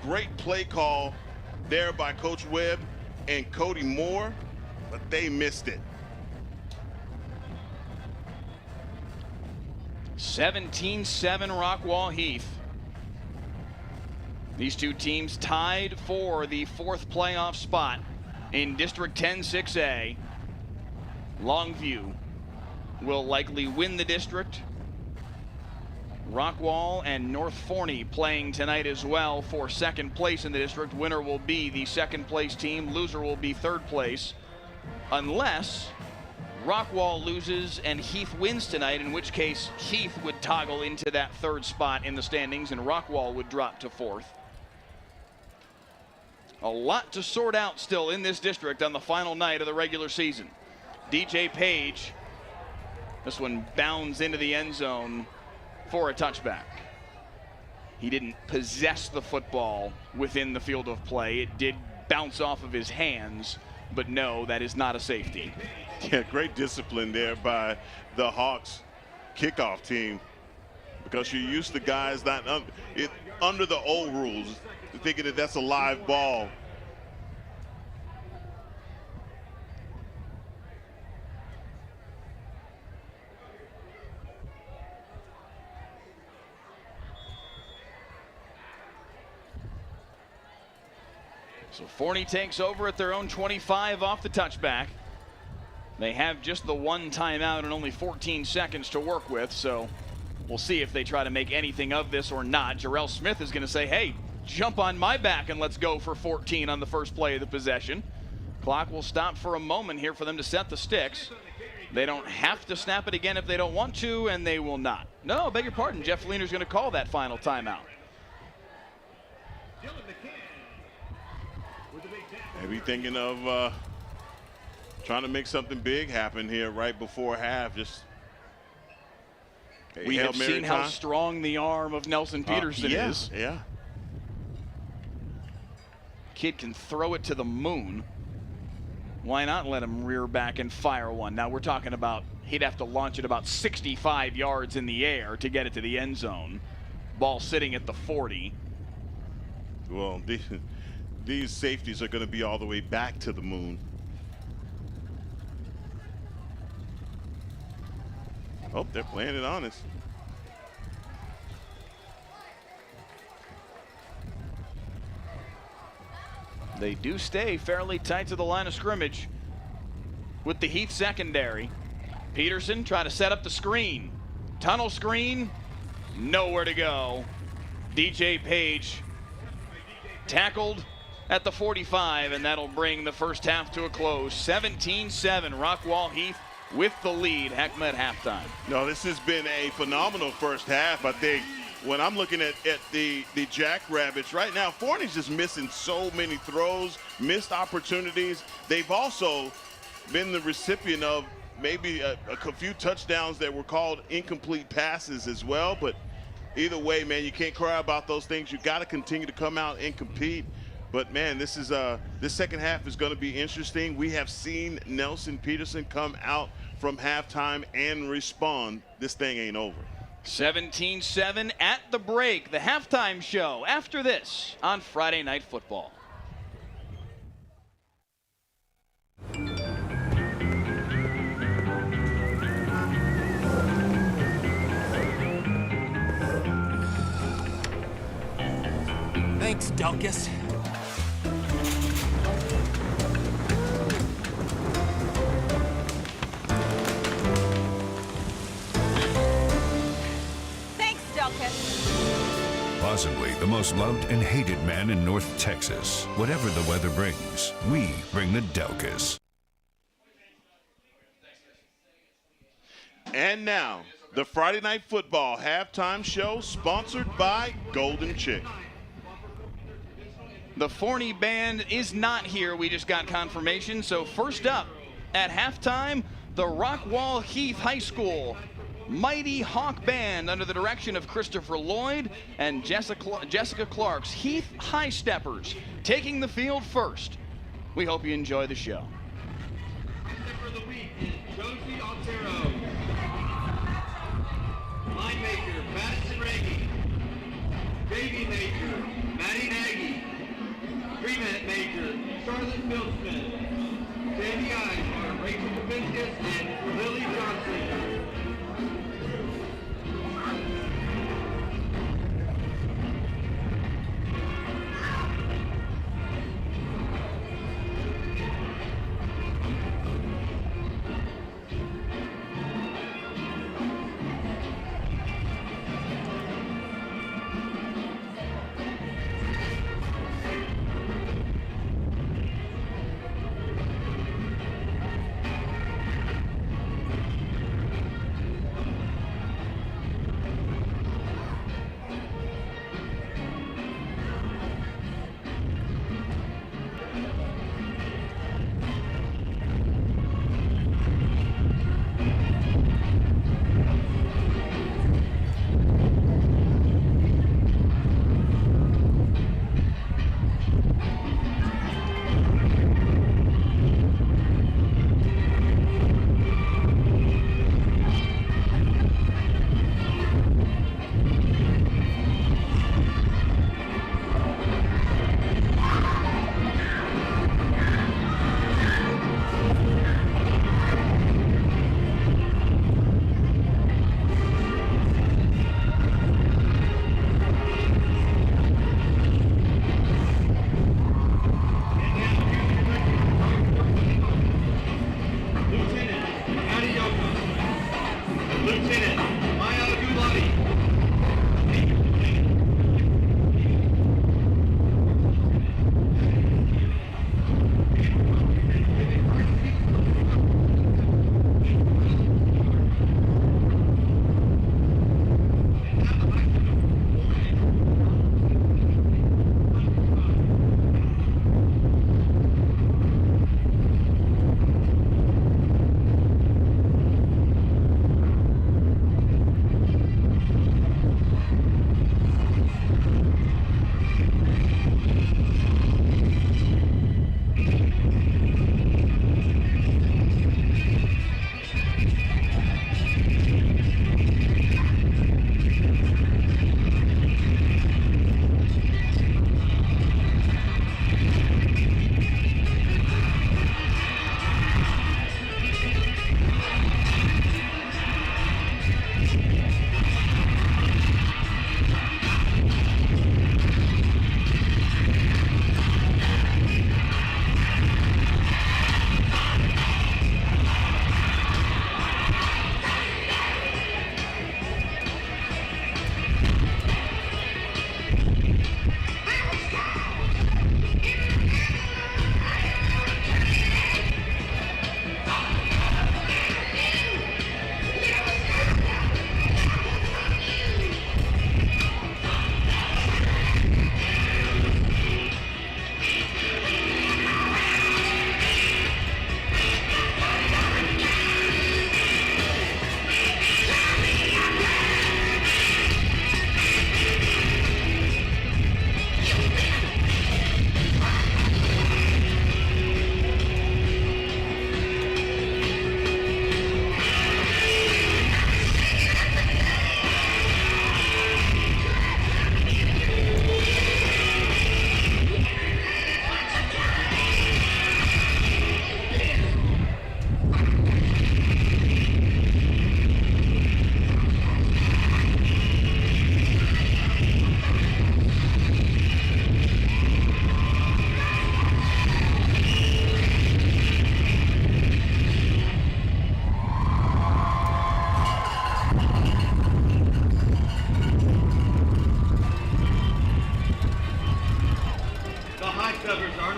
Great play call there by Coach Webb and Cody Moore, but they missed it. 17-7 Rockwall-Heath. These two teams tied for the 4th playoff spot in District 10-6A. Longview will likely win the district. Rockwall and North Forney playing tonight as well for 2nd place in the district. Winner will be the 2nd place team. Loser will be 3rd place. Unless Rockwall loses and Heath wins tonight, in which case Heath would toggle into that 3rd spot in the standings and Rockwall would drop to 4th. A lot to sort out still in this district on the final night of the regular season. DJ Page, this one bounds into the end zone for a touchback. He didn't possess the football within the field of play. It did bounce off of his hands, but no, that is not a safety. Yeah, great discipline there by the Hawks kickoff team, because you're used to guys not under the old rules, thinking that that's a live ball. So Forney takes over at their own 25 off the touchback. They have just the one timeout and only 14 seconds to work with, so we'll see if they try to make anything of this or not. Jarrell Smith is going to say, hey, jump on my back and let's go for 14 on the first play of the possession. Clock will stop for a moment here for them to set the sticks. They don't have to snap it again if they don't want to, and they will not. No, beg your pardon. Jeff Fleener's going to call that final timeout. Maybe thinking of trying to make something big happen here right before half. Just we have seen how strong the arm of Nelson Peterson is. Yeah. Kid can throw it to the moon. Why not let him rear back and fire one? Now we're talking about he'd have to launch it about 65 yards in the air to get it to the end zone. Ball sitting at the 40. Well, these safeties are going to be all the way back to the moon. Oh, they're playing it honest. They do stay fairly tight to the line of scrimmage with the Heath secondary. Peterson trying to set up the screen. Tunnel screen, nowhere to go. DJ Page tackled at the 45, and that'll bring the first half to a close. 17-7, Rockwall-Heath with the lead. Heckma at halftime. No, this has been a phenomenal first half. I think when I'm looking at the Jackrabbits right now, Forney's just missing so many throws, missed opportunities. They've also been the recipient of maybe a few touchdowns that were called incomplete passes as well. But either way, man, you can't cry about those things. You got to continue to come out and compete. But man, this second half is going to be interesting. We have seen Nelson Peterson come out from halftime and respond. This thing ain't over. 17-7 at the break. The halftime show after this on Friday Night Football. Thanks, Delkus. Possibly the most loved and hated man in North Texas. Whatever the weather brings, we bring the Delkus. And now, the Friday Night Football halftime show sponsored by Golden Chick. The Forney band is not here. We just got confirmation. So first up at halftime, the Rockwall-Heath High School Mighty Hawk Band under the direction of Christopher Lloyd and Jessica Clark's Heath High Steppers taking the field first. We hope you enjoy the show. Stepper of the week is Josie Otero. Line maker, Madison Reagan. Baby maker, Maddie Nagy. Dreamhead maker, Charlotte Bildsmith. Sandy Eyes, Rachel Kavinskas, and Lily Johnson.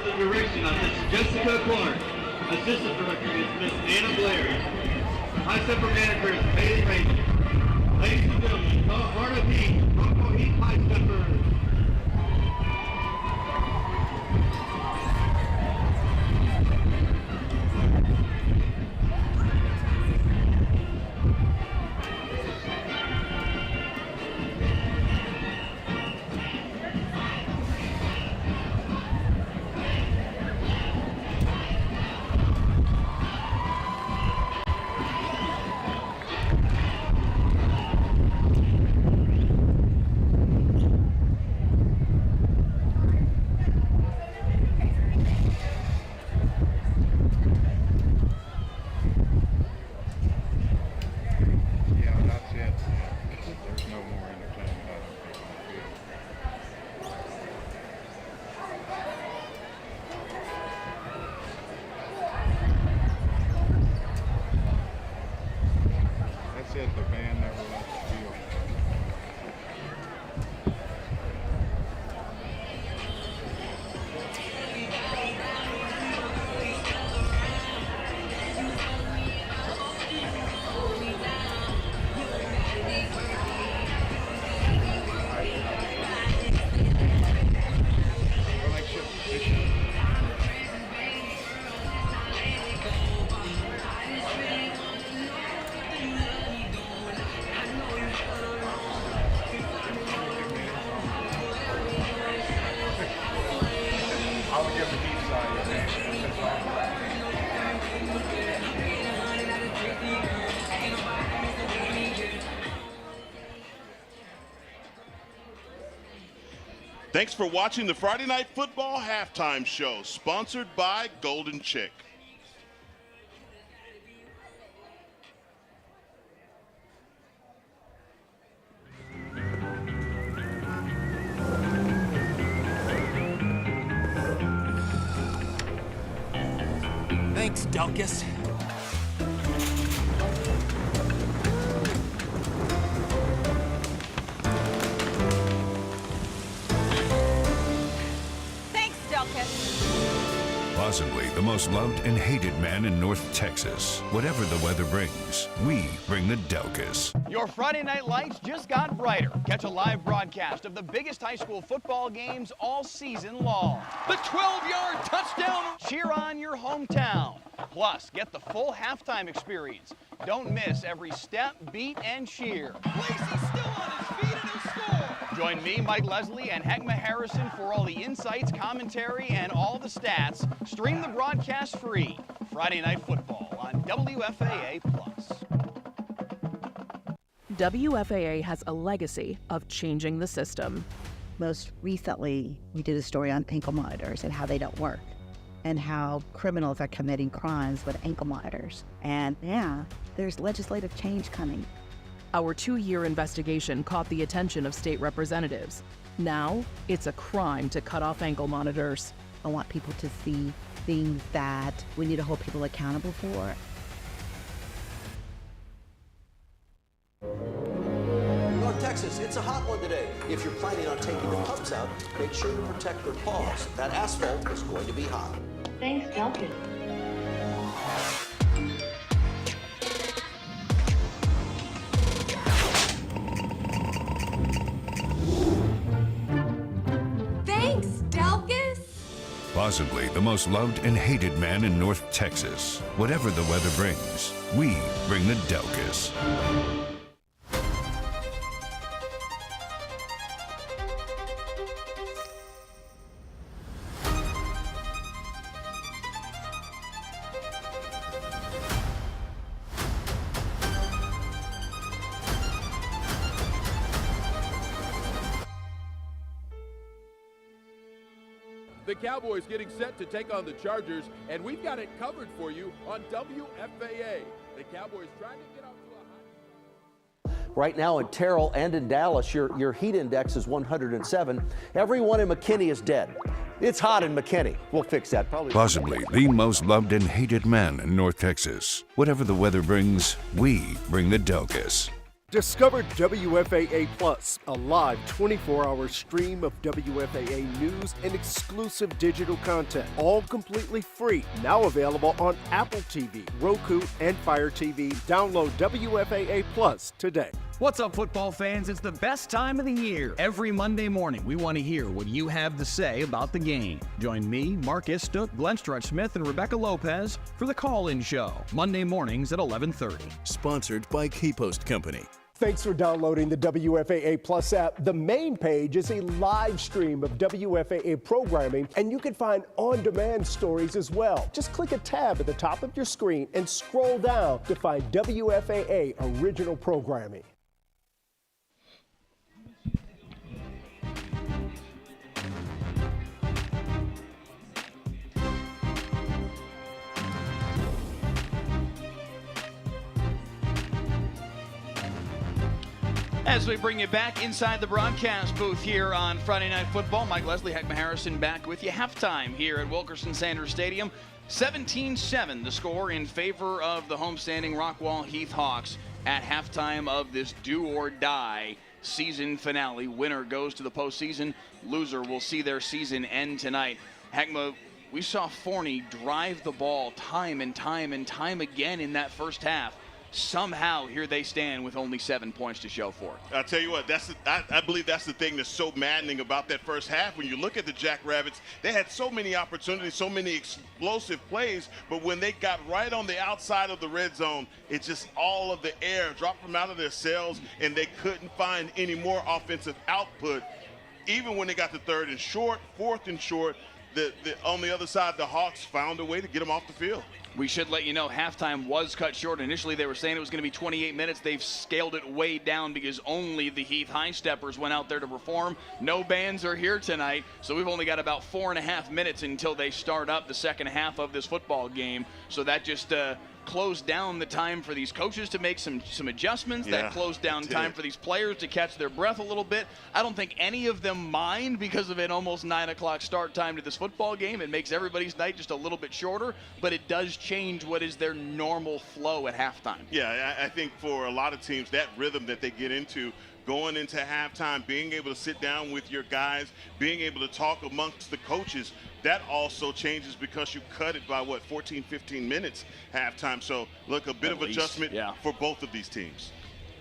Under the direction of Miss Jessica Clark. Assistant Director is Miss Anna Blair. High Stepper Manager is Bailey Raymond. Ladies and gentlemen, the Heart of Heath, Rockwall-Heath High Steppers. The band never left the field. Thanks for watching the Friday Night Football Halftime Show, sponsored by Golden Chick. Thanks, Delkus. Thanks, Delkus. Possibly the most loved and hated man in North Texas. Whatever the weather brings, we bring the Delkus. Your Friday night lights just got brighter. Catch a live broadcast of the biggest high school football games all season long. The 12-yard touchdown. Cheer on your hometown. Plus, get the full halftime experience. Don't miss every step, beat, and cheer. Lacey's still on his feet and he'll score. Join me, Mike Leslie, and Heckma Harrison for all the insights, commentary, and all the stats. Stream the broadcast free. Friday Night Football on WFAA+. WFAA has a legacy of changing the system. Most recently, we did a story on ankle monitors and how they don't work, and how criminals are committing crimes with ankle monitors. And yeah, there's legislative change coming. Our 2-year investigation caught the attention of state representatives. Now, it's a crime to cut off ankle monitors. I want people to see things that we need to hold people accountable for. North Texas, it's a hot one today. If you're planning on taking the pups out, make sure to protect their paws. That asphalt is going to be hot. Thanks, Delkus. Thanks, Delkus. Possibly the most loved and hated man in North Texas. Whatever the weather brings, we bring the Delkus. The Cowboys getting set to take on the Chargers, and we've got it covered for you on WFAA. The Cowboys trying to get off to a hot... Right now in Terrell and in Dallas, your heat index is 107. Everyone in McKinney is dead. It's hot in McKinney. We'll fix that probably. Possibly the most loved and hated man in North Texas. Whatever the weather brings, we bring the Delkus. Discover WFAA Plus, a live 24-hour stream of WFAA news and exclusive digital content, all completely free. Now available on Apple TV, Roku, and Fire TV. Download WFAA Plus today. What's up, football fans? It's the best time of the year. Every Monday morning, we want to hear what you have to say about the game. Join me, Mark Istook, Glenn Strutch-Smith, and Rebecca Lopez for the Call-In Show, Monday mornings at 11:30. Sponsored by K-Post Company. Thanks for downloading the WFAA Plus app. The main page is a live stream of WFAA programming, and you can find on-demand stories as well. Just click a tab at the top of your screen and scroll down to find WFAA original programming. As we bring you back inside the broadcast booth here on Friday Night Football, Mike Leslie, Heckma Harrison back with you. Halftime here at Wilkerson Sanders Stadium. 17-7 the score in favor of the homestanding Rockwall-Heath Hawks at halftime of this do-or-die season finale. Winner goes to the postseason. Loser will see their season end tonight. Heckma, we saw Forney drive the ball time and time and time again in that first half. Somehow, here they stand with only 7 points to show for it. I'll tell you what, I believe that's the thing that's so maddening about that first half. When you look at the Jackrabbits, they had so many opportunities, so many explosive plays, but when they got right on the outside of the red zone, it just all of the air dropped them out of their cells, and they couldn't find any more offensive output. Even when they got to third and short, fourth and short, on the other side, the Hawks found a way to get them off the field. We should let you know halftime was cut short. Initially, they were saying it was going to be 28 minutes. They've scaled it way down because only the Heath High Steppers went out there to perform. No bands are here tonight, so we've only got about 4.5 minutes until they start up the second half of this football game. So that just closed down the time for these coaches to make some adjustments. Yeah, that closed down time for these players to catch their breath a little bit. I don't think any of them mind because of an almost 9 o'clock start time to this football game. It makes everybody's night just a little bit shorter, but it does change what is their normal flow at halftime. Yeah, I think for a lot of teams, that rhythm that they get into going into halftime, being able to sit down with your guys, being able to talk amongst the coaches, that also changes because you cut it by, 14, 15 minutes halftime. So, look, a bit of adjustment for both of these teams.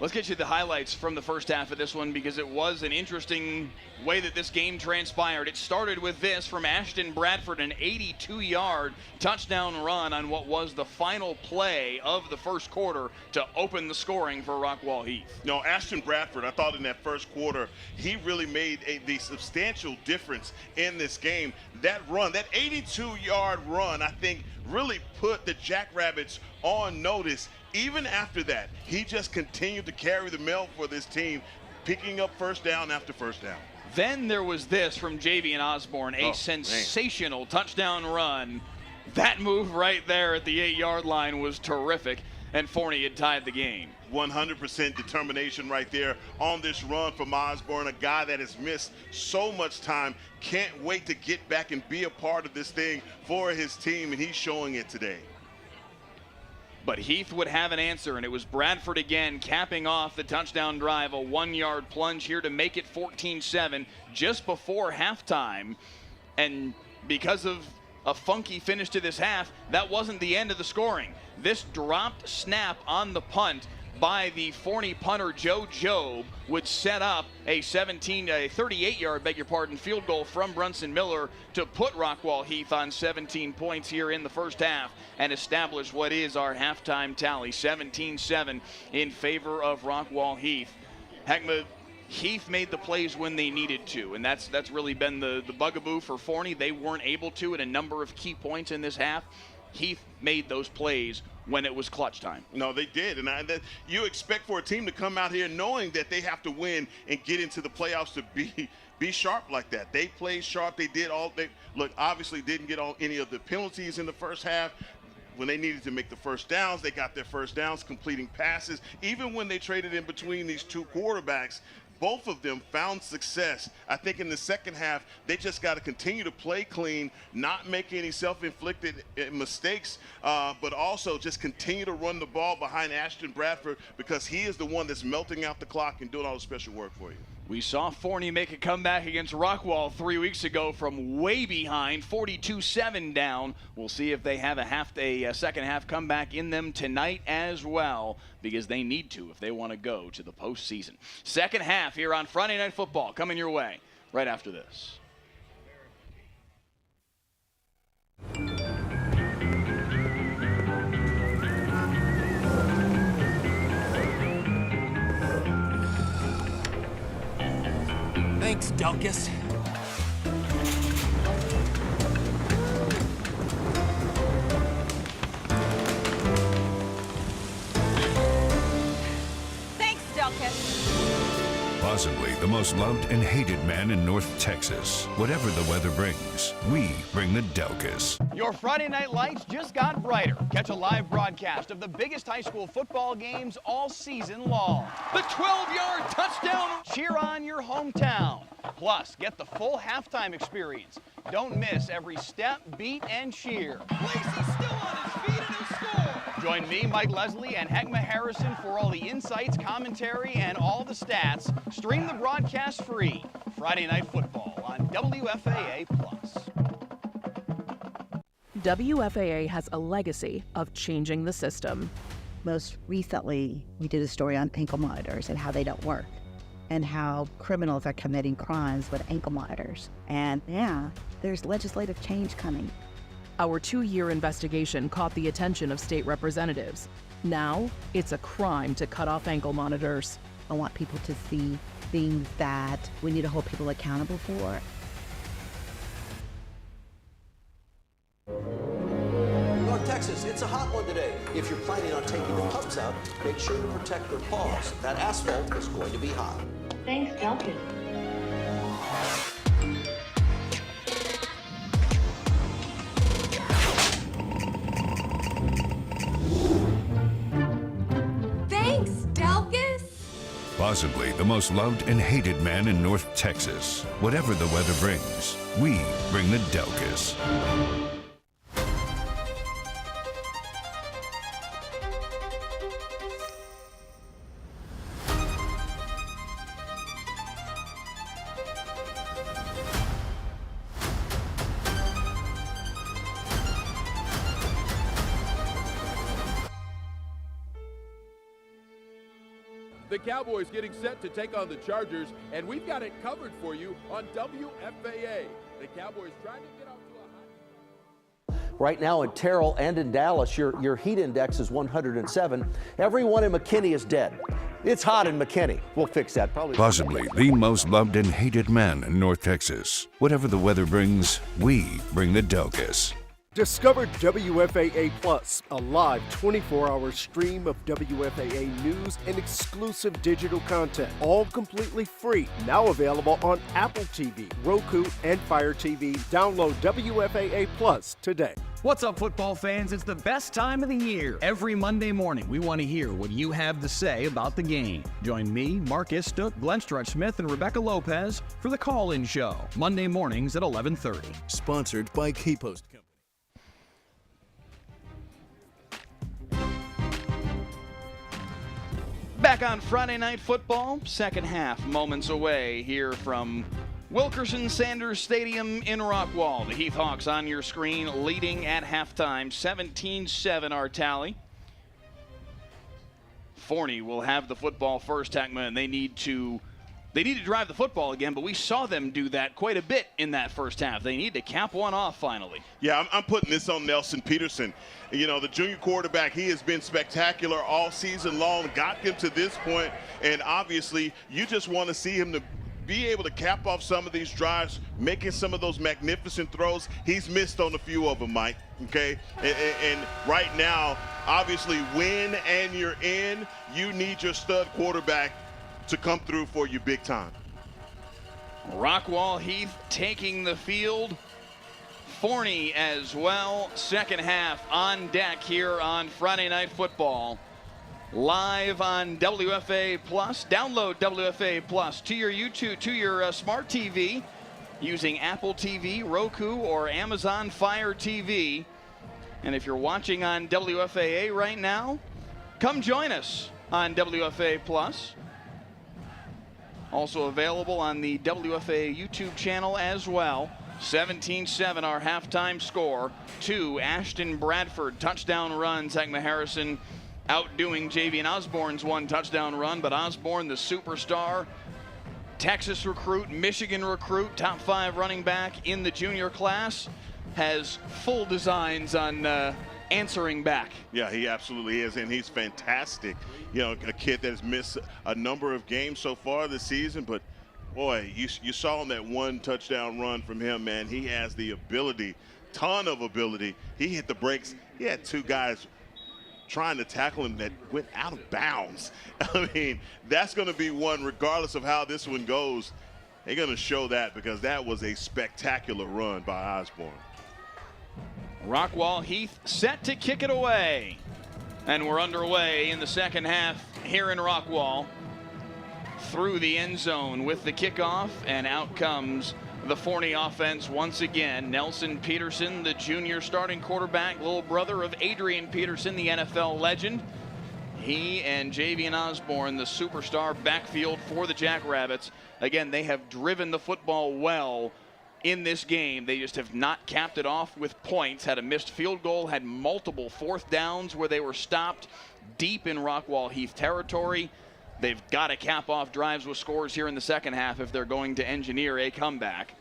Let's get you the highlights from the first half of this one because it was an interesting way that this game transpired. It started with this from Ashton Bradford, an 82-yard touchdown run on what was the final play of the first quarter to open the scoring for Rockwall-Heath. No, Ashton Bradford, I thought in that first quarter, he really made the substantial difference in this game. That run, that 82-yard run, I think really put the Jackrabbits on notice. Even after that, he just continued to carry the mail for this team, picking up first down after first down. Then there was this from Javian Osborne, a sensational touchdown run. That move right there at the 8-yard line was terrific, and Forney had tied the game. 100% determination right there on this run from Osborne, a guy that has missed so much time. Can't wait to get back and be a part of this thing for his team, and he's showing it today. But Heath would have an answer, and it was Bradford again capping off the touchdown drive, a 1-yard plunge here to make it 14-7 just before halftime. And because of a funky finish to this half, that wasn't the end of the scoring. This dropped snap on the punt by the Forney punter Joe Jobe would set up a 38-yard, field goal from Brunson Miller to put Rockwall-Heath on 17 points here in the first half and establish what is our halftime tally, 17-7 in favor of Rockwall-Heath. Heckma, Heath made the plays when they needed to, and that's really been the bugaboo for Forney. They weren't able to at a number of key points in this half. Heath made those plays when it was clutch time. No, they did. And you expect for a team to come out here knowing that they have to win and get into the playoffs to be sharp like that. They played sharp. They did all they look, obviously didn't get any of the penalties in the first half. When they needed to make the first downs, they got their first downs, completing passes. Even when they traded in between these two quarterbacks, both of them found success. I think in the second half, they just got to continue to play clean, not make any self-inflicted mistakes, but also just continue to run the ball behind Ashton Bradford, because he is the one that's melting out the clock and doing all the special work for you. We saw Forney make a comeback against Rockwall 3 weeks ago from way behind, 42-7 down. We'll see if they have a second half comeback in them tonight as well, because they need to if they want to go to the postseason. Second half here on Friday Night Football coming your way right after this. Thanks, Delkus. Thanks, Delkus. Possibly the most loved and hated man in North Texas. Whatever the weather brings, we bring the Delkus. Your Friday night lights just got brighter. Catch a live broadcast of the biggest high school football games all season long. The 12-yard touchdown. Cheer on your hometown. Plus, get the full halftime experience. Don't miss every step, beat, and cheer. Lacey's still on his feet and he'll score. Join me, Mike Leslie, and Heckma Harrison for all the insights, commentary, and all the stats. Stream the broadcast free. Friday Night Football on WFAA+. WFAA has a legacy of changing the system. Most recently, we did a story on ankle monitors and how they don't work, and how criminals are committing crimes with ankle monitors. And yeah, there's legislative change coming. Our 2-year investigation caught the attention of state representatives. Now, it's a crime to cut off ankle monitors. I want people to see things that we need to hold people accountable for. North Texas, it's a hot one today. If you're planning on taking the pups out, make sure to protect their paws. That asphalt is going to be hot. Thanks, Delkus. Thanks, Delkus. Possibly the most loved and hated man in North Texas. Whatever the weather brings, we bring the Delkus. The Cowboys getting set to take on the Chargers, and we've got it covered for you on WFAA. The Cowboys trying to get off to a high... Right now in Terrell and in Dallas, your heat index is 107. Everyone in McKinney is dead. It's hot in McKinney. We'll fix that probably. Possibly the most loved and hated man in North Texas. Whatever the weather brings, we bring the Delkus. Discover WFAA Plus, a live 24-hour stream of WFAA news and exclusive digital content, all completely free. Now available on Apple TV, Roku, and Fire TV. Download WFAA Plus today. What's up, football fans? It's the best time of the year. Every Monday morning, we want to hear what you have to say about the game. Join me, Mark Istook, Glenn Strutch-Smith, and Rebecca Lopez for the call-in show, Monday mornings at 11:30. Sponsored by Postgame. Back on Friday Night Football, second half moments away here from Wilkerson Sanders Stadium in Rockwall. The Heath Hawks on your screen, leading at halftime, 17-7 our tally. Forney will have the football first, Heckma, and they need to drive the football again, but we saw them do that quite a bit in that first half. They need to cap one off finally. Yeah, I'm putting this on Nelson Peterson. You know, the junior quarterback, he has been spectacular all season long, got them to this point, and obviously you just want to see him to be able to cap off some of these drives, making some of those magnificent throws. He's missed on a few of them, Mike, okay? And right now, obviously, win and you're in, you need your stud quarterback to come through for you big time. Rockwall-Heath taking the field. Forney as well. Second half on deck here on Friday Night Football. live on WFA Plus. Download WFA Plus to your YouTube, to your smart TV using Apple TV, Roku, or Amazon Fire TV. And if you're watching on WFAA right now, come join us on WFA Plus. Also available on the WFA YouTube channel as well. 17-7 our halftime score. 2 Ashton Bradford touchdown runs. Heckma Harrison outdoing Javian Osborne's 1 touchdown run, but Osborne, the superstar, Texas recruit, Michigan recruit, top 5 running back in the junior class, has full designs on answering back. Yeah, he absolutely is, and he's fantastic. You know, a kid that's missed a number of games so far this season, but boy, you saw on that 1 touchdown run from him, man. He has the ability, ton of ability. He hit the brakes. He had 2 guys trying to tackle him that went out of bounds. I mean, that's going to be one, regardless of how this one goes. They're going to show that, because that was a spectacular run by Osborne. Rockwall-Heath set to kick it away. And we're underway in the second half here in Rockwall. Through the end zone with the kickoff, and out comes the Forney offense once again. Nelson Peterson, the junior starting quarterback, little brother of Adrian Peterson, the NFL legend. He and Javian Osborne, the superstar backfield for the Jackrabbits. Again, they have driven the football well in this game. They just have not capped it off with points. Had a missed field goal, had multiple 4th downs where they were stopped deep in Rockwall-Heath territory. They've got to cap off drives with scores here in the second half if they're going to engineer a comeback.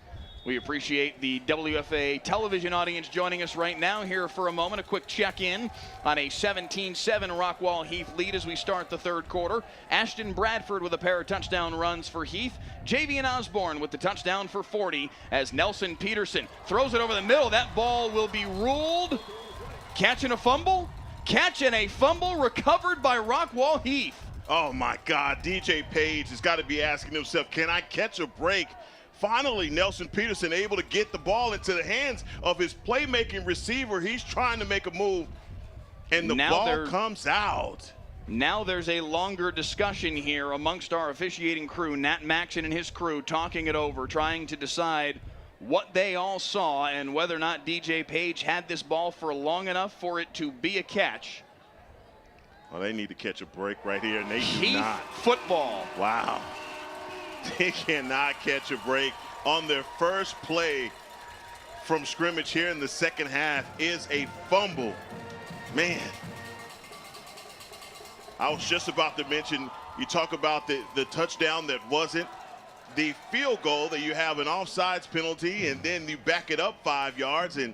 We appreciate the WFA television audience joining us right now. Here for a moment, a quick check-in on a 17-7 Rockwall-Heath lead as we start the third quarter. Ashton Bradford with a pair of touchdown runs for Heath. Javian Osborne with the touchdown for Forney as Nelson Peterson throws it over the middle. That ball will be ruled. Catching a fumble. Catching a fumble recovered by Rockwall-Heath. Oh my God, DJ Page has got to be asking himself, can I catch a break? Finally, Nelson Peterson able to get the ball into the hands of his playmaking receiver. He's trying to make a move, and the ball comes out. Now there's a longer discussion here amongst our officiating crew. Nat Maxon and his crew talking it over, trying to decide what they all saw and whether or not DJ Page had this ball for long enough for it to be a catch. Well, they need to catch a break right here, and they do Heath not. Football. Wow. They cannot catch a break on their first play from scrimmage here in the second half is a fumble. Man, I was just about to mention, you talk about the touchdown that wasn't, the field goal that you have an offsides penalty, and then you back it up 5 yards, and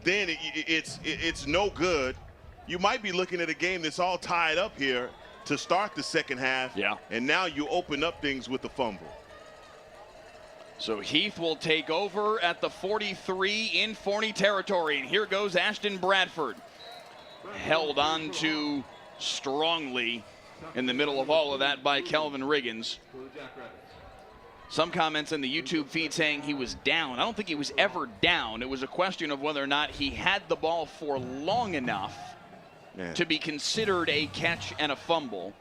then it's no good. You might be looking at a game that's all tied up here to start the second half. Yeah. And now you open up things with the fumble. So Heath will take over at the 43 in Forney territory. And here goes Ashton Bradford. Held on to strongly in the middle of all of that by Kelvin Riggins. Some comments in the YouTube feed saying he was down. I don't think he was ever down. It was a question of whether or not he had the ball for long enough to be considered a catch and a fumble.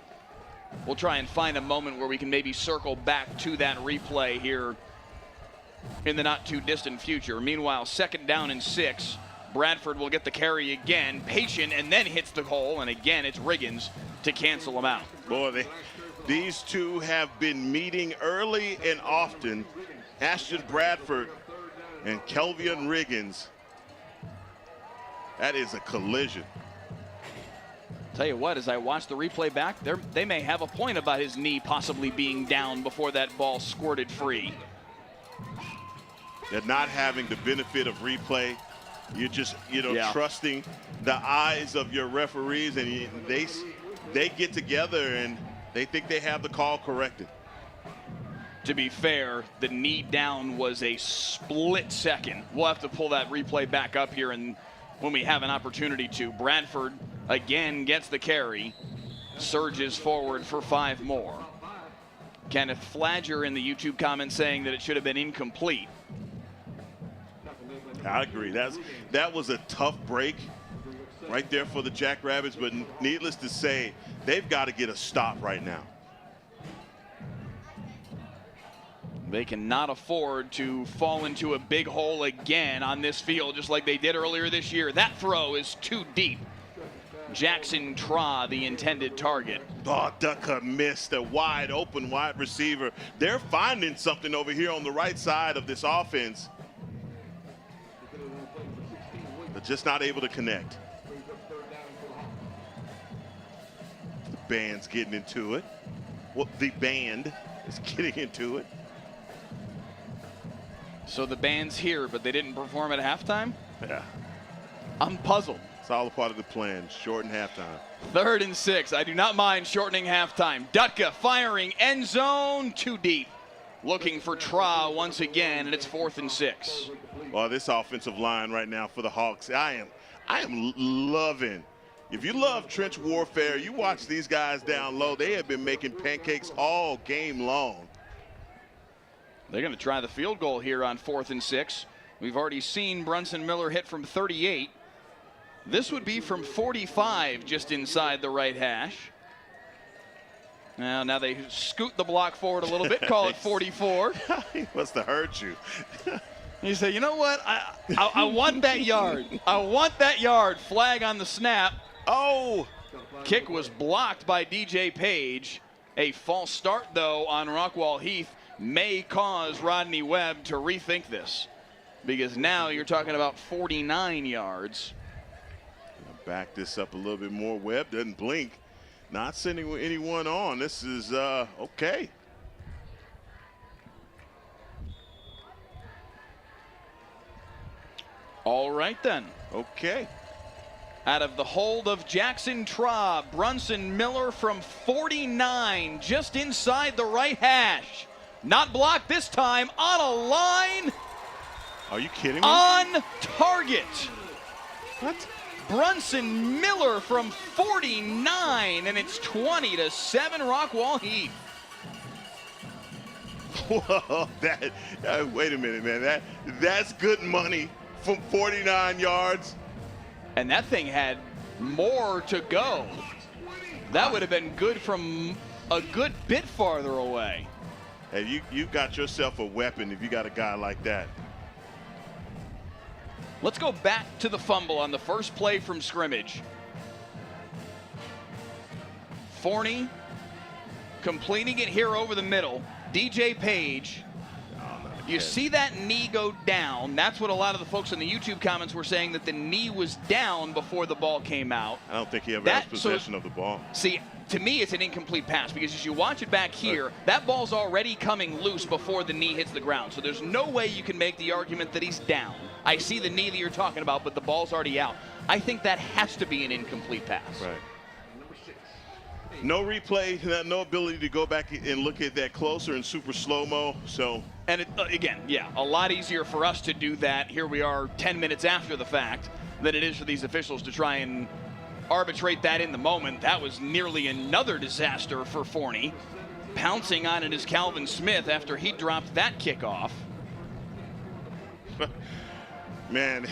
We'll try and find a moment where we can maybe circle back to that replay here in the not too distant future. Meanwhile, 2nd down and 6. Bradford will get the carry again, patient, and then hits the hole, and again it's Riggins to cancel him out. Boy, these two have been meeting early and often. Ashton Bradford and Kelvin Riggins. That is a collision. Tell you what, as I watch the replay back, they may have a point about his knee possibly being down before that ball squirted free. They're not having the benefit of replay. You're just, trusting the eyes of your referees, and they get together and they think they have the call corrected. To be fair, the knee down was a split second. We'll have to pull that replay back up here and when we have an opportunity to. Bradford again gets the carry, surges forward for 5 more. Kenneth Flagger in the YouTube comments saying that it should have been incomplete. I agree. That was a tough break right there for the Jackrabbits, but needless to say, They've got to get a stop right now. They cannot afford to fall into a big hole again on this field, just like they did earlier this year. That throw is too deep. Jackson Tra, the intended target. Oh, Ducka missed a wide open wide receiver. They're finding something over here on the right side of this offense. But just not able to connect. The band's getting into it. Well, the band is getting into it. So the band's here, but they didn't perform at halftime? Yeah. I'm puzzled. It's all a part of the plan. Shorten halftime. 3rd and 6. I do not mind shortening halftime. Dutka firing end zone too deep. Looking for Tra once again, and it's 4th and 6. Well, this offensive line right now for the Hawks, I am loving. If you love trench warfare, you watch these guys down low. They have been making pancakes all game long. They're going to try the field goal here on 4th and 6. We've already seen Brunson Miller hit from 38. This would be from 45, just inside the right hash. Now they scoot the block forward a little bit, call it 44. He must have hurt you. You say, you know what? I want that yard. I want that yard. Flag on the snap. Oh! Kick was blocked by DJ Page. A false start, though, on Rockwall-Heath may cause Rodney Webb to rethink this, because now you're talking about 49 yards. Back this up a little bit more. Webb doesn't blink. Not sending anyone on. This is okay. All right then. Okay. Out of the hold of Jackson Tra, Brunson Miller from 49, just inside the right hash. Not blocked this time, on a line. Are you kidding me? On target. What? Brunson Miller from 49, and it's 20-7 Rockwall-Heath. Whoa, wait a minute, man. That's good money from 49 yards. And that thing had more to go. That would have been good from a good bit farther away. Hey, you got yourself a weapon if you got a guy like that. Let's go back to the fumble on the first play from scrimmage. Forney completing it here over the middle. DJ Page. You see that knee go down. That's what a lot of the folks in the YouTube comments were saying, that the knee was down before the ball came out. I don't think he ever has possession of the ball. See, to me, it's an incomplete pass, because as you watch it back here, that ball's already coming loose before the knee hits the ground. So there's no way you can make the argument that he's down. I see the knee that you're talking about, but the ball's already out. I think that has to be an incomplete pass. Right. No replay, no ability to go back and look at that closer in super slow-mo. So, and again, yeah, a lot easier for us to do that. Here we are 10 minutes after the fact than it is for these officials to try and arbitrate that in the moment. That was nearly another disaster for Forney. Pouncing on it is Calvin Smith after he dropped that kickoff. Man,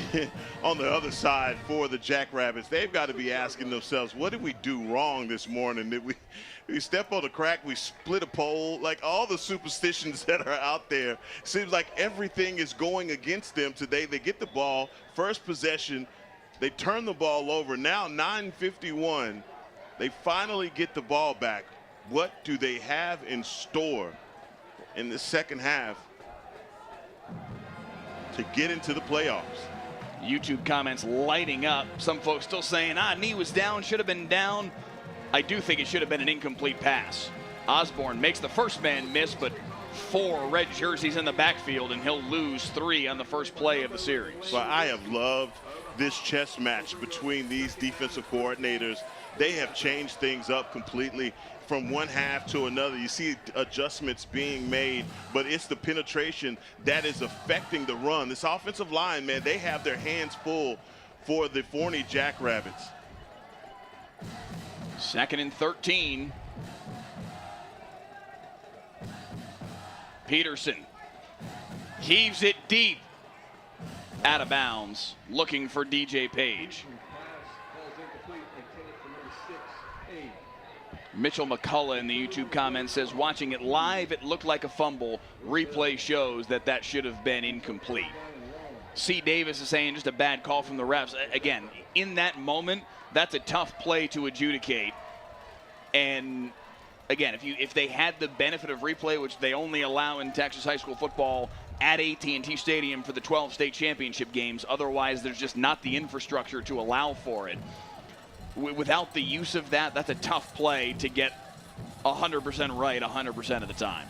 on the other side for the Jackrabbits, they've got to be asking themselves, what did we do wrong this morning? Did we step on a crack? We split a pole? Like, all the superstitions that are out there, seems like everything is going against them today. They get the ball, first possession, they turn the ball over. Now 9:51, they finally get the ball back. What do they have in store in the second half to get into the playoffs? YouTube comments lighting up. Some folks still saying, knee was down, should have been down. I do think it should have been an incomplete pass. Osborne makes the first man miss, but 4 red jerseys in the backfield, and he'll lose 3 on the first play of the series. Well, I have loved this chess match between these defensive coordinators. They have changed things up completely from one half to another. You see adjustments being made, but it's the penetration that is affecting the run. This offensive line, man, they have their hands full for the Forney Jackrabbits. 2nd and 13. Peterson heaves it deep. Out of bounds, looking for DJ Page. Mitchell McCullough in the YouTube comments says, watching it live, it looked like a fumble. Replay shows that should have been incomplete. C. Davis is saying just a bad call from the refs. Again, in that moment, that's a tough play to adjudicate. And again, if they had the benefit of replay, which they only allow in Texas high school football at AT&T Stadium for the 12 state championship games, otherwise there's just not the infrastructure to allow for it. Without the use of that, that's a tough play to get 100% right 100% of the time.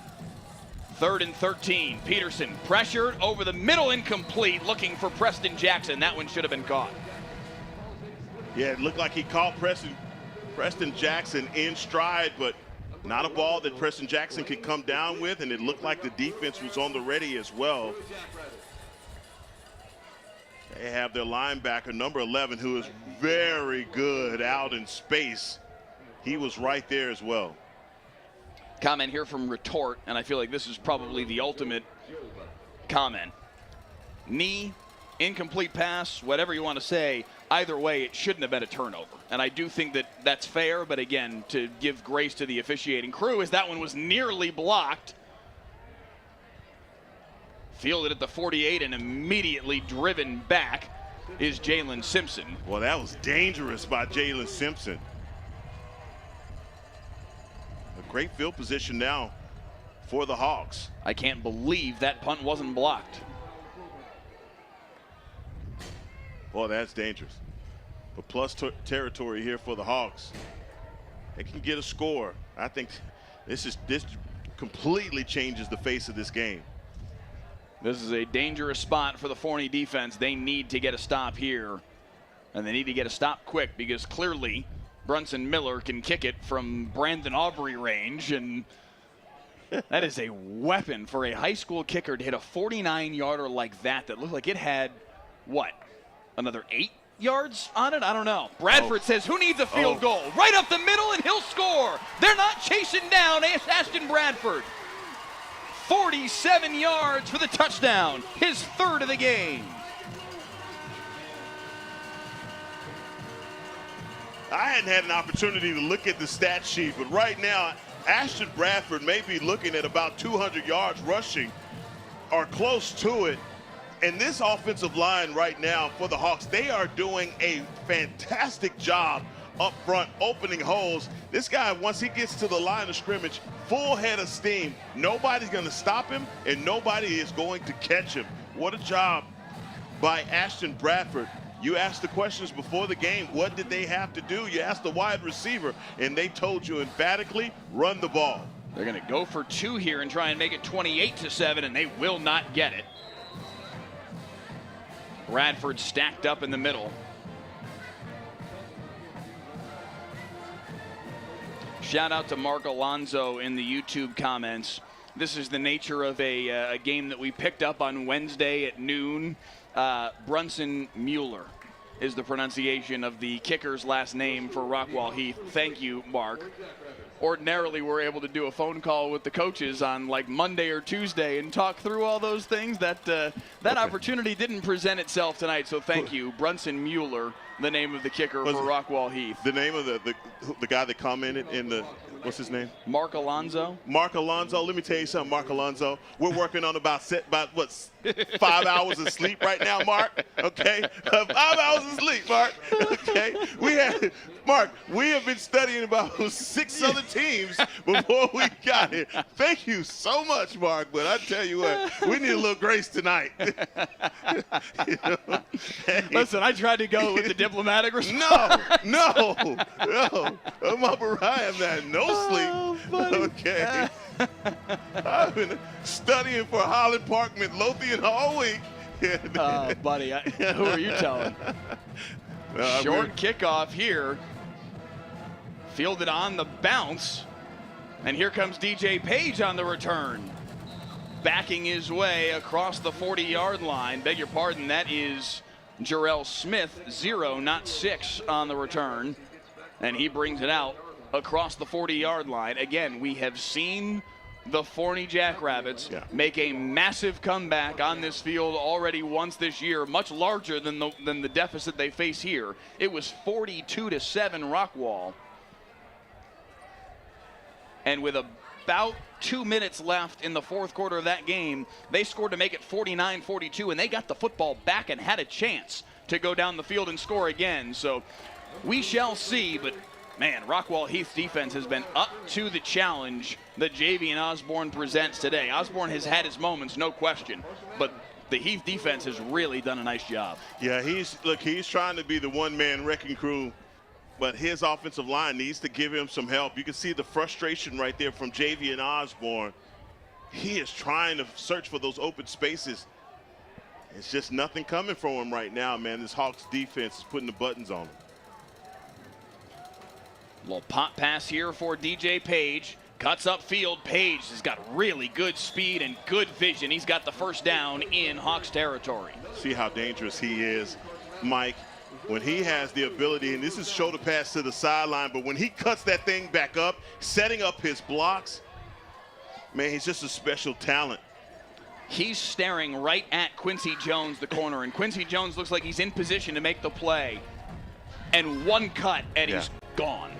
3rd and 13. Peterson pressured over the middle, incomplete, looking for Preston Jackson. That one should have been caught. Yeah, it looked like he caught Preston Jackson in stride, but not a ball that Preston Jackson could come down with, and it looked like the defense was on the ready as well. They have their linebacker, number 11, who is very good out in space. He was right there as well. Comment here from Retort, and I feel like this is probably the ultimate comment. Knee, incomplete pass, whatever you want to say, either way, it shouldn't have been a turnover. And I do think that's fair, but again, to give grace to the officiating crew, as that one was nearly blocked. Fielded at the 48 and immediately driven back is Jalen Simpson. Well, that was dangerous by Jalen Simpson. A great field position now for the Hawks. I can't believe that punt wasn't blocked. Boy, that's dangerous. But plus territory here for the Hawks. They can get a score. I think this completely changes the face of this game. This is a dangerous spot for the Forney defense. They need to get a stop here, and they need to get a stop quick, because clearly Brunson Miller can kick it from Brandon Aubrey range, and that is a weapon for a high school kicker to hit a 49-yarder like that looked like it had, what, another 8 yards on it? I don't know. Bradford says, who needs a field goal? Right up the middle, and he'll score. They're not chasing down Ashton Bradford. 47 yards for the touchdown, his 3rd of the game. I hadn't had an opportunity to look at the stat sheet, but right now, Ashton Bradford may be looking at about 200 yards rushing or close to it. And this offensive line right now for the Hawks, they are doing a fantastic job up front, opening holes. This guy, once he gets to the line of scrimmage, full head of steam. Nobody's going to stop him, and nobody is going to catch him. What a job by Ashton Bradford. You asked the questions before the game, what did they have to do? You asked the wide receiver, and they told you emphatically, run the ball. They're going to go for 2 here and try and make it 28-7, and they will not get it. Bradford stacked up in the middle. Shout out to Mark Alonzo in the YouTube comments. This is the nature of a game that we picked up on Wednesday at noon. Brunson Mueller is the pronunciation of the kicker's last name for Rockwall-Heath. Thank you, Mark. Ordinarily, we're able to do a phone call with the coaches on like Monday or Tuesday and talk through all those things. That opportunity didn't present itself tonight, so thank you. Brunson Mueller, the name of the kicker for Rockwall-Heath. The name of the guy that commented in the, what's his name? Mark Alonzo. Mark Alonzo. Let me tell you something, Mark Alonzo. We're working on about 5 hours of sleep right now, Mark. Okay, 5 hours of sleep, Mark. Okay, Mark. We have been studying about 6 other teams before we got here. Thank you so much, Mark. But I tell you what, we need a little grace tonight. You know? Hey. Listen, I tried to go with the diplomatic response. No. I'm up around that. No sleep. Okay. I've been studying for Highland Park Midlothian all week. Buddy, who are you telling? Short kickoff here. Fielded on the bounce. And here comes DJ Page on the return. Backing his way across the 40-yard line. Beg your pardon, that is Jarrell Smith, 0, not 6 on the return. And he brings it out across the 40-yard line. Again, we have seen the Forney Jackrabbits make a massive comeback on this field already once this year, much larger than the deficit they face here. It was 42-7 Rockwall. and with about 2 minutes left in the fourth quarter of that game, they scored to make it 49-42, and they got the football back and had a chance to go down the field and score again. So we shall see, but man, Rockwall-Heath defense has been up to the challenge that Javian Osborne presents today. Osborne has had his moments, no question, but the Heath defense has really done a nice job. Yeah, he's trying to be the one-man wrecking crew, but his offensive line needs to give him some help. You can see the frustration right there from Javian Osborne. He is trying to search for those open spaces. It's just nothing coming from him right now, man. This Hawks defense is putting the buttons on him. Little pop pass here for DJ Page. Cuts upfield. Page has got really good speed and good vision. He's got the first down in Hawks territory. See how dangerous he is, Mike. When he has the ability, and this is shoulder pass to the sideline, but when he cuts that thing back up, setting up his blocks, man, he's just a special talent. He's staring right at Quincy Jones, the corner, and Quincy Jones looks like he's in position to make the play. And one cut, and he's gone.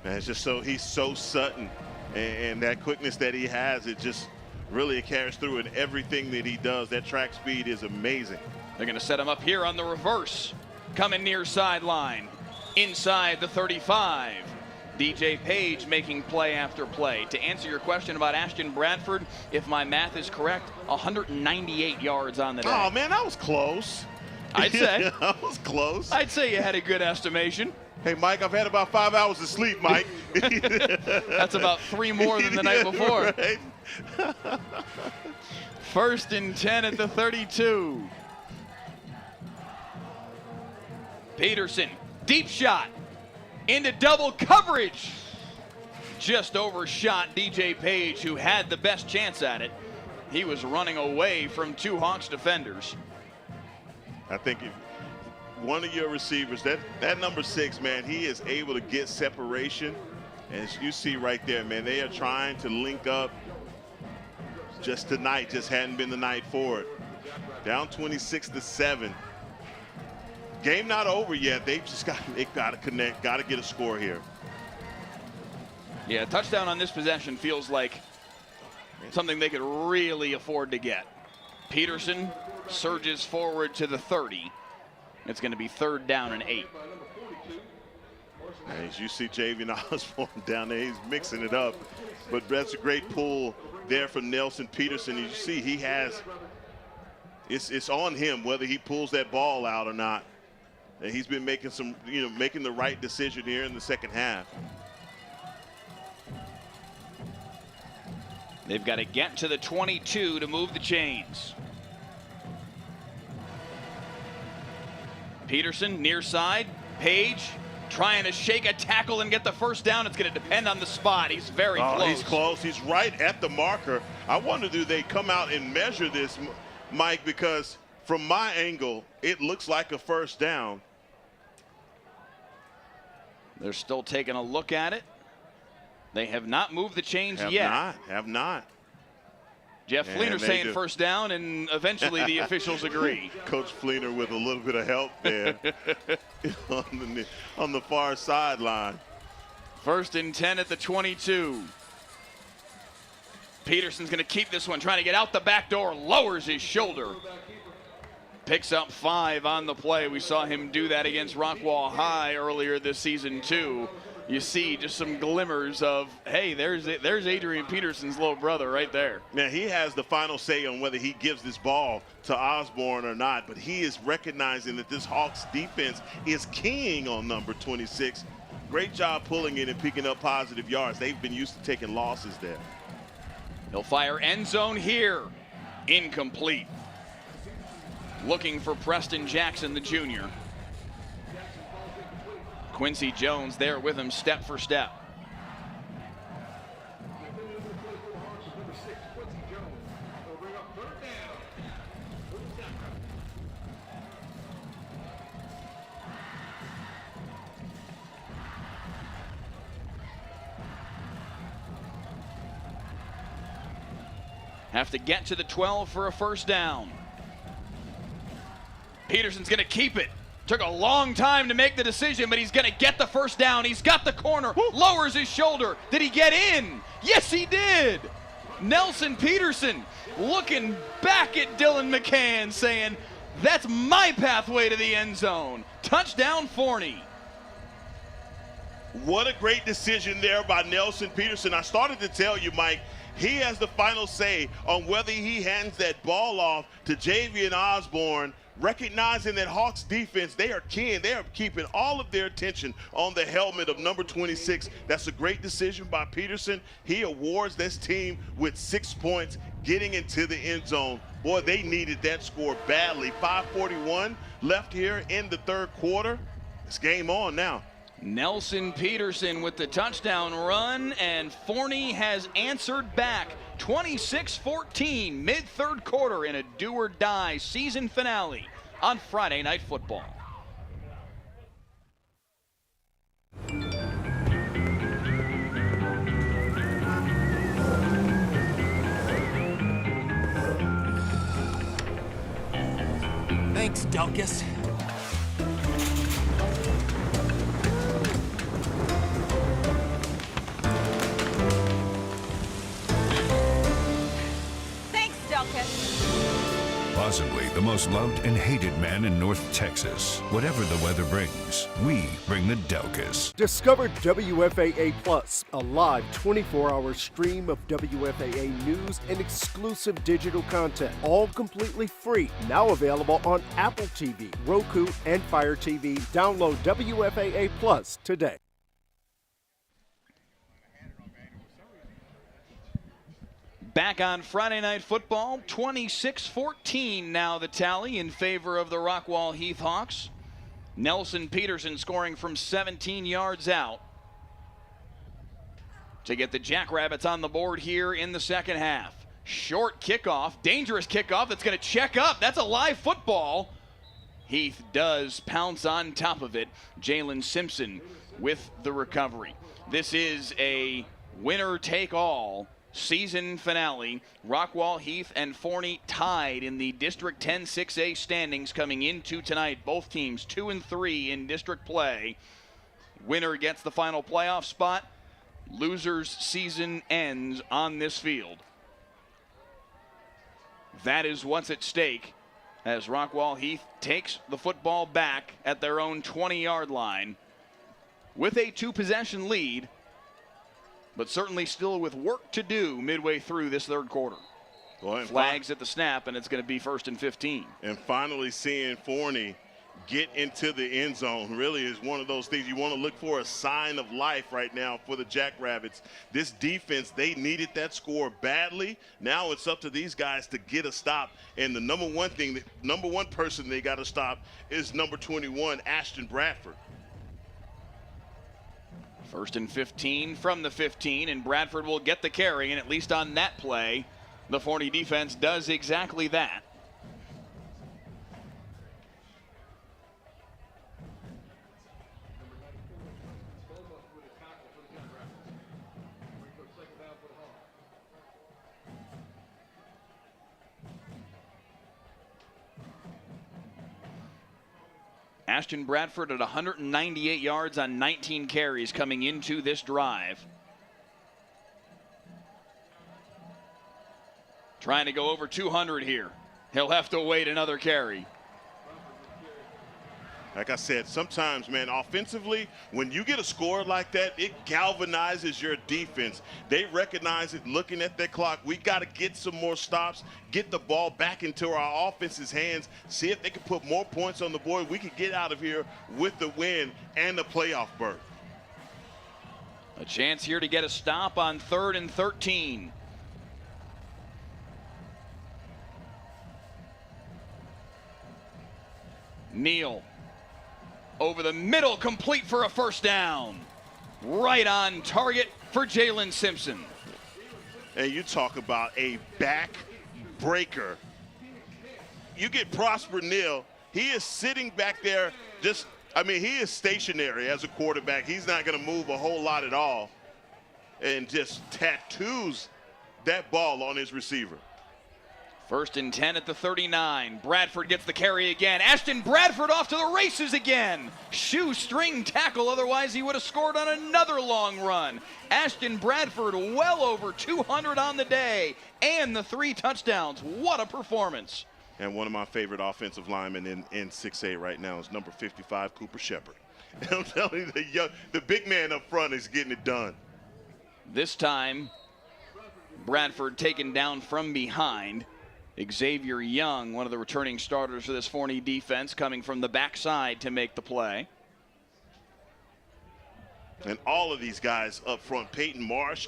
Man, it's just he's so sudden, and that quickness that he has, it just really carries through in everything that he does. That track speed is amazing. They're going to set him up here on the reverse. Coming near sideline, inside the 35. DJ Page making play after play. To answer your question about Ashton Bradford, if my math is correct, 198 yards on the day. Oh, man, that was close. I'd say. That was close. I'd say you had a good estimation. Hey, Mike, I've had about 5 hours of sleep, Mike. That's about 3 more than the night before. Right? 1st and 10 at the 32. Peterson, deep shot into double coverage. Just overshot DJ Page, who had the best chance at it. He was running away from 2 Hawks defenders. I think if one of your receivers, that number 6, man, he is able to get separation. As you see right there, man, they are trying to link up. Just tonight, just hadn't been the night for it. Down 26-7. Game not over yet. They got to connect, got to get a score here. Yeah, touchdown on this possession feels like something they could really afford to get. Peterson surges forward to the 30. It's going to be 3rd down and 8. As you see Javian Osborne down there, he's mixing it up. But that's a great pull there from Nelson Peterson. You see he has, it's on him whether he pulls that ball out or not. And he's been making making the right decision here in the second half. They've got to get to the 22 to move the chains. Peterson near side. Page trying to shake a tackle and get the first down. It's going to depend on the spot. He's very close. He's close. He's right at the marker. I wonder, do they come out and measure this, Mike? Because from my angle, it looks like a first down. They're still taking a look at it. They have not moved the chains yet. Have not. Jeff Fleener saying first down, and eventually the officials agree. Coach Fleener with a little bit of help there on the far sideline. 1st and 10 at the 22. Peterson's going to keep this one, trying to get out the back door, lowers his shoulder. Picks up 5 on the play. We saw him do that against Rockwall High earlier this season too. You see just some glimmers of, hey, there's Adrian Peterson's little brother right there. Man, he has the final say on whether he gives this ball to Osborne or not, but he is recognizing that this Hawks defense is keying on number 26. Great job pulling it and picking up positive yards. They've been used to taking losses there. He'll fire end zone here. Incomplete. Looking for Preston Jackson, the junior. Quincy Jones there with him step for step. Have to get to the 12 for a first down. Peterson's going to keep it. Took a long time to make the decision, but he's going to get the first down. He's got the corner, lowers his shoulder. Did he get in? Yes, he did. Nelson Peterson looking back at Dylan McCann saying, that's my pathway to the end zone. Touchdown, Forney. What a great decision there by Nelson Peterson. I started to tell you, Mike, he has the final say on whether he hands that ball off to Javian Osborne, recognizing that Hawks defense, they are keen. They are keeping all of their attention on the helmet of number 26. That's a great decision by Peterson. He awards this team with 6 points getting into the end zone. Boy, they needed that score badly. 5:41 left here in the third quarter. It's game on now. Nelson Peterson with the touchdown run, and Forney has answered back 26-14 mid-third quarter in a do-or-die season finale on Friday Night Football. Thanks, Delkus. Possibly the most loved and hated man in North Texas. Whatever the weather brings, we bring the Delkus. Discover WFAA Plus, a live 24-hour stream of WFAA news and exclusive digital content, all completely free. Now available on Apple TV, Roku, and Fire TV. Download WFAA Plus today. Back on Friday Night Football, 26-14 now the tally in favor of the Rockwall-Heath Hawks. Nelson Peterson scoring from 17 yards out to get the Jackrabbits on the board here in the second half. Short kickoff, dangerous kickoff that's going to check up. That's a live football. Heath does pounce on top of it. Jalen Simpson with the recovery. This is a winner-take-all season finale. Rockwall-Heath and Forney tied in the District 10 6A standings coming into tonight. Both teams 2-3 in district play. Winner gets the final playoff spot. Loser's season ends on this field. That is what's at stake as Rockwall-Heath takes the football back at their own 20-yard line with a 2-possession lead, but certainly still with work to do midway through this third quarter. Well, flags at the snap, and it's going to be 1st and 15. And finally seeing Forney get into the end zone really is one of those things you want to look for, a sign of life right now for the Jackrabbits. This defense, they needed that score badly. Now it's up to these guys to get a stop. And the number one person they got to stop is number 21, Ashton Bradford. 1st and 15 from the 15, and Bradford will get the carry, and at least on that play, the Forney defense does exactly that. Ashton Bradford at 198 yards on 19 carries coming into this drive. Trying to go over 200 here. He'll have to wait another carry. Like I said, sometimes, man, offensively, when you get a score like that, it galvanizes your defense. They recognize it looking at their clock. We got to get some more stops, get the ball back into our offense's hands, see if they can put more points on the board. We can get out of here with the win and the playoff berth. A chance here to get a stop on 3rd and 13. Neal. Over the middle, complete for a first down. Right on target for Jalen Simpson. And you talk about a back breaker. You get Prosper Neal. He is sitting back there he is stationary as a quarterback. He's not going to move a whole lot at all. And just tattoos that ball on his receiver. First and 10 at the 39. Bradford gets the carry again. Ashton Bradford off to the races again. Shoestring tackle, otherwise he would have scored on another long run. Ashton Bradford well over 200 on the day and the 3 touchdowns. What a performance. And one of my favorite offensive linemen in 6A right now is number 55, Cooper Shepard. And I'm telling you, the big man up front is getting it done. This time, Bradford taken down from behind. Xavier Young, one of the returning starters for this Forney defense, coming from the backside to make the play. And all of these guys up front, Peyton Marsh,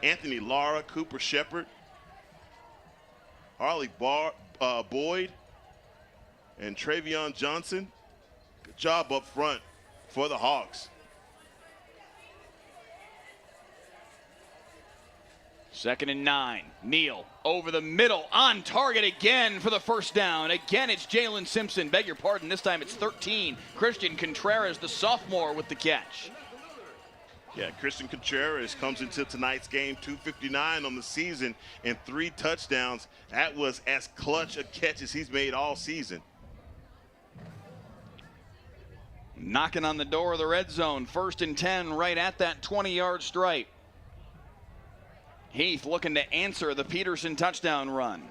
Anthony Lara, Cooper Shepard, Harley Boyd, and Travion Johnson. Good job up front for the Hawks. Second and 9. Neal over the middle, on target again for the first down. Again, it's Jalen Simpson. Beg your pardon, this time it's 13. Christian Contreras, the sophomore, with the catch. Yeah, Christian Contreras comes into tonight's game, 259 on the season and 3 touchdowns. That was as clutch a catch as he's made all season. Knocking on the door of the red zone. First and 10 right at that 20-yard stripe. Heath looking to answer the Peterson touchdown run.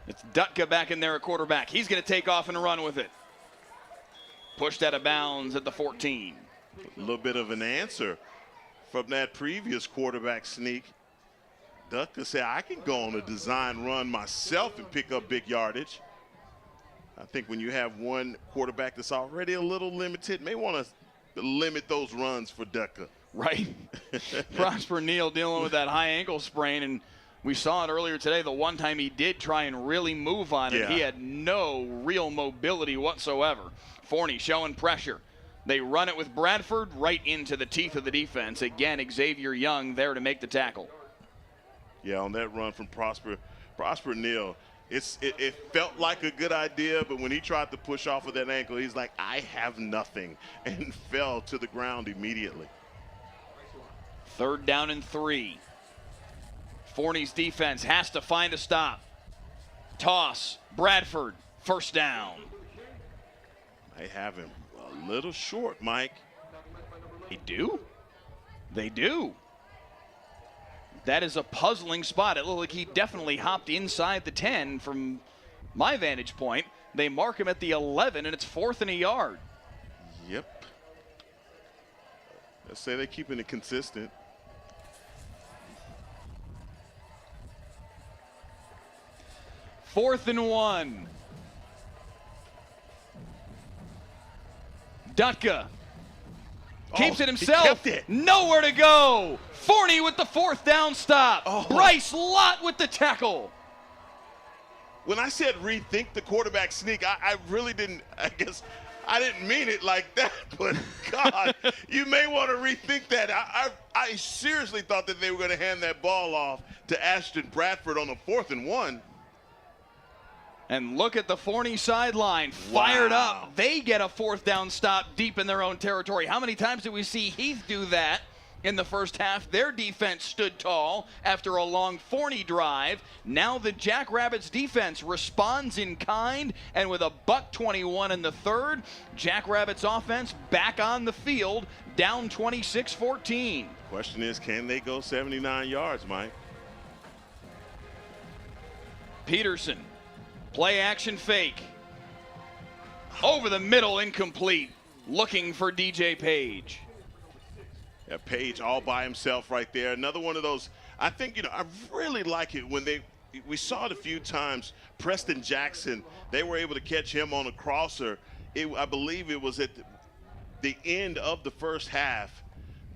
It's Dutka back in there at quarterback. He's going to take off and run with it. Pushed out of bounds at the 14. A little bit of an answer from that previous quarterback sneak. Dutka said, I can go on a design run myself and pick up big yardage. I think when you have one quarterback that's already a little limited, may want to limit those runs for Dutka. Right. Prosper Neal dealing with that high ankle sprain, and we saw it earlier today. The one time he did try and really move on it, he had no real mobility whatsoever. Forney showing pressure. They run it with Bradford right into the teeth of the defense. Again, Xavier Young there to make the tackle. Yeah, on that run from Prosper Neal, it felt like a good idea, but when he tried to push off of that ankle, he's like, I have nothing, and fell to the ground immediately. Third down and 3. Forney's defense has to find a stop. Toss, Bradford, first down. They have him a little short, Mike. They do? They do. That is a puzzling spot. It looked like he definitely hopped inside the 10 from my vantage point. They mark him at the 11, and it's 4th and a yard. Yep. Let's say they're keeping it consistent. Fourth and 1. Dutka keeps it himself. Nowhere to go. Forney with the 4th down stop. Bryce Lott with the tackle. When I said rethink the quarterback sneak, I really didn't, I guess, I didn't mean it like that, but God, you may want to rethink that. I seriously thought that they were going to hand that ball off to Ashton Bradford on the 4th and 1. And look at the Forney sideline, fired up. They get a 4th down stop deep in their own territory. How many times did we see Heath do that in the first half? Their defense stood tall after a long Forney drive. Now the Jackrabbits defense responds in kind, and with a $1:21 in the third, Jackrabbits offense back on the field, down 26-14. Question is, can they go 79 yards, Mike? Peterson. Play action fake. Over the middle, incomplete. Looking for DJ Page. Yeah, Page all by himself right there. Another one of those, I think, I really like it when we saw it a few times. Preston Jackson, they were able to catch him on a crosser. I believe it was at the end of the first half.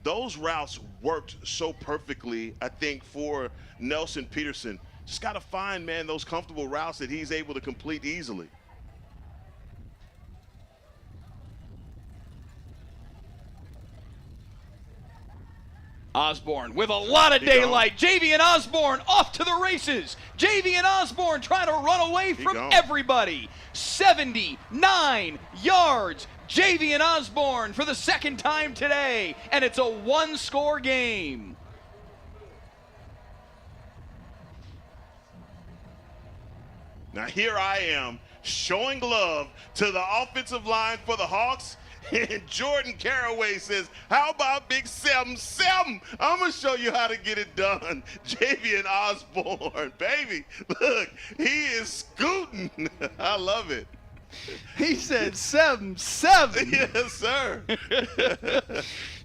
Those routes worked so perfectly, I think, for Nelson Peterson. Just got to find, man, those comfortable routes that he's able to complete easily. Osborne with a lot of daylight. Javian Osborne off to the races. Javian Osborne trying to run away from everybody. 79 yards. Javian Osborne for the second time today, and it's a 1-score game. Now here I am showing love to the offensive line for the Hawks. And Jordan Caraway says, how about big 7-7? I'm going to show you how to get it done. Javian Osborne, baby, look, he is scooting. I love it. He said 7-7. Yes, sir.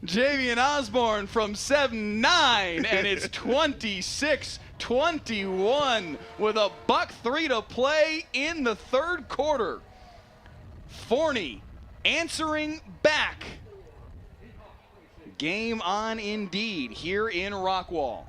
Javian Osborne from 7-9, and it's 26-21 with a $1:03 to play in the third quarter. Forney answering back. Game on indeed here in Rockwall.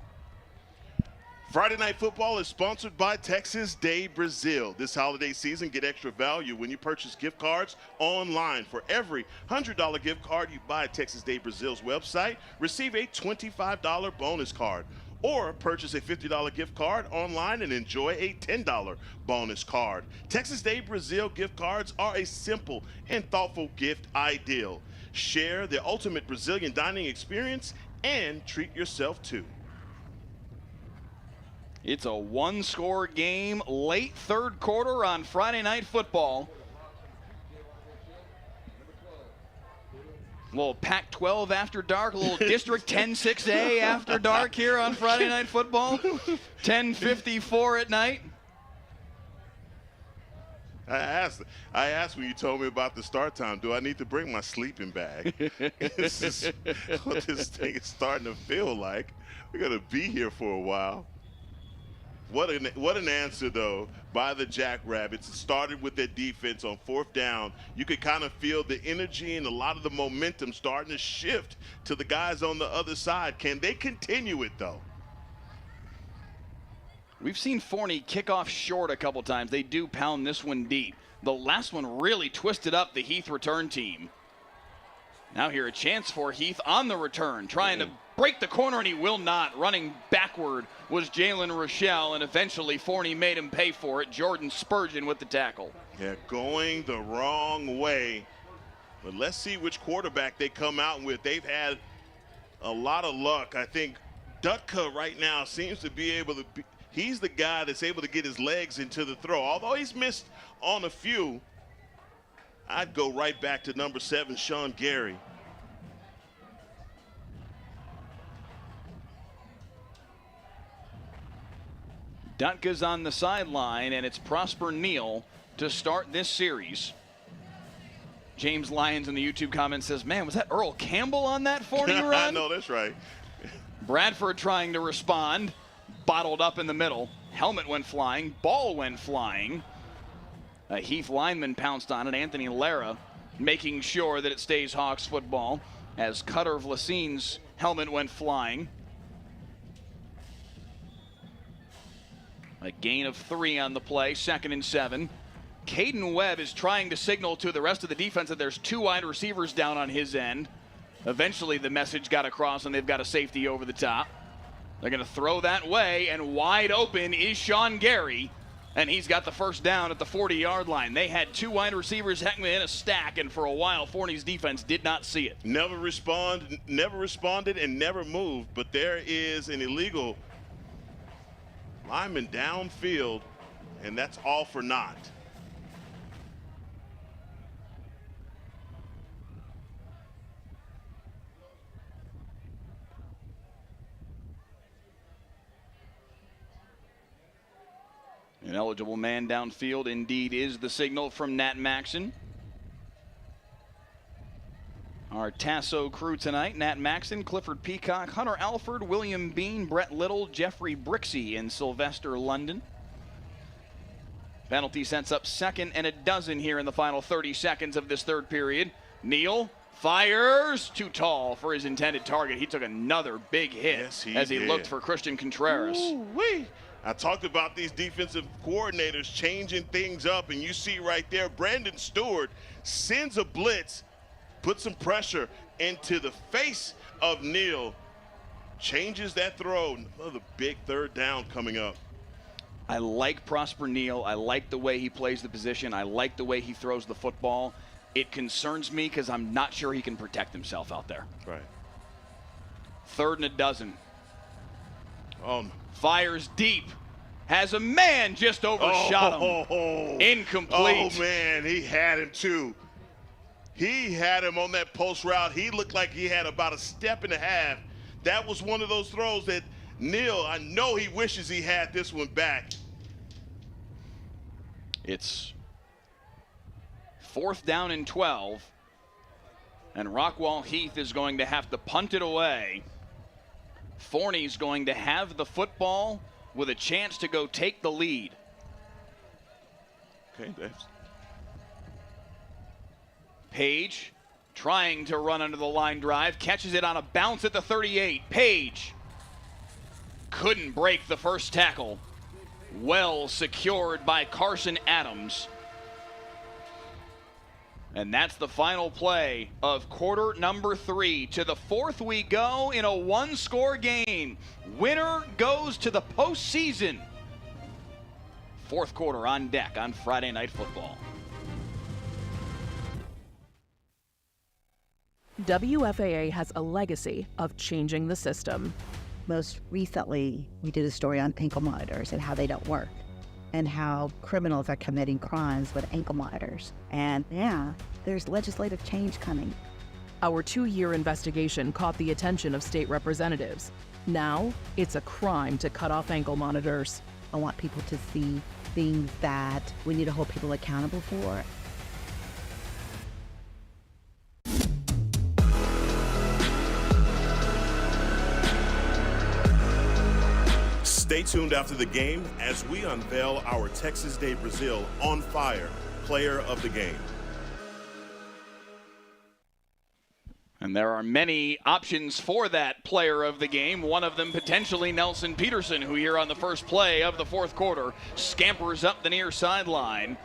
Friday Night Football is sponsored by Texas Day Brazil. This holiday season, get extra value when you purchase gift cards online. For every $100 gift card you buy at Texas Day Brazil's website, receive a $25 bonus card. Or purchase a $50 gift card online and enjoy a $10 bonus card. Texas Day Brazil gift cards are a simple and thoughtful gift ideal. Share the ultimate Brazilian dining experience and treat yourself too. It's a one-score game, late third quarter on Friday Night Football. A little Pac-12 after dark, a little District 10-6A after dark here on Friday Night Football. 10:54 at night. I asked when you told me about the start time, do I need to bring my sleeping bag? This is what this thing is starting to feel like. We're going to be here for a while. What an answer, though, by the Jackrabbits. It started with their defense on fourth down. You could kind of feel the energy and a lot of the momentum starting to shift to the guys on the other side. Can they continue it, though? We've seen Forney kick off short a couple times. They do pound this one deep. The last one really twisted up the Heath return team. Now here a chance for Heath on the return, trying to break the corner, and he will not. Running backward was Jalen Rochelle, and eventually Forney made him pay for it. Jordan Spurgeon with the tackle. Yeah, going the wrong way. But let's see which quarterback they come out with. They've had a lot of luck. I think Dutka right now seems to be able to be, he's the guy that's able to get his legs into the throw. Although he's missed on a few, I'd go right back to number 7, Sean Gary. Dutka's on the sideline, and it's Prosper Neal to start this series. James Lyons in the YouTube comments says, man, was that Earl Campbell on that 40 run? I know, that's right. Bradford trying to respond, bottled up in the middle. Helmet went flying, ball went flying. A Heath lineman pounced on it. Anthony Lara making sure that it stays Hawks football as Cutter Vlasine's helmet went flying. A gain of 3 on the play, 2nd and 7. Caden Webb is trying to signal to the rest of the defense that there's 2 wide receivers down on his end. Eventually the message got across and they've got a safety over the top. They're going to throw that way, and wide open is Sean Gary, and he's got the first down at the 40-yard line. They had 2 wide receivers in a stack, and for a while Forney's defense did not see it. Never responded and never moved, but there is an illegal lineman downfield, and that's all for naught. An eligible man downfield indeed is the signal from Nat Maxon. Our Tasso crew tonight: Nat Maxon, Clifford Peacock, Hunter Alford, William Bean, Brett Little, Jeffrey Brixey, and Sylvester London. Penalty sets up 2nd and 12 here in the final 30 seconds of this third period. Neal fires, too tall for his intended target. He took another big hit as he looked for Christian Contreras. Ooh-wee. I talked about these defensive coordinators changing things up, and you see right there, Brandon Stewart sends a blitz, puts some pressure into the face of Neal, changes that throw. Another big third down coming up. I like Prosper Neal. I like the way he plays the position. I like the way he throws the football. It concerns me because I'm not sure he can protect himself out there. Right. 3rd and 12. Fires deep. has a man just overshot him. Incomplete. Oh, man, he had him too. He had him on that post route. He looked like he had about a step and a half. That was one of those throws that Neil, I know he wishes he had this one back. It's 4th down and 12. And Rockwall-Heath is going to have to punt it away. Forney's going to have the football with a chance to go take the lead. Okay, that's... Page trying to run under the line drive, catches it on a bounce at the 38. Page couldn't break the first tackle. Well secured by Carson Adams. And that's the final play of quarter number 3. To the 4th we go in a 1-score game. Winner goes to the postseason. 4th quarter on deck on Friday Night Football. WFAA has a legacy of changing the system. Most recently, we did a story on ankle monitors and how they don't work, and how criminals are committing crimes with ankle monitors. And yeah, there's legislative change coming. Our 2-year investigation caught the attention of state representatives. Now, it's a crime to cut off ankle monitors. I want people to see things that we need to hold people accountable for. Stay tuned after the game as we unveil our Texas Day Brazil on fire player of the game. And there are many options for that player of the game. One of them potentially Nelson Peterson, who here on the first play of the 4th quarter scampers up the near sideline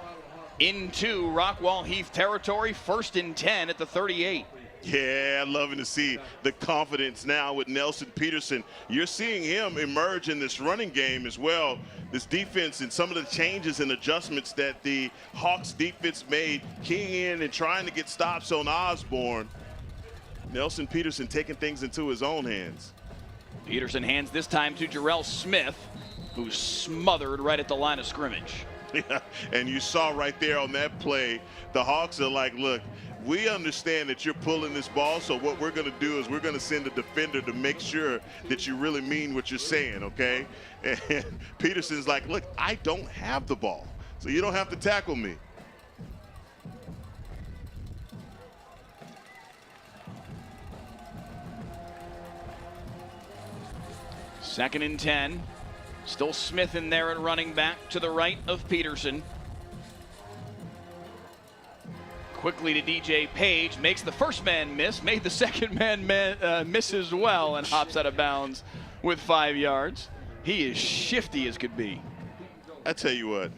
into Rockwall-Heath territory. 1st and 10 at the 38. Yeah, loving to see the confidence now with Nelson Peterson. You're seeing him emerge in this running game as well. This defense and some of the changes and adjustments that the Hawks defense made, keying in and trying to get stops on Osborne. Nelson Peterson taking things into his own hands. Peterson hands this time to Jarrell Smith, who's smothered right at the line of scrimmage. Yeah, and you saw right there on that play, the Hawks are like, look, we understand that you're pulling this ball, so what we're going to do is we're going to send a defender to make sure that you really mean what you're saying, okay? And Peterson's like, look, I don't have the ball, so you don't have to tackle me. Second and 10. Still Smith in there at running back to the right of Peterson. Quickly to DJ Page, makes the first man miss, made the second man miss as well, and hops out of bounds with 5 yards. He is shifty as could be. I tell you what,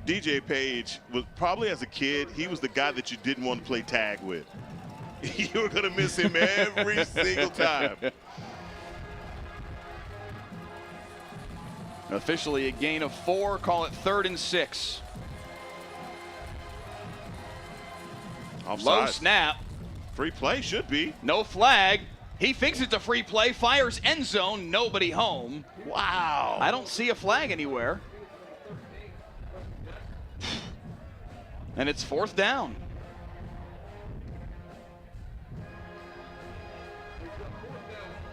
DJ Page was probably as a kid, he was the guy that you didn't want to play tag with. You were going to miss him every single time. Officially a gain of 4, call it 3rd and 6. Offside. Low snap. Free play should be. No flag. He thinks it's a free play, fires end zone, nobody home. Wow. I don't see a flag anywhere. And it's 4th down.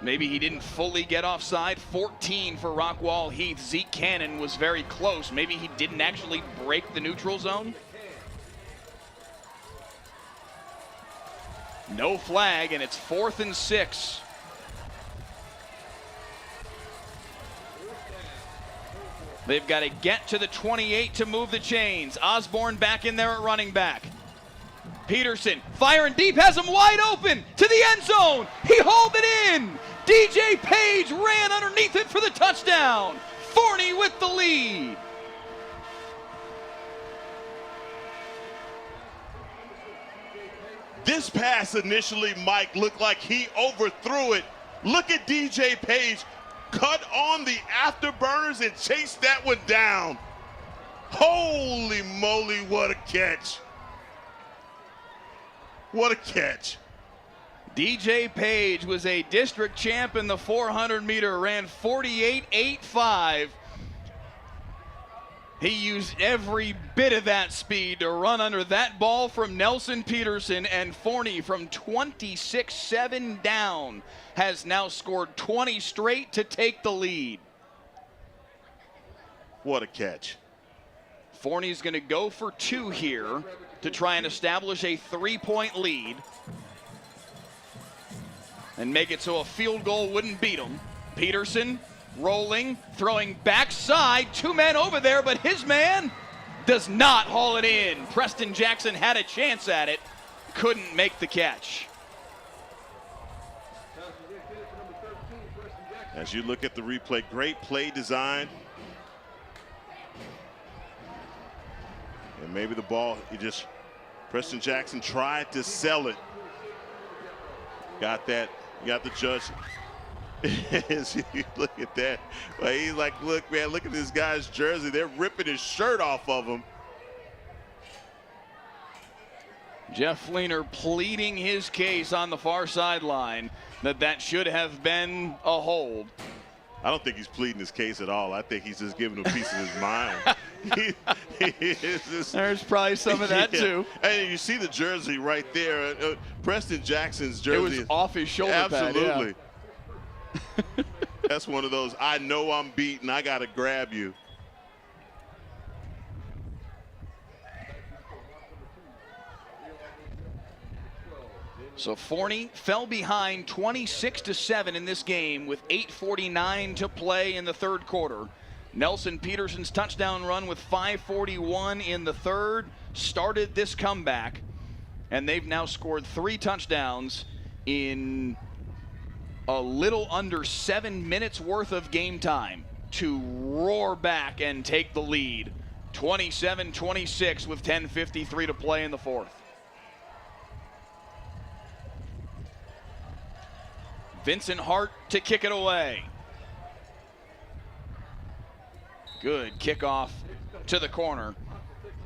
Maybe he didn't fully get offside. 14 for Rockwall-Heath. Zeke Cannon was very close. Maybe he didn't actually break the neutral zone. No flag, and it's 4th and 6. They've got to get to the 28 to move the chains. Osborne back in there at running back. Peterson firing deep, has him wide open to the end zone. He hauled it in. DJ Page ran underneath it for the touchdown. Forney with the lead. This pass initially, Mike, looked like he overthrew it. Look at DJ Page cut on the afterburners and chase that one down. Holy moly, what a catch. What a catch. DJ Page was a district champ in the 400 meter, ran 48.85. He used every bit of that speed to run under that ball from Nelson Peterson, and Forney from 26-7 down has now scored 20 straight to take the lead. What a catch. Forney's going to go for 2 here to try and establish a 3-point lead and make it so a field goal wouldn't beat him. Peterson rolling, throwing backside, 2 men over there, but his man does not haul it in. Preston Jackson had a chance at it, couldn't make the catch. As you look at the replay, great play design. And maybe the ball, Preston Jackson tried to sell it. Got that, got the judge. Look at that. Well, he's like, look, man, look at this guy's jersey. They're ripping his shirt off of him. Jeff Fleener pleading his case on the far sideline that should have been a hold. I don't think he's pleading his case at all. I think he's just giving a piece of his mind. There's probably some of that too. And you see the jersey right there. Preston Jackson's jersey. It was off his shoulder pad. Absolutely. Yeah. That's one of those, I know I'm beaten, I got to grab you. So Forney fell behind 26-7 in this game with 8:49 to play in the third quarter. Nelson Peterson's touchdown run with 5:41 in the third started this comeback, and they've now scored 3 touchdowns in a little under 7 minutes worth of game time to roar back and take the lead. 27-26 with 10:53 to play in the fourth. Vincent Hart to kick it away. Good kickoff to the corner.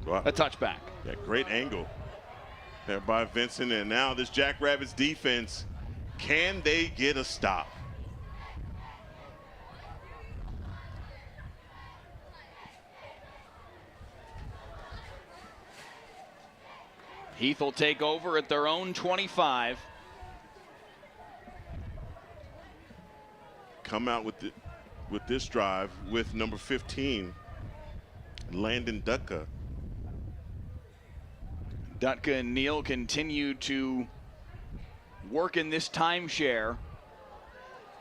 Wow. A touchback. Yeah, great angle there by Vincent. And now this Jackrabbits defense, can they get a stop? Heath will take over at their own 25. Come out with this drive with number 15, Landon Dutka. Dutka and Neal continue to work in this timeshare.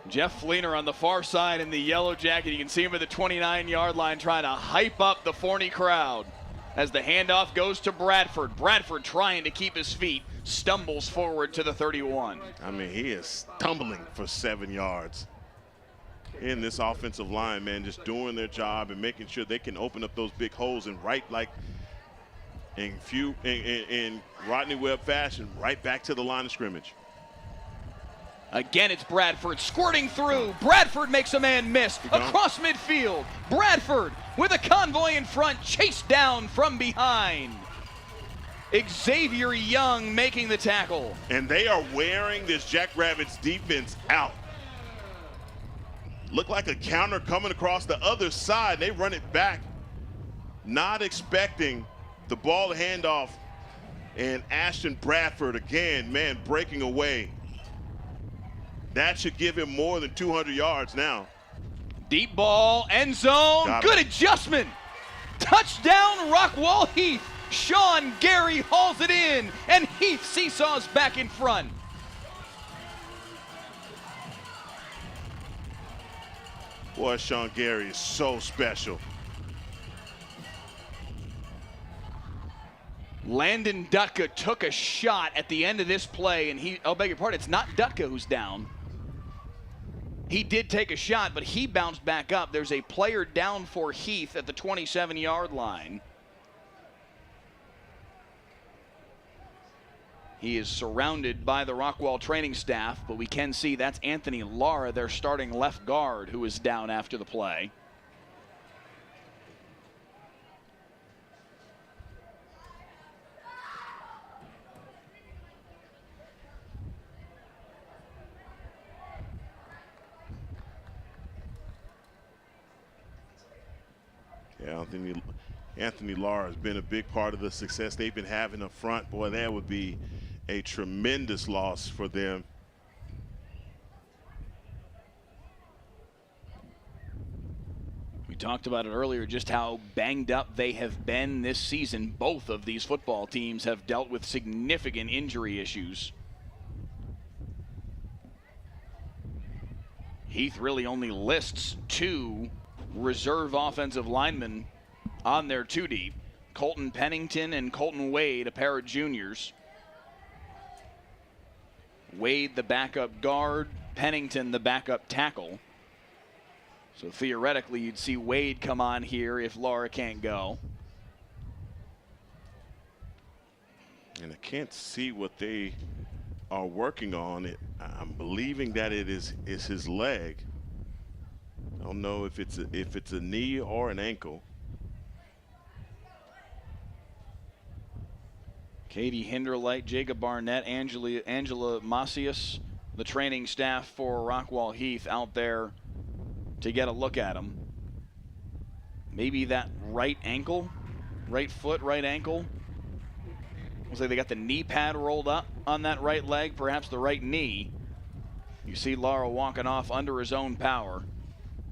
Jeff Fleener on the far side in the yellow jacket. You can see him at the 29-yard line trying to hype up the Forney crowd as the handoff goes to Bradford. Bradford trying to keep his feet, stumbles forward to the 31. I mean, he is stumbling for 7 yards. In this offensive line, man, just doing their job and making sure they can open up those big holes and right like in Rodney Webb fashion, right back to the line of scrimmage. Again, it's Bradford squirting through. Bradford makes a man miss across midfield. Bradford with a convoy in front, chased down from behind. Xavier Young making the tackle. And they are wearing this Jackrabbits defense out. Look like a counter coming across the other side. They run it back, not expecting the ball handoff. And Ashton Bradford again, man, breaking away. That should give him more than 200 yards now. Deep ball, end zone, good adjustment. Touchdown, Rockwall-Heath. Sean Gary hauls it in, and Heath seesaws back in front. Boy, Sean Gary is so special. Landon Dutka took a shot at the end of this play, and oh, beg your pardon, it's not Dutka who's down. He did take a shot, but he bounced back up. There's a player down for Heath at the 27-yard line. He is surrounded by the Rockwall training staff, but we can see that's Anthony Lara, their starting left guard, who is down after the play. Yeah, I don't think Anthony Lara has been a big part of the success they've been having up front. Boy, that would be a tremendous loss for them. We talked about it earlier, just how banged up they have been this season. Both of these football teams have dealt with significant injury issues. Heath really only lists 2 reserve offensive linemen on their 2 deep. Colton Pennington and Colton Wade, a pair of juniors. Wade the backup guard, Pennington the backup tackle. So theoretically, you'd see Wade come on here if Lara can't go. And I can't see what they are working on. I'm believing that it is his leg. I don't know if it's a knee or an ankle. Katie Hinderlight, Jacob Barnett, Angela Macias, the training staff for Rockwall-Heath out there to get a look at him. Maybe that right ankle, right foot, right ankle. Looks like they got the knee pad rolled up on that right leg, perhaps the right knee. You see Lara walking off under his own power,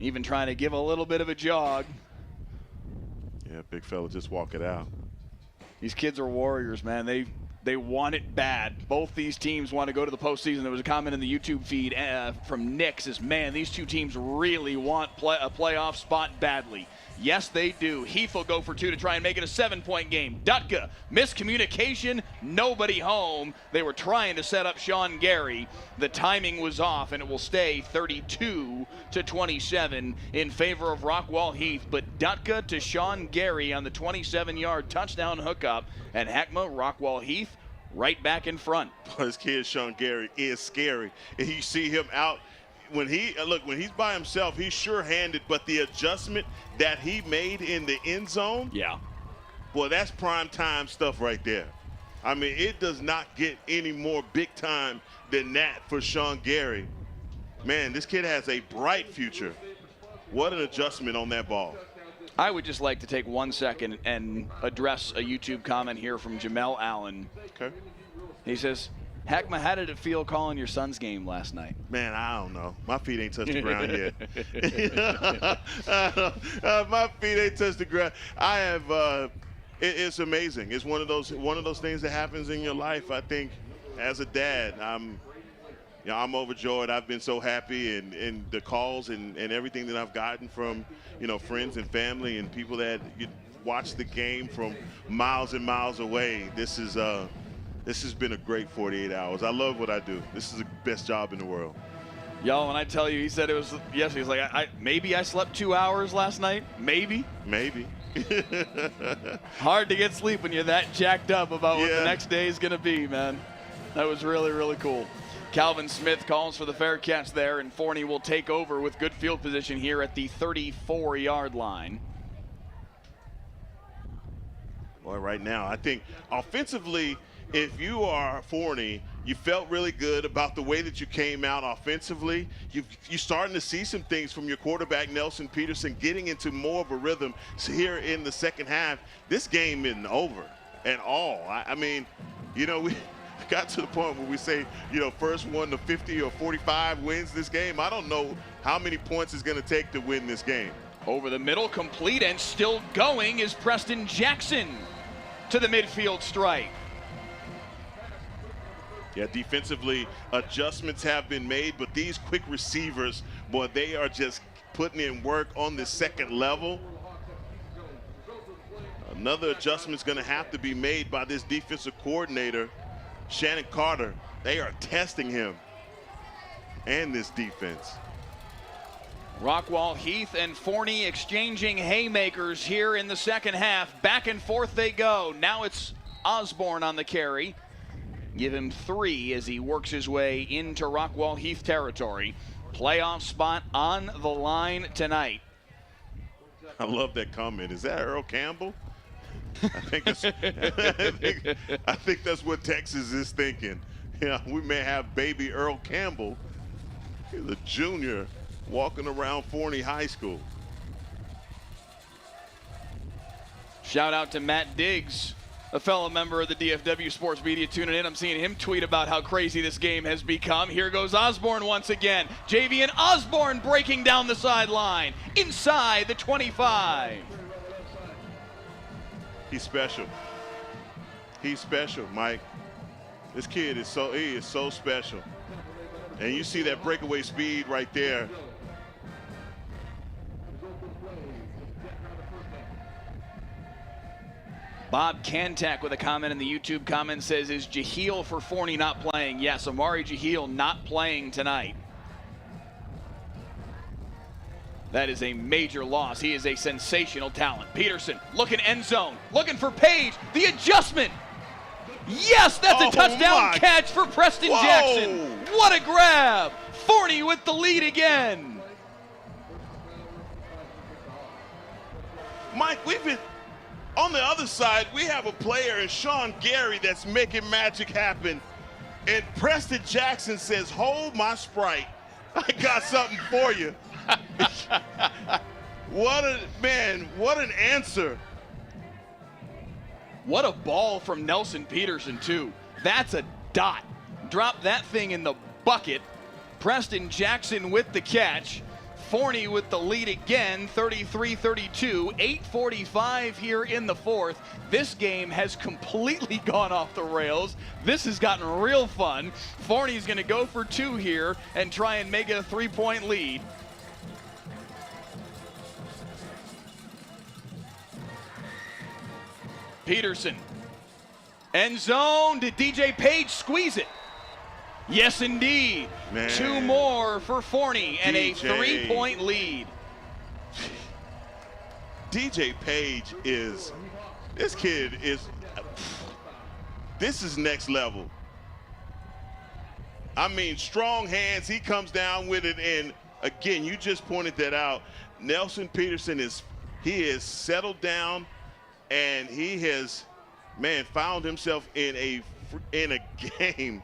even trying to give a little bit of a jog. Yeah, big fella just walk it out. These kids are warriors, man. They want it bad. Both these teams want to go to the postseason. There was a comment in the YouTube feed from Nick says, man, these 2 teams really want a playoff spot badly. Yes, they do. Heath will go for 2 to try and make it a 7-point game. Dutka, miscommunication, nobody home. They were trying to set up Sean Gary. The timing was off, and it will stay 32-27 in favor of Rockwall-Heath. But Dutka to Sean Gary on the 27-yard touchdown hookup, and Heckma, Rockwall-Heath, right back in front. This kid, Sean Gary, is scary. And you see him out. When he's by himself, he's sure-handed, but the adjustment that he made in the end zone, yeah, boy, that's prime time stuff right there. I mean, it does not get any more big time than that for Sean Gary. Man, this kid has a bright future. What an adjustment on that ball. I would just like to take 1 second and address a YouTube comment here from Jamel Allen. Okay. He says, Heckma, how did it feel calling your son's game last night? Man, I don't know. My feet ain't touched the ground yet. My feet ain't touched the ground. I have. It's amazing. It's one of those things that happens in your life. I think, as a dad, I'm overjoyed. I've been so happy, and the calls and everything that I've gotten from friends and family and people that watch the game from miles and miles away. This has been a great 48 hours. I love what I do. This is the best job in the world. Yo, when I tell you, he said it was, yes, he was like, maybe I slept 2 hours last night. Maybe. Hard to get sleep when you're that jacked up about what the next day is going to be, man. That was really, really cool. Calvin Smith calls for the fair catch there, and Forney will take over with good field position here at the 34-yard line. Well, right now, I think offensively, if you are Forney, you felt really good about the way that you came out offensively. You're starting to see some things from your quarterback, Nelson Peterson, getting into more of a rhythm here in the second half. This game isn't over at all. I mean, we got to the point where we say, first 1 to 50 or 45 wins this game. I don't know how many points it's going to take to win this game. Over the middle, complete and still going is Preston Jackson to the midfield stripe. Yeah, defensively, adjustments have been made, but these quick receivers, boy, they are just putting in work on the second level. Another adjustment's going to have to be made by this defensive coordinator, Shannon Carter. They are testing him and this defense. Rockwall-Heath and Forney exchanging haymakers here in the second half. Back and forth they go. Now it's Osborne on the carry. Give him 3 as he works his way into Rockwall-Heath territory. Playoff spot on the line tonight. I love that comment. Is that Earl Campbell? I think that's what Texas is thinking. Yeah, we may have baby Earl Campbell, he's a junior, walking around Forney High School. Shout out to Matt Diggs, a fellow member of the DFW Sports Media tuning in. I'm seeing him tweet about how crazy this game has become. Here goes Osborne once again. Javian Osborne breaking down the sideline inside the 25. He's special. He's special, Mike. This kid is so special. And you see that breakaway speed right there. Bob Kantak with a comment in the YouTube comment says, is Jaheel for Forney not playing? Yes, Amari Jaheel not playing tonight. That is a major loss. He is a sensational talent. Peterson looking end zone, looking for Page. The adjustment. Yes, that's a touchdown catch for Preston Jackson. What a grab. Forney with the lead again. Mike, we've been on the other side. We have a player in Sean Gary that's making magic happen. And Preston Jackson says, hold my Sprite. I got something for you. What an answer. What a ball from Nelson Peterson, too. That's a dot. Drop that thing in the bucket. Preston Jackson with the catch. Forney with the lead again, 33-32, 8:45 here in the fourth. This game has completely gone off the rails. This has gotten real fun. Forney's going to go for two here and try and make it a 3-point lead. Peterson, end zone. Did DJ Page squeeze it? Yes, indeed. Man. Two more for Forney and DJ. a 3-point lead. DJ Page this is next level. I mean, strong hands, he comes down with it, and again, you just pointed that out. Nelson Peterson is settled down, and he has, found himself in a game,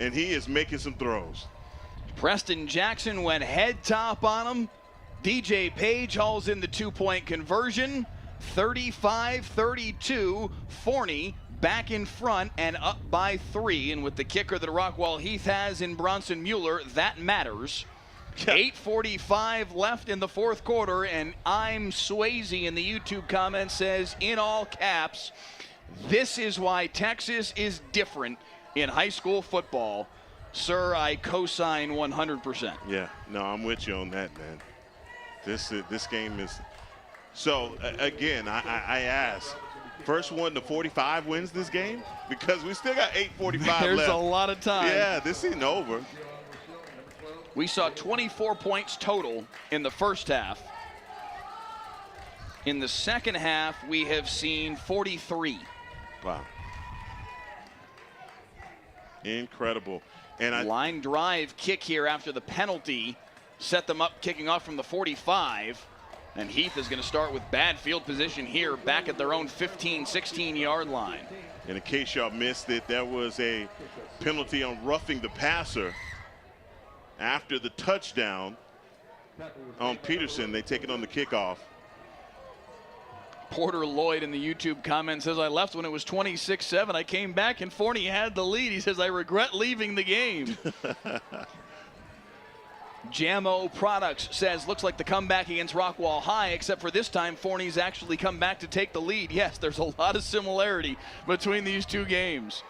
and he is making some throws. Preston Jackson went head top on him. DJ Page hauls in the 2-point conversion. 35-32. Forney back in front and up by 3. And with the kicker that Rockwall-Heath has in Bronson Mueller, that matters. 8:45 left in the fourth quarter, and I'm Swayze in the YouTube comment says, in all caps, this is why Texas is different in high school football. Sir, I co-sign 100%. Yeah, no, I'm with you on that, man. This game is so. Again, I ask, first one to 45 wins this game, because we still got 8:45 left. There's a lot of time. Yeah, this ain't over. We saw 24 points total in the first half. In the second half, we have seen 43. Wow. Incredible. And line drive kick here after the penalty set them up, kicking off from the 45. And Heath is going to start with bad field position here, back at their own 15, 16-yard line. And in case y'all missed it, there was a penalty on roughing the passer after the touchdown on Peterson. They take it on the kickoff. Porter Lloyd in the YouTube comment says, I left when it was 26-7. I came back and Forney had the lead. He says, I regret leaving the game. Jamo Products says, looks like the comeback against Rockwall High, except for this time Forney's actually come back to take the lead. Yes, there's a lot of similarity between these two games.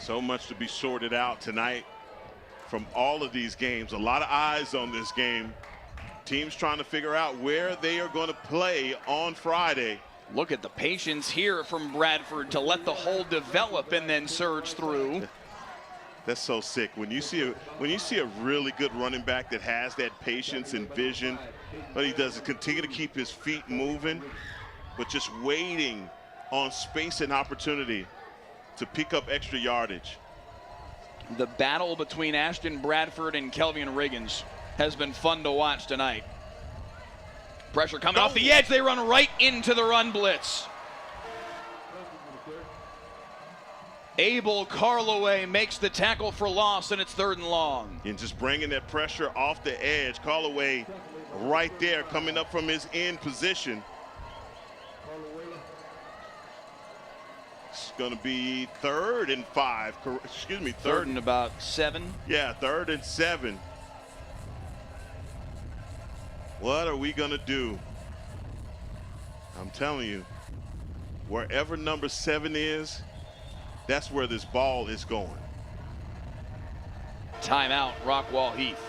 So much to be sorted out tonight from all of these games. A lot of eyes on this game. Teams trying to figure out where they are going to play on Friday. Look at the patience here from Bradford to let the hole develop and then surge through. That's so sick. When you see a really good running back that has that patience and vision, what he does is continue to keep his feet moving, but just waiting on space and opportunity to pick up extra yardage. The battle between Ashton Bradford and Kelvin Riggins has been fun to watch tonight. Pressure coming off the edge. They run right into the run blitz. Abel Carloway makes the tackle for loss, and it's 3rd and long. And just bringing that pressure off the edge. Carloway right there coming up from his end position. It's going to be 3rd and 5. Excuse me, third and about 7. Yeah, 3rd and 7. What are we going to do? I'm telling you, wherever number 7 is, that's where this ball is going. Timeout, Rockwall-Heath.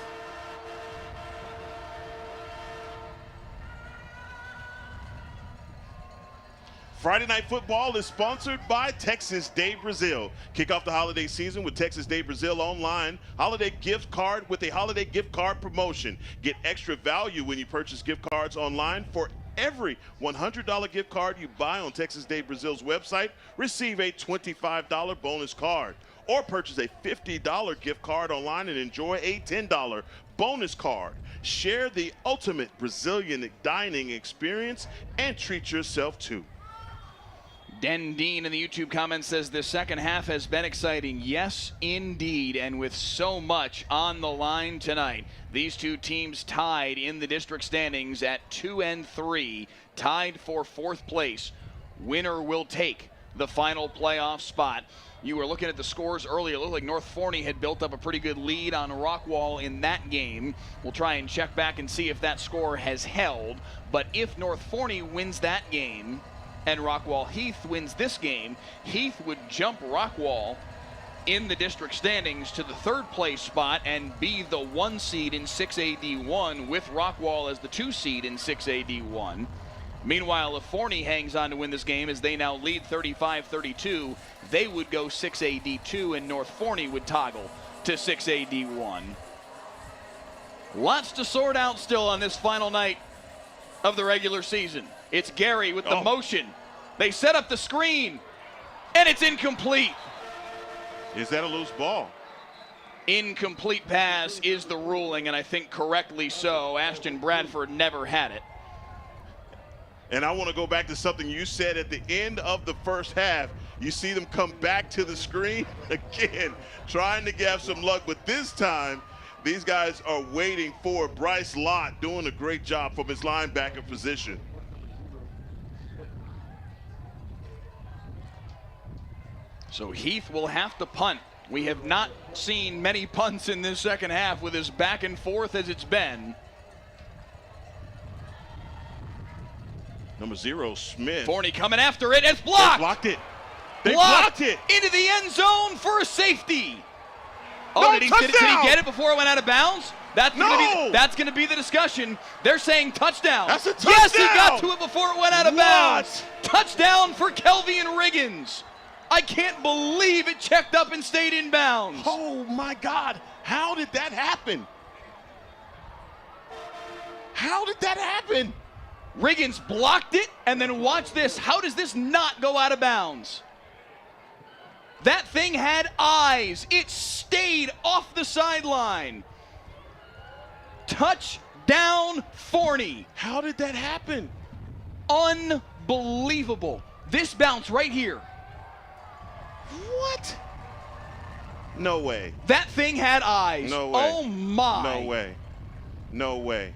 Friday Night Football is sponsored by Texas Day Brazil. Kick off the holiday season with Texas Day Brazil online. Holiday gift card with a holiday gift card promotion. Get extra value when you purchase gift cards online. For every $100 gift card you buy on Texas Day Brazil's website, receive a $25 bonus card. Or purchase a $50 gift card online and enjoy a $10 bonus card. Share the ultimate Brazilian dining experience and treat yourself too. Den Dean in the YouTube comments says the second half has been exciting. Yes, indeed. And with so much on the line tonight, these two teams tied in the district standings at 2 and 3, tied for 4th place. Winner will take the final playoff spot. You were looking at the scores earlier. It looked like North Forney had built up a pretty good lead on Rockwall in that game. We'll try and check back and see if that score has held. But if North Forney wins that game, and Rockwall-Heath wins this game, Heath would jump Rockwall in the district standings to the 3rd place spot and be the 1 seed in 6AD1 with Rockwall as the 2 seed in 6AD1. Meanwhile, if Forney hangs on to win this game as they now lead 35-32, they would go 6AD2 and North Forney would toggle to 6AD1. Lots to sort out still on this final night of the regular season. It's Gary with the motion. They set up the screen, and it's incomplete. Is that a loose ball? Incomplete pass is the ruling, and I think correctly so. Ashton Bradford never had it. And I want to go back to something you said at the end of the first half. You see them come back to the screen again, trying to have some luck, but this time these guys are waiting for Bryce Lott, doing a great job from his linebacker position. So Heath will have to punt. We have not seen many punts in this second half with as back and forth as it's been. Number 0, Smith. Forney coming after it. It's blocked. They blocked it. They blocked it. Into the end zone for a safety. Oh, no, did he get it before it went out of bounds? That's going to be the discussion. They're saying touchdown. That's a touchdown. Yes, he got to it before it went out of bounds. Touchdown for Kelvian Riggins. I can't believe it checked up and stayed in bounds. Oh, my God. How did that happen? How did that happen? Riggins blocked it, and then watch this. How does this not go out of bounds? That thing had eyes. It stayed off the sideline. Touchdown, Forney. How did that happen? Unbelievable. This bounce right here. What? No way. That thing had eyes. No way. Oh, my. No way. No way.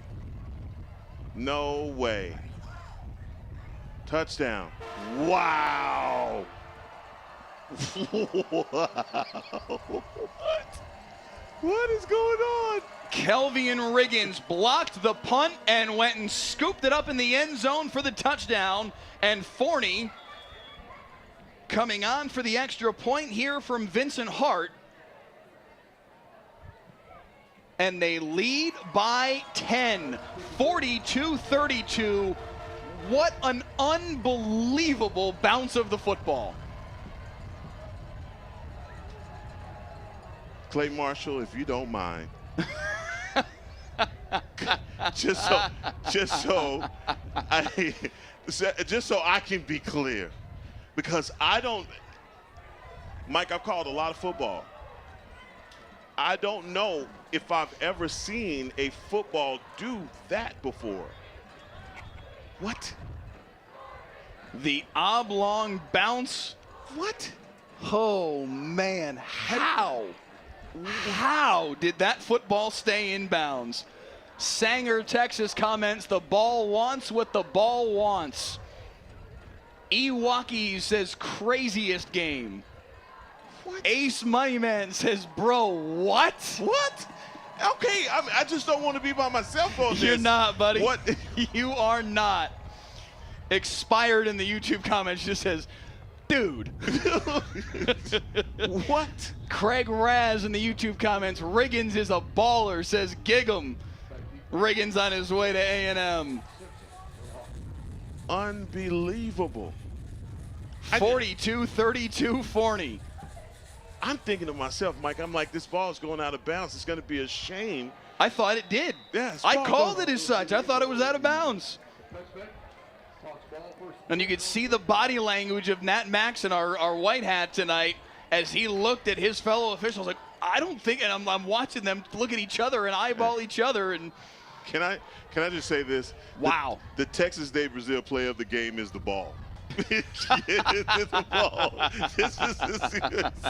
No way. Touchdown. Wow. What is going on? Kelvian Riggins blocked the punt and went and scooped it up in the end zone for the touchdown. And Forney coming on for the extra point here from Vincent Hart. And they lead by 10, 42-32. What an unbelievable bounce of the football. Clay Marshall, if you don't mind. just so I can be clear. Because Mike, I've called a lot of football. I don't know if I've ever seen a football do that before. What? The oblong bounce. What? Oh, man. How did that football stay in bounds? Sanger, Texas comments, the ball wants what the ball wants. Ewaki says craziest game. What? Ace Moneyman says, bro, what? What? Okay, I just don't want to be by myself on this. You're not, buddy. What? You are not. Expired in the YouTube comments just says, dude. What? Craig Raz in the YouTube comments, Riggins is a baller, says gig 'em. Riggins on his way to A&M. Unbelievable. 42-32 Forney. I'm thinking to myself, Mike, I'm like, this ball's going out of bounds. It's going to be a shame. I thought it did. Yeah, I called it as such. I thought it was out of bounds. And you could see the body language of Nat Maxon, our white hat tonight, as he looked at his fellow officials like, I don't think, and I'm watching them look at each other and eyeball each other. And Can I just say this? Wow. The Texas Day Brazil play of the game is the ball. It's the ball. Just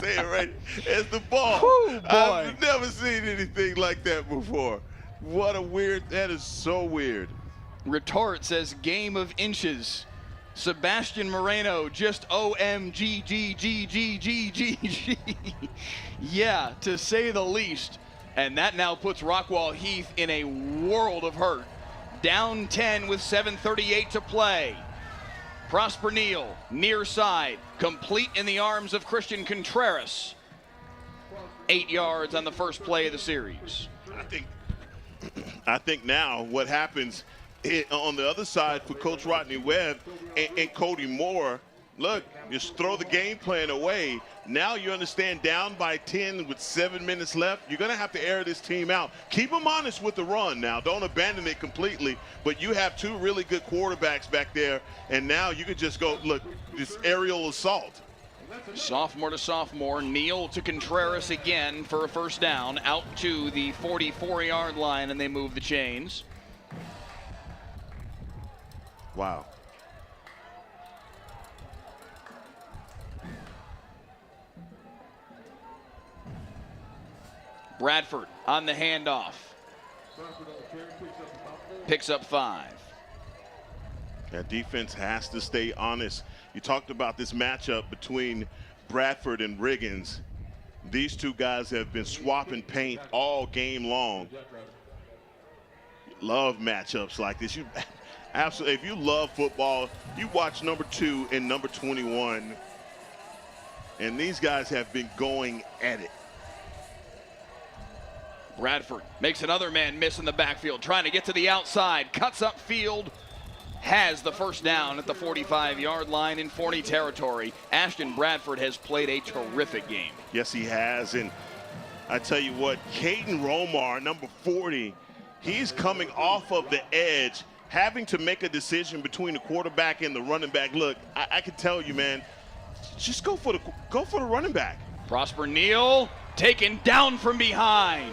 say it right. It's the ball. Whew, boy. I've never seen anything like that before. What a weird, that is so weird. Retort says game of inches. Sebastian Moreno just OMGGGGGGG. Yeah, to say the least. And that now puts Rockwall-Heath in a world of hurt. Down 10 with 7:38 to play. Prosper Neal, near side, complete in the arms of Christian Contreras. 8 yards on the first play of the series. I think now what happens on the other side for Coach Rodney Webb and Cody Moore, look, just throw the game plan away. Now you understand down by 10 with 7 minutes left, you're going to have to air this team out. Keep them honest with the run now. Don't abandon it completely. But you have two really good quarterbacks back there, and now you could just go, look, this aerial assault. Sophomore to sophomore, Neal to Contreras again for a first down, out to the 44-yard line, and they move the chains. Wow. Bradford on the handoff. Picks up 5. That defense has to stay honest. You talked about this matchup between Bradford and Riggins. These two guys have been swapping paint all game long. Love matchups like this. You absolutely, if you love football, you watch number 2 and number 21. And these guys have been going at it. Bradford makes another man miss in the backfield, trying to get to the outside, cuts up field, has the first down at the 45-yard line in Forney territory. Ashton Bradford has played a terrific game. Yes, he has. And I tell you what, Caden Romar, number 40, he's coming off of the edge, having to make a decision between the quarterback and the running back. Look, I can tell you, man, just go for the running back. Prosper Neal taken down from behind.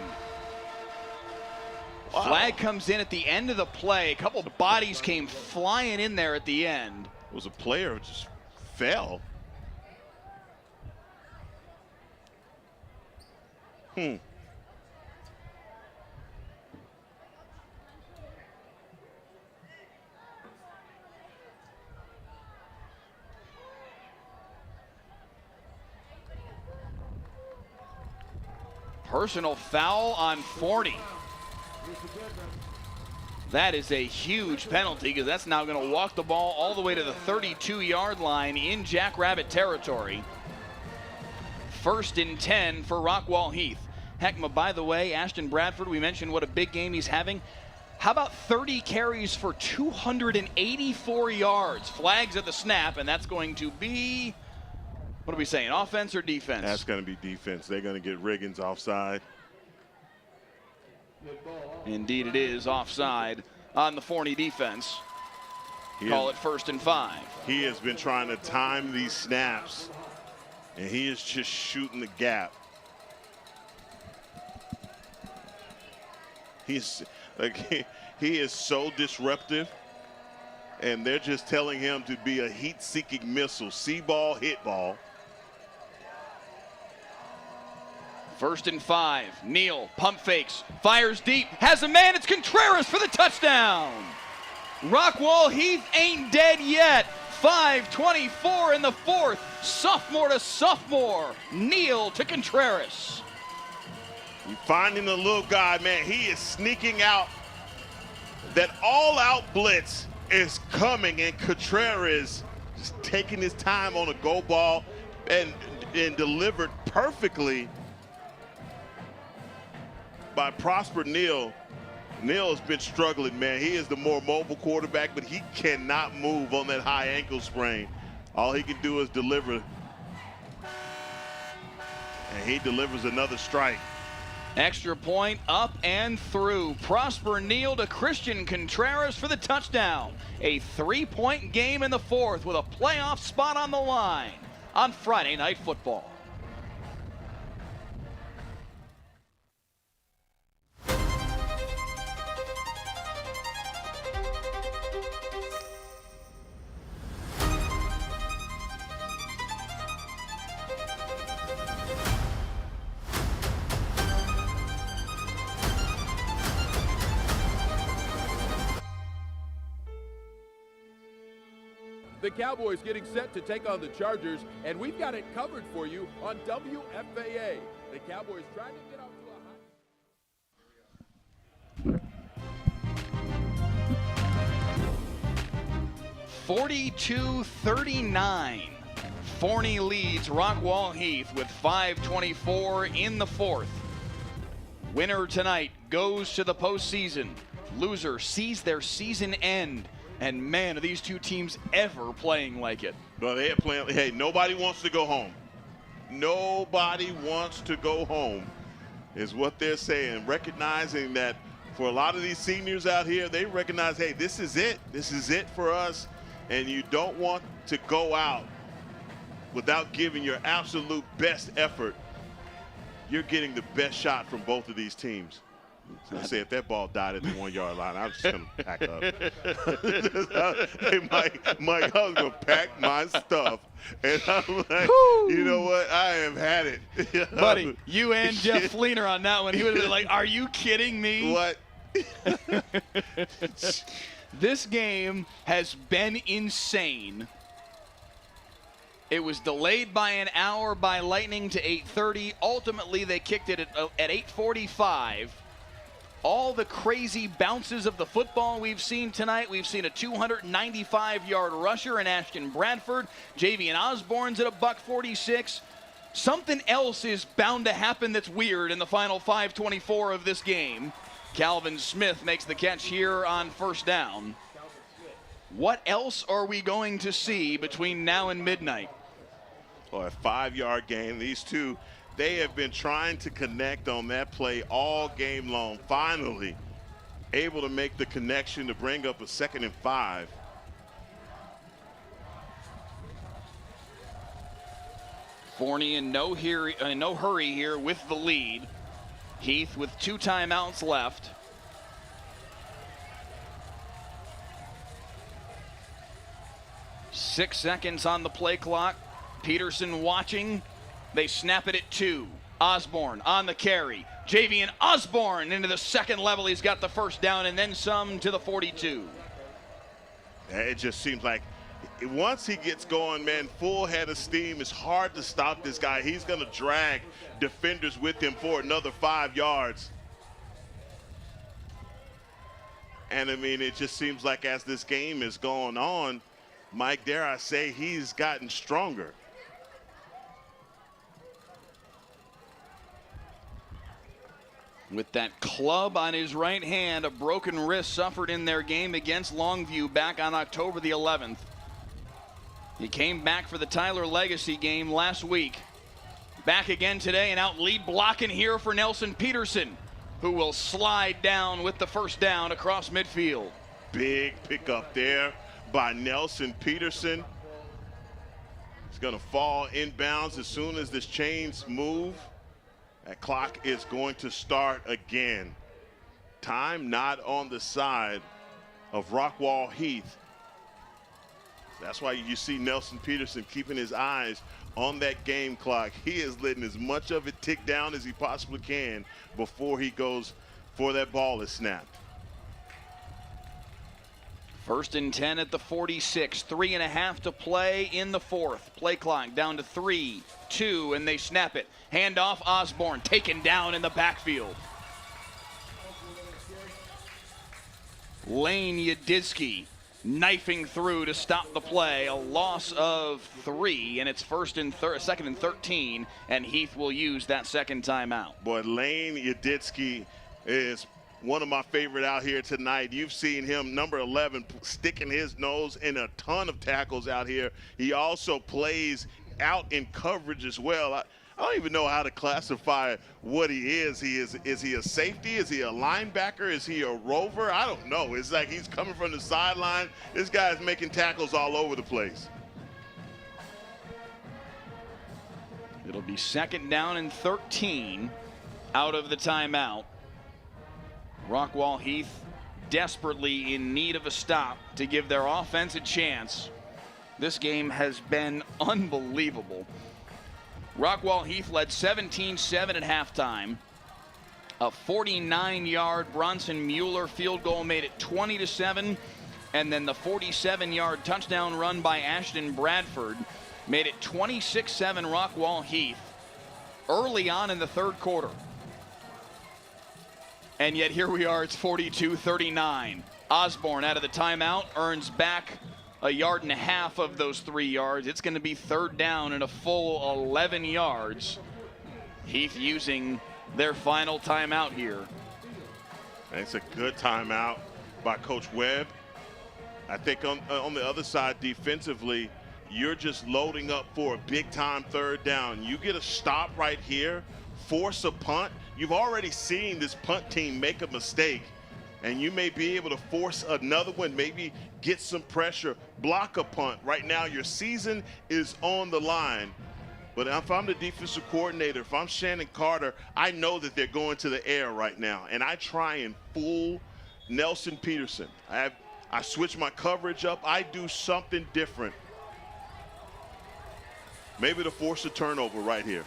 Wow. Flag comes in at the end of the play. A couple of bodies came flying in there at the end. It was a player who just fell. Personal foul on Forney. That is a huge penalty because that's now going to walk the ball all the way to the 32-yard line in Jackrabbit territory. 1st and 10 for Rockwall-Heath. Heckma, by the way, Ashton Bradford, we mentioned what a big game he's having. How about 30 carries for 284 yards? Flags at the snap, and that's going to be, what are we saying, offense or defense? That's going to be defense. They're going to get Riggins offside. Indeed it is offside on the Forney defense. Call it 1st and 5. He has been trying to time these snaps, and he is just shooting the gap. He's like, he is so disruptive, and they're just telling him to be a heat-seeking missile. See ball, hit ball. First and 5. Neal pump fakes, fires deep, has a man. It's Contreras for the touchdown. Rockwall-Heath ain't dead yet. 5:24 in the fourth. Sophomore to sophomore. Neal to Contreras. You're finding the little guy, man. He is sneaking out. That all-out blitz is coming, and Contreras just taking his time on a go ball and delivered perfectly by Prosper Neal. Neal has been struggling, man. He is the more mobile quarterback, but he cannot move on that high ankle sprain. All he can do is deliver. And he delivers another strike. Extra point up and through. Prosper Neal to Christian Contreras for the touchdown. A 3-point game in the fourth with a playoff spot on the line on Friday Night Football. The Cowboys getting set to take on the Chargers, and we've got it covered for you on WFAA. The Cowboys trying to get off to a high... 42-39. Forney leads Rockwall-Heath with 5:24 in the fourth. Winner tonight goes to the postseason. Loser sees their season end. And man, are these two teams ever playing like it. Well, they are playing. Hey, nobody wants to go home. Nobody wants to go home is what they're saying. Recognizing that for a lot of these seniors out here, they recognize, hey, this is it. This is it for us. And you don't want to go out without giving your absolute best effort. You're getting the best shot from both of these teams. So I say if that ball died at the 1-yard line, I'm just going to pack up. Hey, Mike, I was going to pack my stuff. And I'm like, you know what? I have had it. Buddy, you and Jeff Fleener on that one. He would have been like, are you kidding me? What? This game has been insane. It was delayed by an hour by Lightning to 8:30. Ultimately, they kicked it at 8:45. All the crazy bounces of the football we've seen tonight. We've seen a 295-yard rusher in Ashton Bradford. Javian Osborne's at $146. Something else is bound to happen that's weird in the final 5:24 of this game. Calvin Smith makes the catch here on first down. What else are we going to see between now and midnight? Well, a 5-yard gain. These two, they have been trying to connect on that play all game long. Finally, able to make the connection to bring up a 2nd and 5. Forney in no hurry here with the lead. Heath with 2 timeouts left. Six seconds on the play clock. Peterson watching. They snap it at 2. Osborne on the carry. Javian Osborne into the second level. He's got the first down and then some to the 42. It just seems like once he gets going, man, full head of steam. It's hard to stop this guy. He's going to drag defenders with him for another 5 yards. And, I mean, it just seems like as this game is going on, Mike, dare I say, he's gotten stronger. With that club on his right hand, a broken wrist suffered in their game against Longview back on October the 11th. He came back for the Tyler Legacy game last week. Back again today and out lead blocking here for Nelson Peterson, who will slide down with the first down across midfield. Big pickup there by Nelson Peterson. He's going to fall inbounds as soon as this chains move. That clock is going to start again. Time not on the side of Rockwall-Heath. That's why you see Nelson Peterson keeping his eyes on that game clock. He is letting as much of it tick down as he possibly can before he goes for that ball is snapped. 1st and 10 at the 46. 3.5 to play in the 4th. Play clock down to 3, 2, and they snap it. Handoff, Osborne taken down in the backfield. Lane Yadidsky knifing through to stop the play. A loss of 3, and it's 2nd and 13, and Heath will use that second timeout. Boy, Lane Yadidsky is one of my favorite out here tonight. You've seen him, number 11, sticking his nose in a ton of tackles out here. He also plays out in coverage as well. I don't even know how to classify what he is. Is he a safety? Is he a linebacker? Is he a rover? I don't know. It's like he's coming from the sideline. This guy's making tackles all over the place. It'll be 2nd down and 13 out of the timeout. Rockwall-Heath desperately in need of a stop to give their offense a chance. This game has been unbelievable. Rockwall-Heath led 17-7 at halftime. A 49-yard Bronson Mueller field goal made it 20-7, and then the 47-yard touchdown run by Ashton Bradford made it 26-7 Rockwall-Heath early on in the 3rd quarter. And yet here we are, it's 42-39. Osborne out of the timeout, earns back 1.5 yards of those 3 yards. It's going to be 3rd down and a full 11 yards. Heath using their final timeout here. It's a good timeout by Coach Webb. I think on the other side defensively, you're just loading up for a big-time 3rd down. You get a stop right here, force a punt. You've already seen this punt team make a mistake, and you may be able to force another one, maybe get some pressure, block a punt. Right now, your season is on the line. But if I'm the defensive coordinator, if I'm Shannon Carter, I know that they're going to the air right now, and I try and fool Nelson Peterson. I switch my coverage up. I do something different. Maybe to force a turnover right here.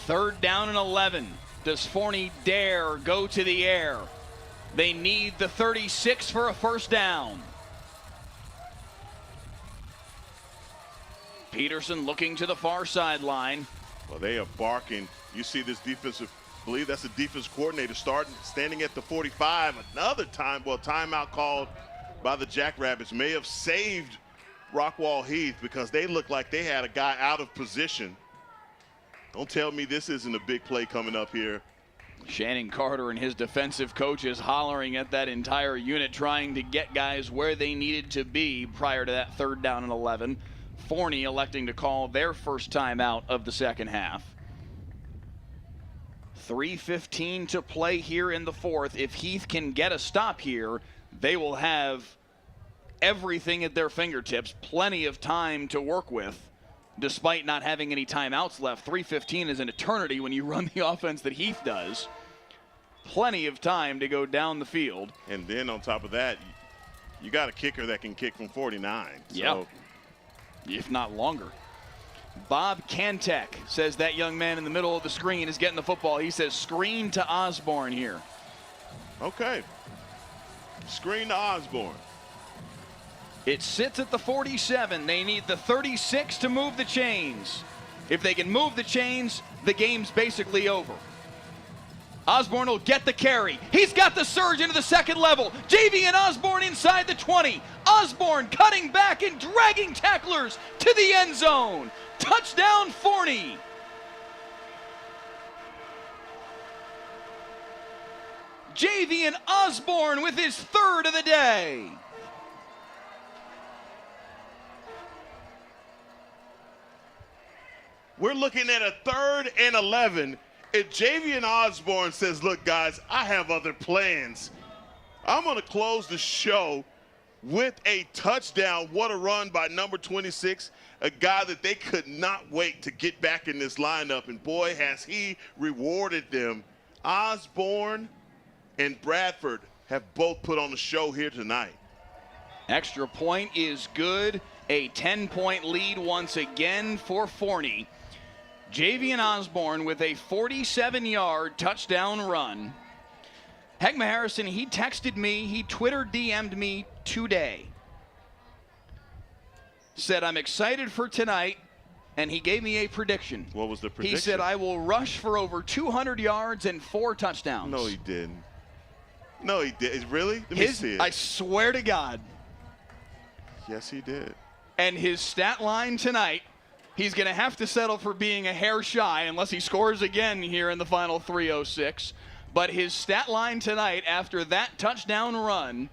3rd down and 11. Does Forney dare go to the air? They need the 36 for a 1st down. Peterson looking to the far sideline. Well, they are barking. You see this defensive, I believe that's the defense coordinator standing at the 45. Another timeout called by the Jackrabbits may have saved Rockwall-Heath because they looked like they had a guy out of position. Don't tell me this isn't a big play coming up here. Shannon Carter and his defensive coaches hollering at that entire unit, trying to get guys where they needed to be prior to that 3rd down and 11. Forney electing to call their first timeout of the 2nd half. 3:15 to play here in the 4th. If Heath can get a stop here, they will have everything at their fingertips, plenty of time to work with. Despite not having any timeouts left, 3:15 is an eternity when you run the offense that Heath does. Plenty of time to go down the field. And then on top of that, you got a kicker that can kick from 49. Yeah, if not longer. Bob Kantek says that young man in the middle of the screen is getting the football. He says screen to Osborne here. Okay. Screen to Osborne. It sits at the 47. They need the 36 to move the chains. If they can move the chains, the game's basically over. Osborne will get the carry. He's got the surge into the 2nd level. JV and Osborne inside the 20. Osborne cutting back and dragging tacklers to the end zone. Touchdown, Forney. JV and Osborne with his 3rd of the day. We're looking at a 3rd and 11. If Javian Osborne says, look, guys, I have other plans. I'm going to close the show with a touchdown. What a run by number 26, a guy that they could not wait to get back in this lineup. And, boy, has he rewarded them. Osborne and Bradford have both put on the show here tonight. Extra point is good. A 10-point lead once again for Forney. Javian Osborne with a 47-yard touchdown run. Heckma Harrison, he texted me, he Twitter DM'd me today. Said, I'm excited for tonight, and he gave me a prediction. What was the prediction? He said, I will rush for over 200 yards and 4 touchdowns. No, he didn't. No, he did. Really? Let me see it. I swear to God. Yes, he did. And his stat line tonight, he's going to have to settle for being a hair shy unless he scores again here in the final 3:06. But his stat line tonight after that touchdown run,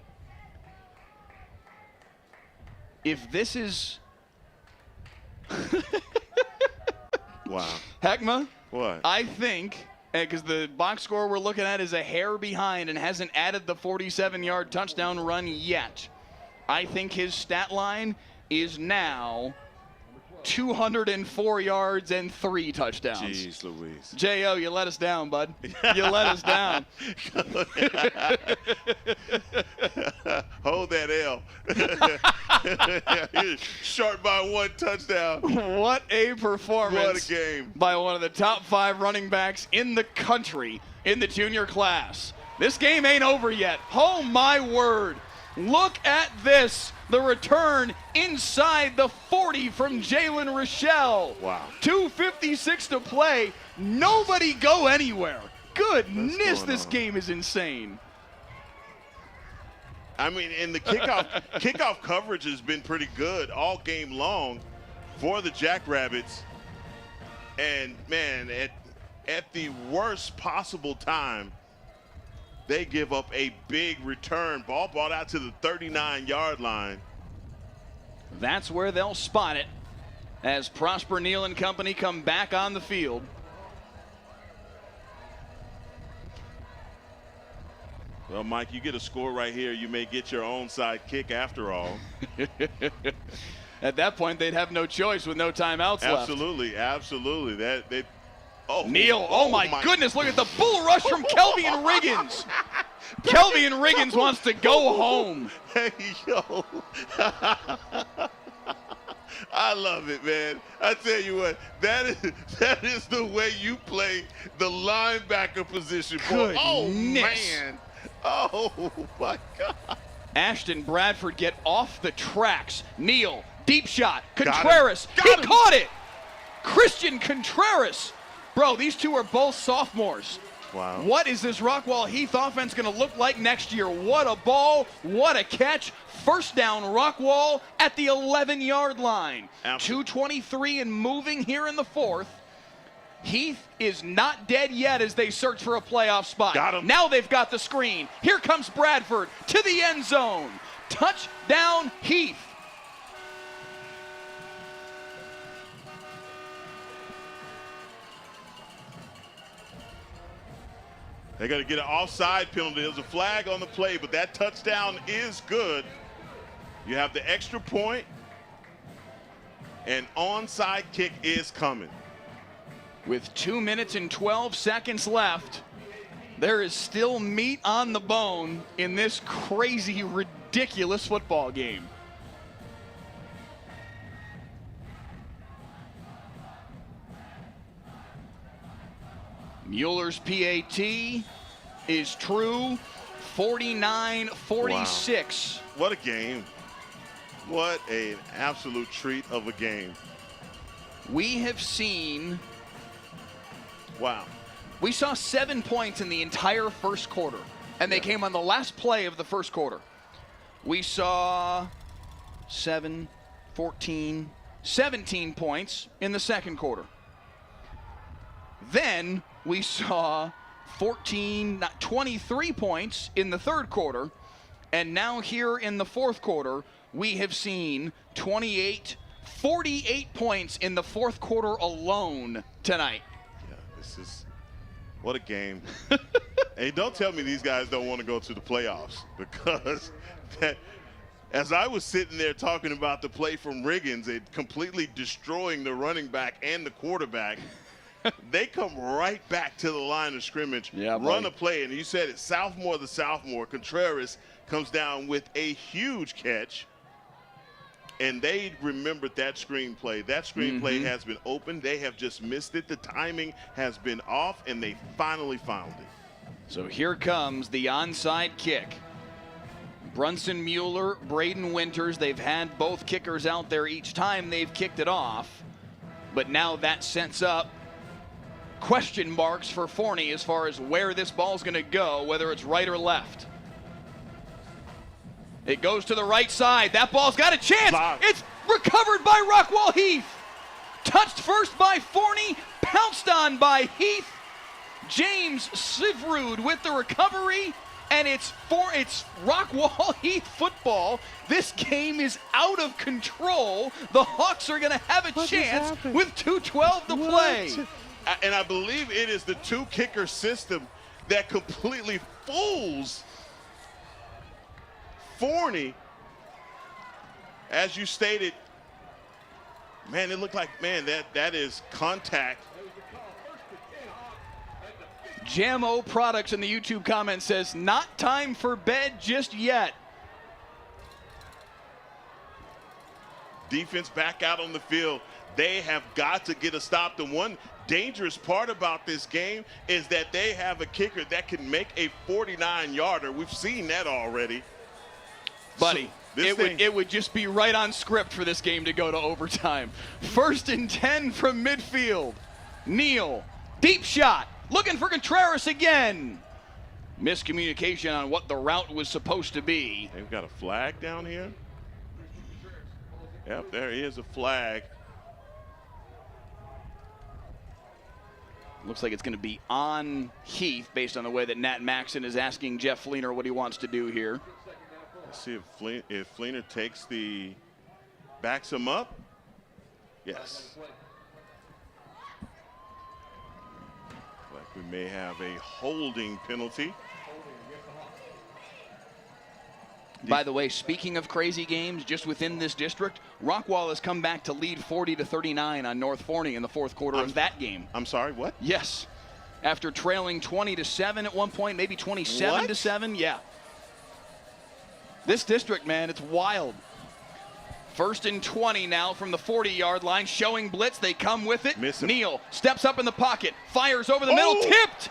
if this is... Wow. Heckma? What? I think, because the box score we're looking at is a hair behind and hasn't added the 47-yard touchdown run yet. I think his stat line is now 204 yards and 3 touchdowns. Jeez Louise. J.O., you let us down, bud. You let us down. Hold that L. Short by 1 touchdown. What a performance. What a game. By one of the top 5 running backs in the country in the junior class. This game ain't over yet. Oh, my word. Look at this. The return inside the 40 from Jalen Rochelle. Wow. 2:56 to play. Nobody go anywhere. Goodness, this game is insane. I mean, and the kickoff coverage has been pretty good all game long for the Jackrabbits. And, man, at the worst possible time, they give up a big return. Ball brought out to the 39-yard line. That's where they'll spot it as Prosper Neal and company come back on the field. Well, Mike, you get a score right here. You may get your onside kick after all. At that point, they'd have no choice with no timeouts left. Absolutely, absolutely. Neal, oh my goodness, look at the bull rush from Kelvian Riggins. Kelvian Riggins wants to go home. Hey, yo. I love it, man. I tell you what, that is the way you play the linebacker position. Boy. Oh, man. Oh, my God. Ashton Bradford get off the tracks. Neal, deep shot. Contreras, he caught it. Christian Contreras. Bro, these two are both sophomores. Wow. What is this Rockwall-Heath offense going to look like next year? What a ball. What a catch. First down, Rockwall at the 11-yard line. 2:23 and moving here in the 4th. Heath is not dead yet as they search for a playoff spot. Got him. Now they've got the screen. Here comes Bradford to the end zone. Touchdown, Heath. They got to get an offside penalty. There's a flag on the play, but that touchdown is good. You have the extra point, and onside kick is coming. With 2 minutes and 12 seconds left, there is still meat on the bone in this crazy, ridiculous football game. Mueller's PAT is true, 49-46. Wow. What a game. What an absolute treat of a game. We have seen... Wow. We saw 7 points in the entire first quarter, and they came on the last play of the first quarter. We saw 7, 14, 17 points in the second quarter. Then we saw 23 points in the third quarter, and now here in the fourth quarter, we have seen 48 points in the fourth quarter alone tonight. Yeah, this is, what a game. Hey, don't tell me these guys don't want to go to the playoffs, because as I was sitting there talking about the play from Riggins, it completely destroying the running back and the quarterback, They come right back to the line of scrimmage, run a play, and you said it, the sophomore, Contreras comes down with a huge catch, and they remembered that screenplay. That screenplay has been open. They have just missed it. The timing has been off, and they finally found it. So here comes the onside kick. Brunson Mueller, Braden Winters, they've had both kickers out there each time they've kicked it off. But now that sets up question marks for Forney as far as where this ball's going to go, whether it's right or left. It goes to the right side. That ball's got a chance. It's recovered by Rockwall-Heath. Touched first by Forney, pounced on by Heath. James Sivrud with the recovery, and it's Rockwall-Heath football. This game is out of control. The Hawks are going to have a chance with 2:12 to play. And I believe it is the two-kicker system that completely fools Forney. As you stated, man, it looked like, man, that is contact. Jamo Products in the YouTube comment says, not time for bed just yet. Defense back out on the field. They have got to get a stop. The one dangerous part about this game is that they have a kicker that can make a 49-yarder. We've seen that already. Buddy, so it would just be right on script for this game to go to overtime. 1st and 10 from midfield. Neal, deep shot. Looking for Contreras again. Miscommunication on what the route was supposed to be. They've got a flag down here. Yep, there is a flag. Looks like it's going to be on Heath based on the way that Nat Maxon is asking Jeff Fleener what he wants to do here. Let's see if Fleener backs him up. Yes. We may have a holding penalty. By the way, speaking of crazy games, just within this district, Rockwall has come back to lead 40-39 on North Forney in the fourth quarter of that game. I'm sorry, what? Yes. After trailing 20-7 at one point, maybe 27-7. Yeah. This district, man, it's wild. 1st and 20 now from the 40-yard line, showing blitz. They come with it. Neal steps up in the pocket, fires over the middle, tipped,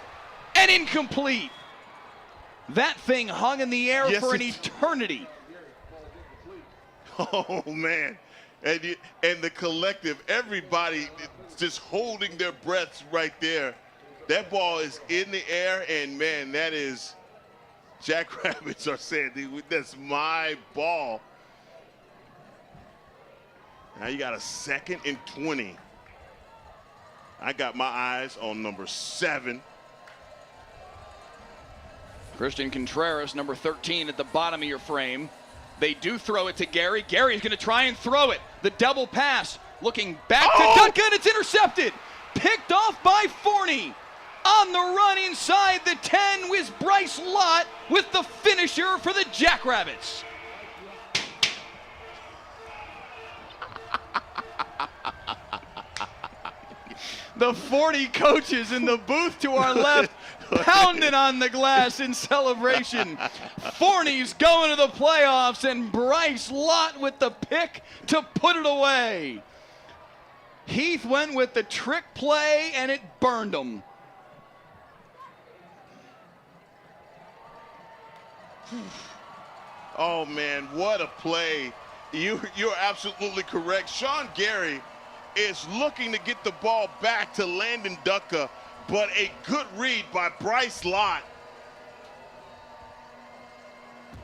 and incomplete. That thing hung in the air for an eternity. Oh, man. And the collective, everybody just holding their breaths right there. That ball is in the air, and, man, that is, Jackrabbits are saying, that's my ball. Now you got a 2nd and 20. I got my eyes on number 7. Christian Contreras, number 13 at the bottom of your frame. They do throw it to Gary. Gary's going to try and throw it. The double pass, looking back to Duncan. It's intercepted. Picked off by Forney. On the run inside the 10 was Bryce Lott with the finisher for the Jackrabbits. The 40 coaches in the booth to our left pounding on the glass in celebration. Forney's going to the playoffs, and Bryce Lott with the pick to put it away. Heath went with the trick play, and it burned him. Oh, man, what a play. You're absolutely correct. Sean Gary is looking to get the ball back to Landon Ducka, but a good read by Bryce Lott.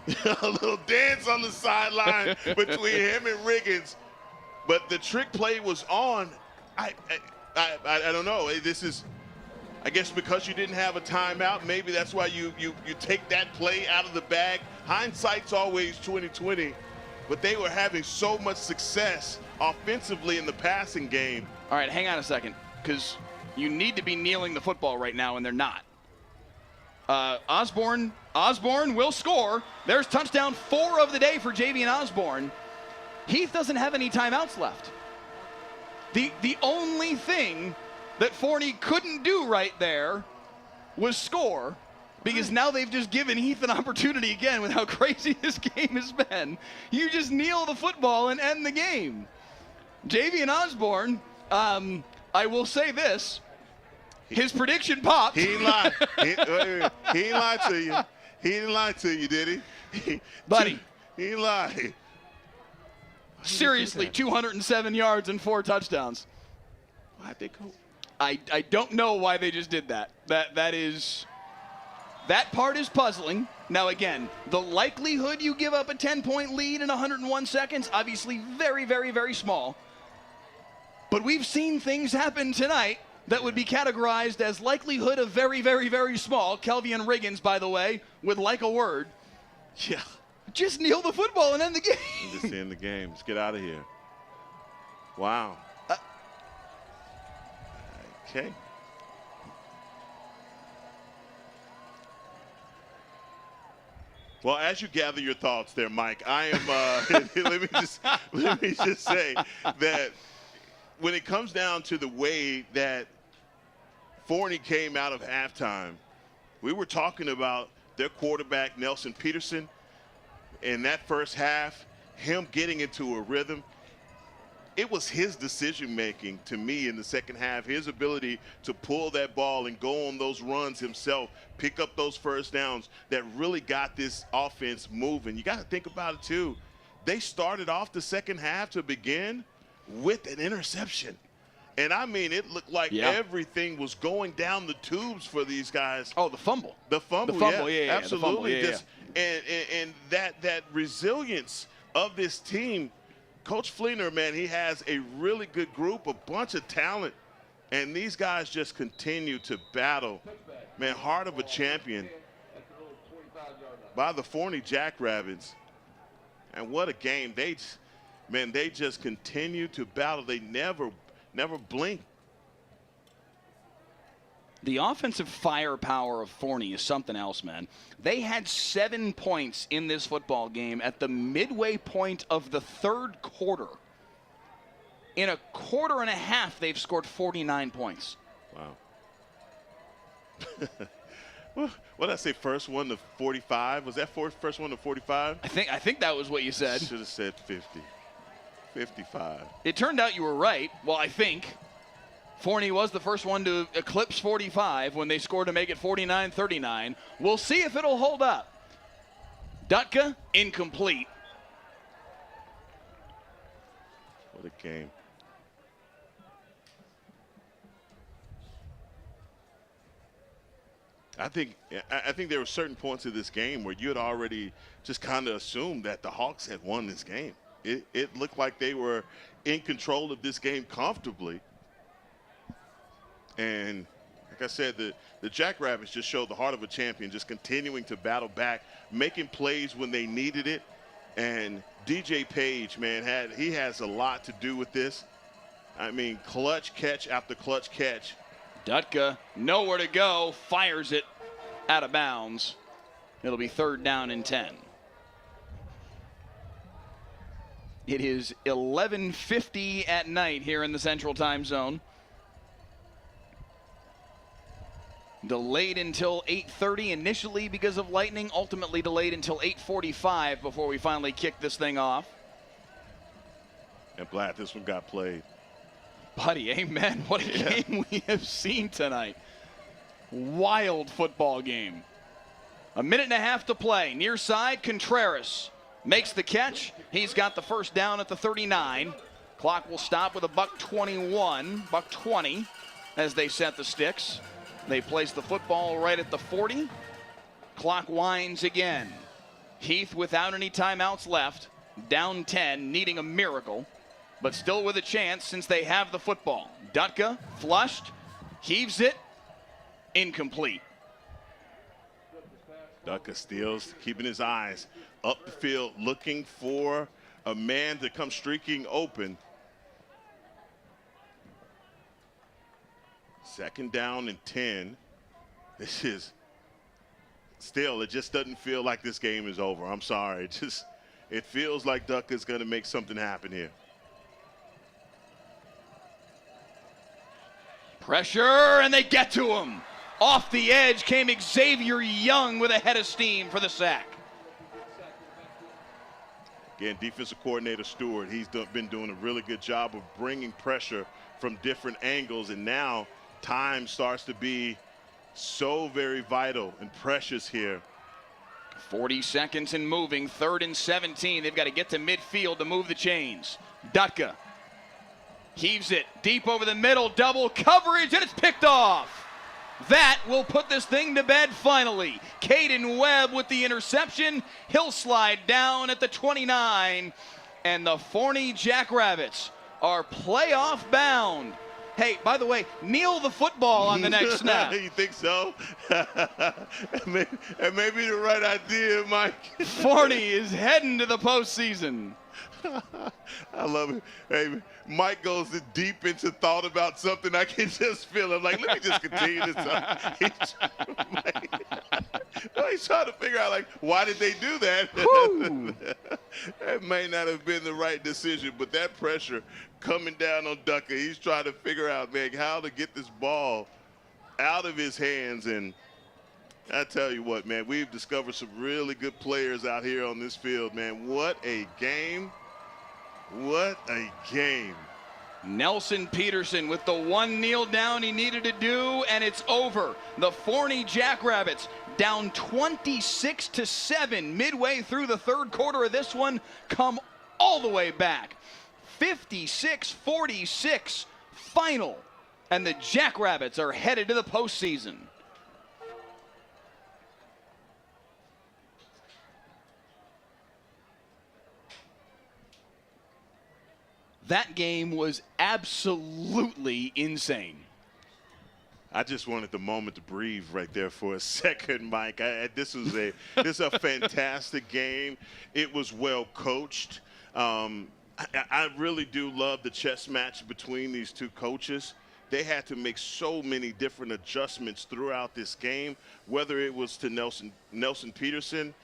A little dance on the sideline between him and Riggins, but the trick play was on. I don't know. This is, I guess, because you didn't have a timeout. Maybe that's why you take that play out of the bag. Hindsight's always 20/20, but they were having so much success offensively in the passing game. All right, hang on a second, because you need to be kneeling the football right now, and they're not. Osborne will score. There's touchdown 4 of the day for Javian Osborne. Heath doesn't have any timeouts left. The only thing that Forney couldn't do right there was score, because now they've just given Heath an opportunity again with how crazy this game has been. You just kneel the football and end the game. Javian Osborne, I will say this, his prediction popped. He ain't lied. He ain't lied to you. He didn't lie to you, did he? Buddy. He ain't lied. Seriously, 207 yards and 4 touchdowns. Why'd they go? I don't know why they just did that. That part is puzzling. Now, again, the likelihood you give up a 10-point lead in 101 seconds, obviously very, very, very small. But we've seen things happen tonight that would be categorized as likelihood of very, very, very small. Kelvian Riggins, by the way, would like a word. Yeah. Just kneel the football and end the game. Just end the game. Let's get out of here. Wow. Okay. Well, as you gather your thoughts there, Mike, I am. let me just say that when it comes down to the way that Forney came out of halftime, we were talking about their quarterback Nelson Peterson in that first half, him getting into a rhythm. It was his decision-making, to me, in the second half, his ability to pull that ball and go on those runs himself, pick up those first downs that really got this offense moving. You got to think about it, too. They started off the second half to begin with an interception. And, I mean, it looked like everything was going down the tubes for these guys. Oh, the fumble. The fumble, yeah. Absolutely. The fumble, And that resilience of this team, Coach Fleener, man, he has a really good group, a bunch of talent, and these guys just continue to battle. Man, heart of a champion by the Forney Jackrabbits. And what a game. They just continue to battle. They never blink. The offensive firepower of Forney is something else, man. They had 7 points in this football game at the midway point of the third quarter. In a quarter and a half, they've scored 49 points. Wow. What did I say, first one to 45? Was that first one to 45? I think that was what you said. Should have said 50. 55. It turned out you were right. Well, I think. Forney was the first one to eclipse 45 when they scored to make it 49-39. We'll see if it'll hold up. Dutka, incomplete. What a game. I think there were certain points of this game where you had already just kind of assumed that the Hawks had won this game. It looked like they were in control of this game comfortably. And like I said, the Jackrabbits just showed the heart of a champion, just continuing to battle back, making plays when they needed it. And DJ Page, man, he has a lot to do with this. I mean, clutch catch after clutch catch. Dutka, nowhere to go, fires it out of bounds. It'll be 3rd down and 10. It is 11:50 at night here in the Central Time Zone. Delayed until 8:30 initially because of lightning, ultimately delayed until 8:45 before we finally kick this thing off. And Blatt, this one got played. Buddy, amen. What a game we have seen tonight. Wild football game. 1.5 minutes to play. Near side, Contreras makes the catch. He's got the first down at the 39. Clock will stop with a $1:20 as they set the sticks. They place the football right at the 40. Clock winds again. Heath without any timeouts left. Down 10, needing a miracle, but still with a chance since they have the football. Dutka flushed, heaves it, incomplete. Dutka steals, keeping his eyes up the field, looking for a man to come streaking open. 2nd down and 10. This is still, it just doesn't feel like this game is over. I'm sorry. It feels like Ducka's going to make something happen here. Pressure, and they get to him. Off the edge came Xavier Young with a head of steam for the sack. Again, defensive coordinator Stewart, he's been doing a really good job of bringing pressure from different angles, and now time starts to be so very vital and precious here. 40 seconds and moving, 3rd and 17. They've got to get to midfield to move the chains. Dutka heaves it deep over the middle, double coverage, and it's picked off. That will put this thing to bed finally. Caden Webb with the interception. He'll slide down at the 29, and the Forney Jackrabbits are playoff bound. Hey, by the way, kneel the football on the next snap. You think so? It may be the right idea, Mike. Forney is heading to the postseason. I love it. Hey, Mike goes deep into thought about something. I can just feel him. Like, let me just continue this. He's trying to figure out, like, why did they do that? That may not have been the right decision, but that pressure coming down on Ducker, he's trying to figure out, man, how to get this ball out of his hands. And I tell you what, man, we've discovered some really good players out here on this field, man. What a game. What a game. Nelson Peterson with the one kneel down he needed to do, and it's over. The Forney Jackrabbits down 26-7 midway through the 3rd quarter of this one, come all the way back. 56-46 final, and the Jackrabbits are headed to the postseason. That game was absolutely insane. I just wanted the moment to breathe right there for a second, Mike. This is a fantastic game. It was well coached. I really do love the chess match between these two coaches. They had to make so many different adjustments throughout this game, whether it was to Nelson Peterson,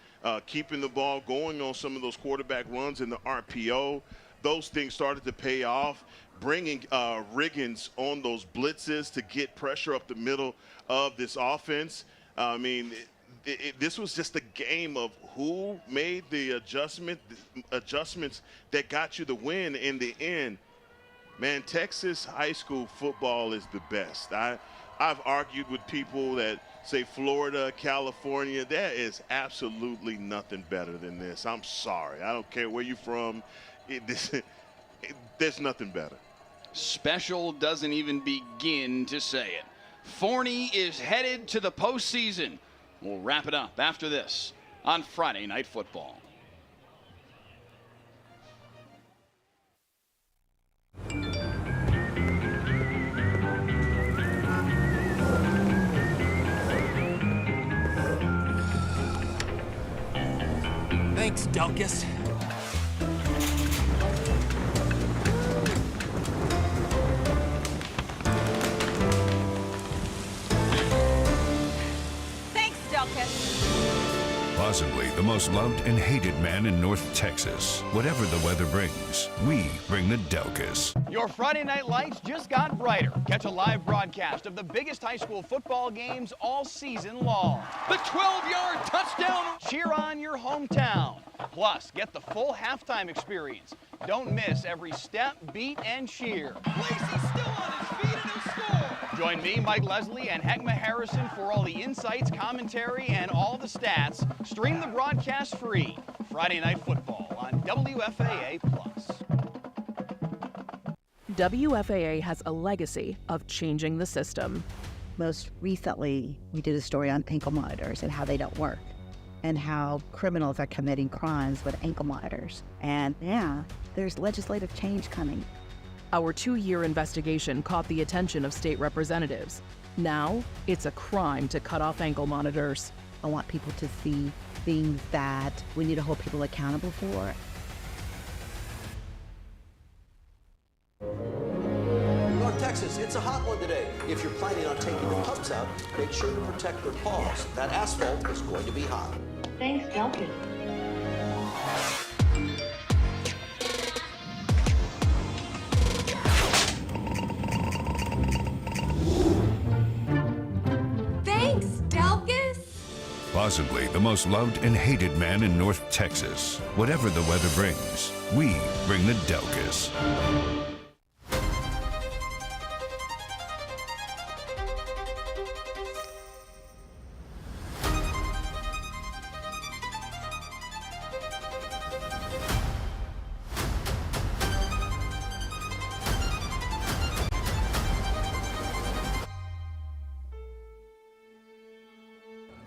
keeping the ball going on some of those quarterback runs in the RPO. Those things started to pay off, bringing Riggins on those blitzes to get pressure up the middle of this offense. I mean, this was just a game of who made the adjustments that got you the win in the end. Man, Texas high school football is the best. I've argued with people that say Florida, California. There is absolutely nothing better than this. I'm sorry. I don't care where you're from. There's nothing better. Special doesn't even begin to say it. Forney is headed to the postseason. We'll wrap it up after this on Friday Night Football. Thanks, Delkus. Possibly the most loved and hated man in North Texas. Whatever the weather brings, we bring the Delkus. Your Friday night lights just got brighter. Catch a live broadcast of the biggest high school football games all season long. The 12-yard touchdown. Cheer on your hometown. Plus, get the full halftime experience. Don't miss every step, beat, and cheer. Lacey's still on his feet and he'll score. Join me, Mike Leslie, and Heckma Harrison for all the insights, commentary, and all the stats. Stream the broadcast free. Friday Night Football on WFAA+. WFAA has a legacy of changing the system. Most recently, we did a story on ankle monitors and how they don't work, and how criminals are committing crimes with ankle monitors. And yeah, there's legislative change coming. Our 2-year investigation caught the attention of state representatives. Now, it's a crime to cut off ankle monitors. I want people to see things that we need to hold people accountable for. North Texas, it's a hot one today. If you're planning on taking the pumps out, make sure to protect their paws. That asphalt is going to be hot. Thanks, Delkus. Possibly the most loved and hated man in North Texas. Whatever the weather brings, we bring the Delkus.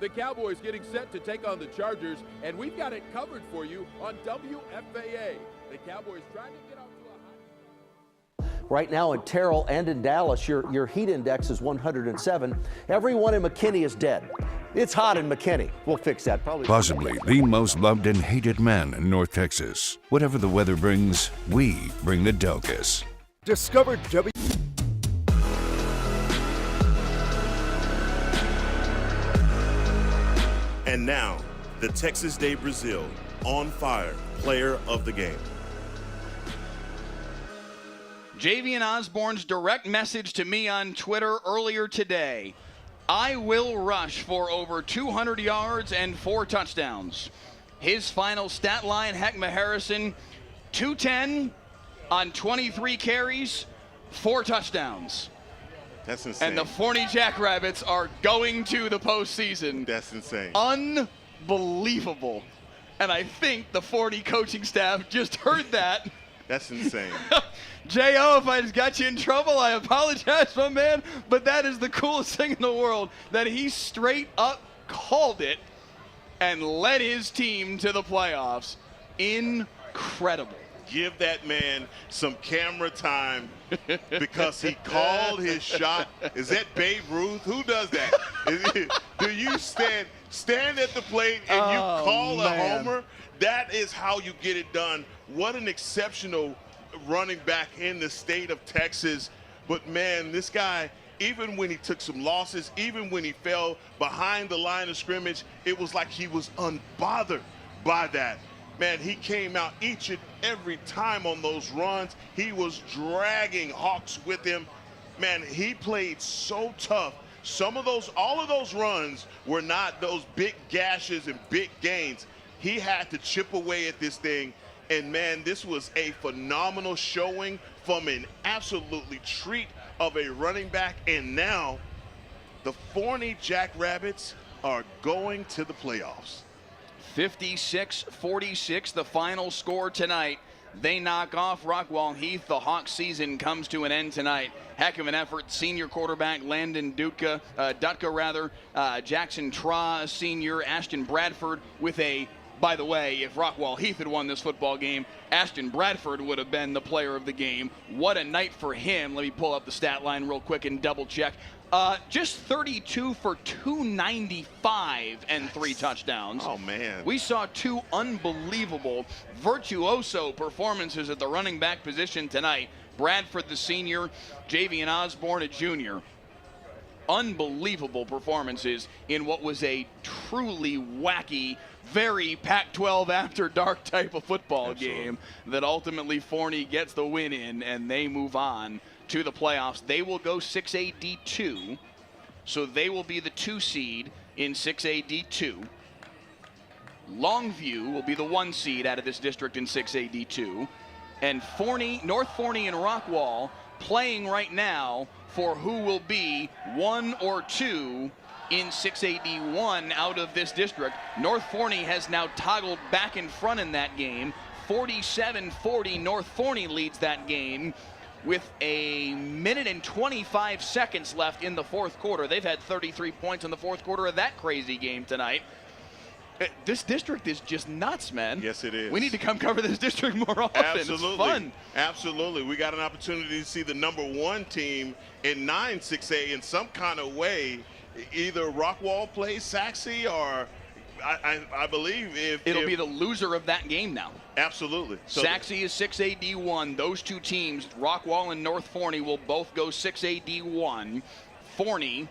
The Cowboys getting set to take on the Chargers, and we've got it covered for you on WFAA. The Cowboys trying to get off to a high... Right now in Terrell and in Dallas, your heat index is 107. Everyone in McKinney is dead. It's hot in McKinney. We'll fix that probably. Possibly the most loved and hated man in North Texas. Whatever the weather brings, we bring the Delkus. Discover W. And now, the Texas de Brazil on fire player of the game. Javian Osborne's direct message to me on Twitter earlier today. I will rush for over 200 yards and 4 touchdowns. His final stat line, Heckma Harrison, 210 on 23 carries, 4 touchdowns. That's insane. And the Forney Jackrabbits are going to the postseason. That's insane. Unbelievable. And I think the Forney coaching staff just heard that. That's insane. J.O., if I just got you in trouble, I apologize, my man. But that is the coolest thing in the world, that he straight up called it and led his team to the playoffs. Incredible. Give that man some camera time because he called his shot. Is that Babe Ruth? Who does that? Do you stand at the plate and you call a homer? That is how you get it done. What an exceptional running back in the state of Texas. But, man, this guy, even when he took some losses, even when he fell behind the line of scrimmage, it was like he was unbothered by that. Man, he came out each and every time on those runs. He was dragging Hawks with him. Man, he played so tough. All of those runs were not those big gashes and big gains. He had to chip away at this thing. And, man, this was a phenomenal showing from an absolutely treat of a running back. And now the Forney Jackrabbits are going to the playoffs. 56-46, the final score tonight. They knock off Rockwall-Heath. The Hawks season comes to an end tonight. Heck of an effort. Senior quarterback Landon Dutka, Jackson Tra, senior, Ashton Bradford with a, by the way, if Rockwall-Heath had won this football game, Ashton Bradford would have been the player of the game. What a night for him. Let me pull up the stat line real quick and double check. Just 32 for 295 and 3 touchdowns. Oh, man. We saw 2 unbelievable virtuoso performances at the running back position tonight. Bradford, the senior, Javian Osborne, a junior. Unbelievable performances in what was a truly wacky, very Pac-12 after dark type of football game that ultimately Forney gets the win in, and they move on to the playoffs. They will go 6A D2, so they will be the 2 seed in 6A D2. Longview will be the 1 seed out of this district in 6A D2. And Forney, North Forney and Rockwall playing right now for who will be 1 or 2 in 6A D1 out of this district. North Forney has now toggled back in front in that game. 47-40, North Forney leads that game with a minute and 25 seconds left in the fourth quarter. They've had 33 points in the fourth quarter of that crazy game tonight. This district is just nuts, man. Yes, it is. We need to come cover this district more often. Absolutely. It's fun. Absolutely. We got an opportunity to see the #1 team in 9-6A in some kind of way. Either Rockwall plays Saxe, or I believe it'll be the loser of that game now. Absolutely. So Saxe is 6A D1. Those 2 teams, Rockwall and North Forney, will both go 6A D1. Forney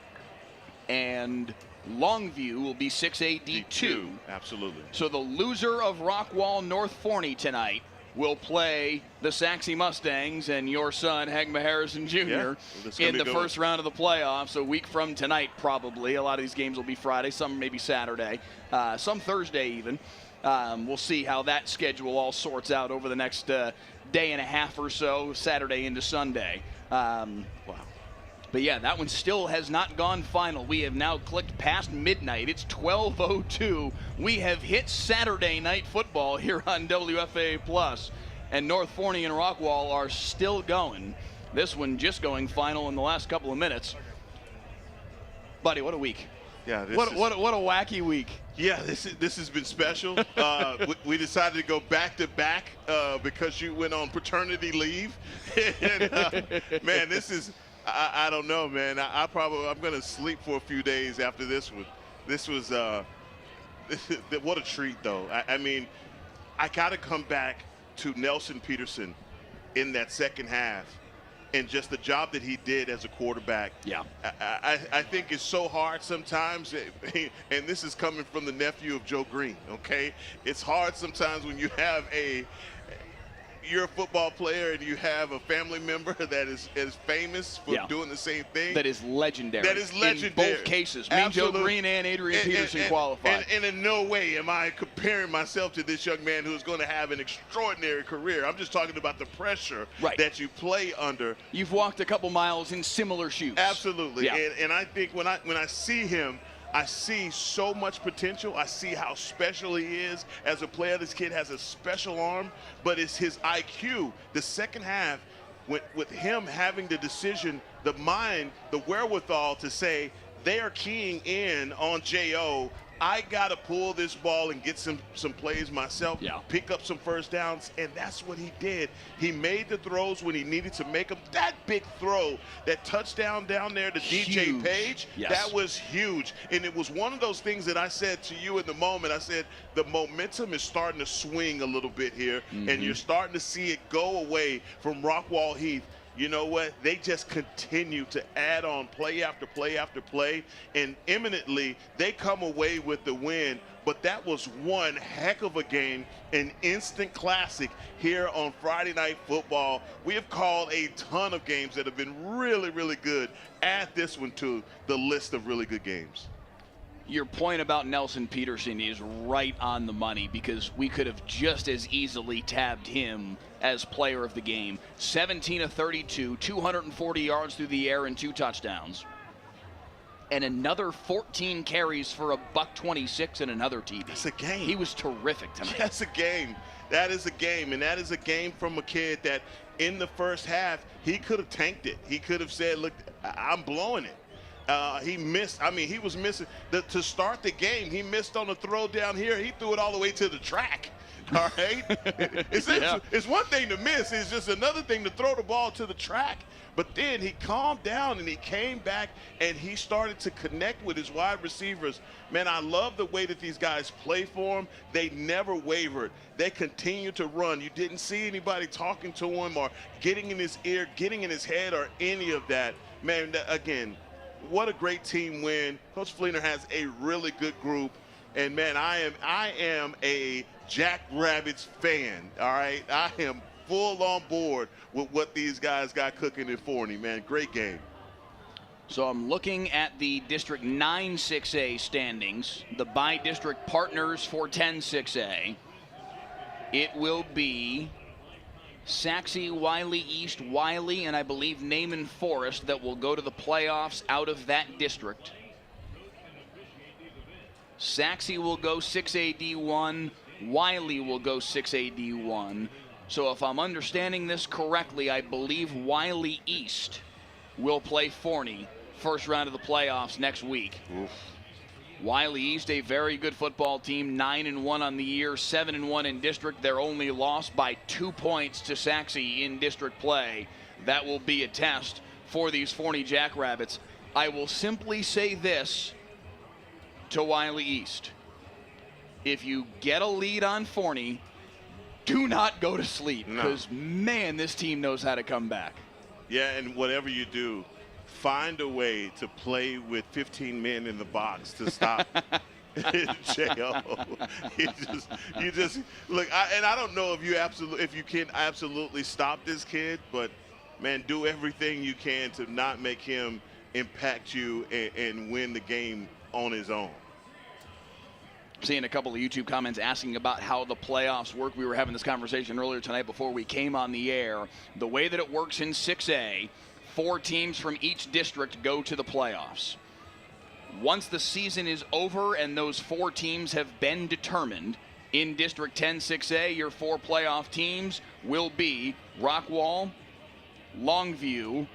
and Longview will be 6A D2. Absolutely. So the loser of Rockwall North Forney tonight will play the Saxe Mustangs and your son, Hegma Harrison Jr., in the first round of the playoffs. A week from tonight, probably. A lot of these games will be Friday, some maybe Saturday, some Thursday even. We'll see how that schedule all sorts out over the next day and a half or so, Saturday into Sunday. Wow. But yeah, that one still has not gone final. We have now clicked past midnight. It's 12:02. We have hit Saturday night football here on WFAA Plus, and North Forney and Rockwall are still going. This one just going final in the last couple of minutes. Buddy, what a week. Yeah, what a wacky week. Yeah, this has been special. We decided to go back to back because you went on paternity leave. And, man, this is I don't know, man. I'm going to sleep for a few days after this one. This was what a treat, though. I mean, I got to come back to Nelson Peterson in that second half and just the job that he did as a quarterback. Yeah. I think it's so hard sometimes, and this is coming from the nephew of Joe Green, okay? It's hard sometimes when you have you're a football player and you have a family member that is famous for doing the same thing. That is legendary. That is legendary. In both cases. Me, Joe Green, and Adrian Peterson qualified. And in no way am I comparing myself to this young man who's going to have an extraordinary career. I'm just talking about the pressure that you play under. You've walked a couple miles in similar shoes. Absolutely. Yeah. And I think when I see him, I see so much potential. I see how special he is as a player. This kid has a special arm, but it's his IQ. The second half, with him having the decision, the mind, the wherewithal to say they are keying in on J.O., I got to pull this ball and get some plays myself, pick up some first downs, and that's what he did. He made the throws when he needed to make them. That big throw, that touchdown down there to DJ Page, that was huge. And it was one of those things that I said to you in the moment. I said, the momentum is starting to swing a little bit here, and you're starting to see it go away from Rockwall-Heath. You know what? They just continue to add on play after play after play, and imminently they come away with the win. But that was one heck of a game, an instant classic here on Friday Night Football. We have called a ton of games that have been really, really good. Add this one to the list of really good games. Your point about Nelson Peterson is right on the money, because we could have just as easily tabbed him as player of the game. 17 of 32, 240 yards through the air and 2 touchdowns. And another 14 carries for a $126 and another TD. That's a game. He was terrific tonight. That's a game. That is a game, and that is a game from a kid that in the first half, he could have tanked it. He could have said, look, I'm blowing it. He missed. I mean, he was missing. To start the game, he missed on the throw down here. He threw it all the way to the track. All right? It's one thing to miss. It's just another thing to throw the ball to the track. But then he calmed down and he came back and he started to connect with his wide receivers. Man, I love the way that these guys play for him. They never wavered. They continue to run. You didn't see anybody talking to him or getting in his ear, getting in his head or any of that. Man, again, what a great team win. Coach Fleener has a really good group. And, man, I am a Jackrabbits fan, all right? I am full on board with what these guys got cooking in Forney, man. Great game. So I'm looking at the District 9 6A standings, the by-district partners for 10 6A. It will be Saxe, Wiley East, Wiley, and I believe Naaman Forest that will go to the playoffs out of that district. Saxe will go 6A D1, Wiley will go 6A D1. So if I'm understanding this correctly, I believe Wiley East will play Forney first round of the playoffs next week. Oof. Wiley East, a very good football team, 9-1 on the year, 7-1 in district. They're only lost by 2 points to Saxe in district play. That will be a test for these Forney Jackrabbits. I will simply say this to Wiley East. If you get a lead on Forney, do not go to sleep, because, man, this team knows how to come back. Yeah, and whatever you do, find a way to play with 15 men in the box to stop J.O. You just look. I don't know if you can absolutely stop this kid, but man, do everything you can to not make him impact you and win the game on his own. Seeing a couple of YouTube comments asking about how the playoffs work. We were having this conversation earlier tonight before we came on the air. The way that it works in 6A, 4 teams from each district go to the playoffs. Once the season is over and those 4 teams have been determined, in District 10 6A, your 4 playoff teams will be Rockwall, Longview,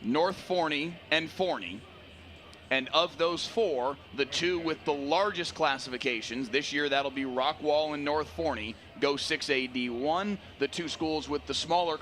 North Forney, and Forney. And of those 4, the 2 with the largest classifications, this year that'll be Rockwall and North Forney, go 6A D1. The 2 schools with the smaller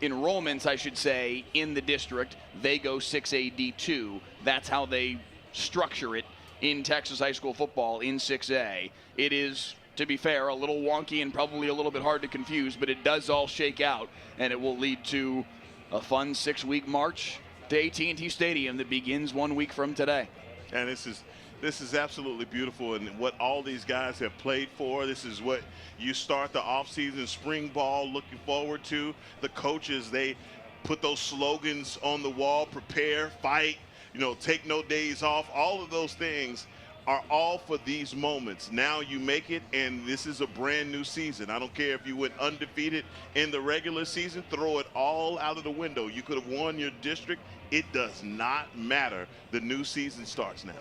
enrollments, I should say, in the district, they go 6A D2. That's how they structure it in Texas high school football in 6A. It is, to be fair, a little wonky and probably a little bit hard to confuse, but it does all shake out, and it will lead to a fun 6-week march to AT&T Stadium that begins 1 week from today. And this is absolutely beautiful, and what all these guys have played for. This is what you start the offseason spring ball looking forward to. The coaches, they put those slogans on the wall: prepare, fight, take no days off. All of those things are all for these moments. Now you make it, and this is a brand new season. I don't care if you went undefeated in the regular season, throw it all out of the window. You could have won your district. It does not matter. The new season starts now.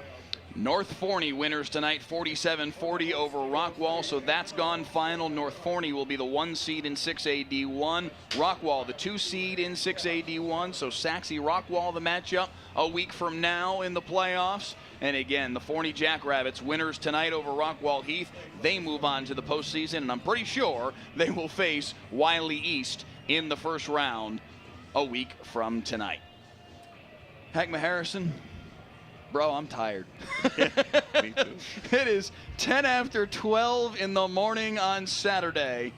North Forney winners tonight, 47-40 over Rockwall, so that's gone final. North Forney will be the 1 seed in 6A D1. Rockwall, the 2 seed in 6A D1, so Sachse-Rockwall the matchup a week from now in the playoffs. And again, the Forney Jackrabbits winners tonight over Rockwall-Heath. They move on to the postseason, and I'm pretty sure they will face Wiley East in the first round a week from tonight. Heckma Harrison, bro, I'm tired. Me too. It is 10 after 12 in the morning on Saturday.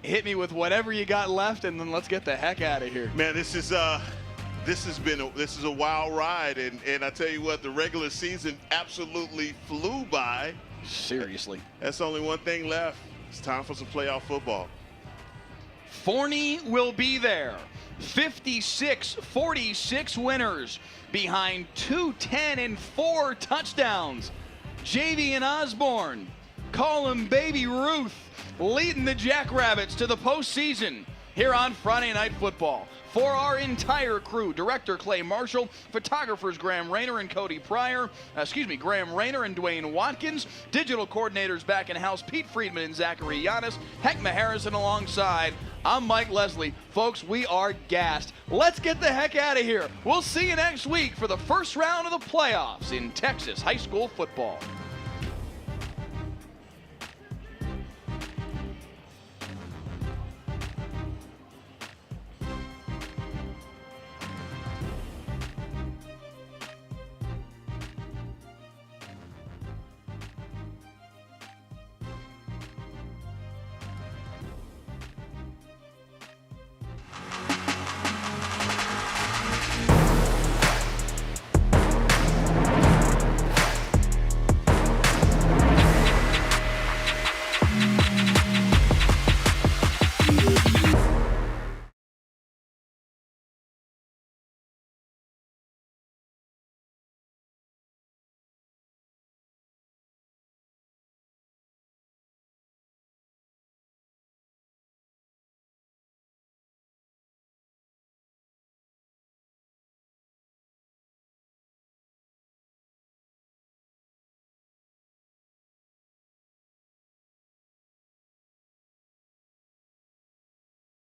Hit me with whatever you got left, and then let's get the heck out of here. Man, this is a wild ride, and I tell you what, the regular season absolutely flew by. Seriously. That's only one thing left. It's time for some playoff football. Forney will be there. 56-46 winners behind 210 and 4 touchdowns. Javian Osborne, call him Baby Ruth, leading the Jackrabbits to the postseason here on Friday Night Football. For our entire crew, Director Clay Marshall, photographers Graham Rayner and Graham Rayner and Dwayne Watkins, digital coordinators back in house Pete Friedman and Zachary Giannis, Heckma Harrison alongside. I'm Mike Leslie. Folks, we are gassed. Let's get the heck out of here. We'll see you next week for the first round of the playoffs in Texas high school football.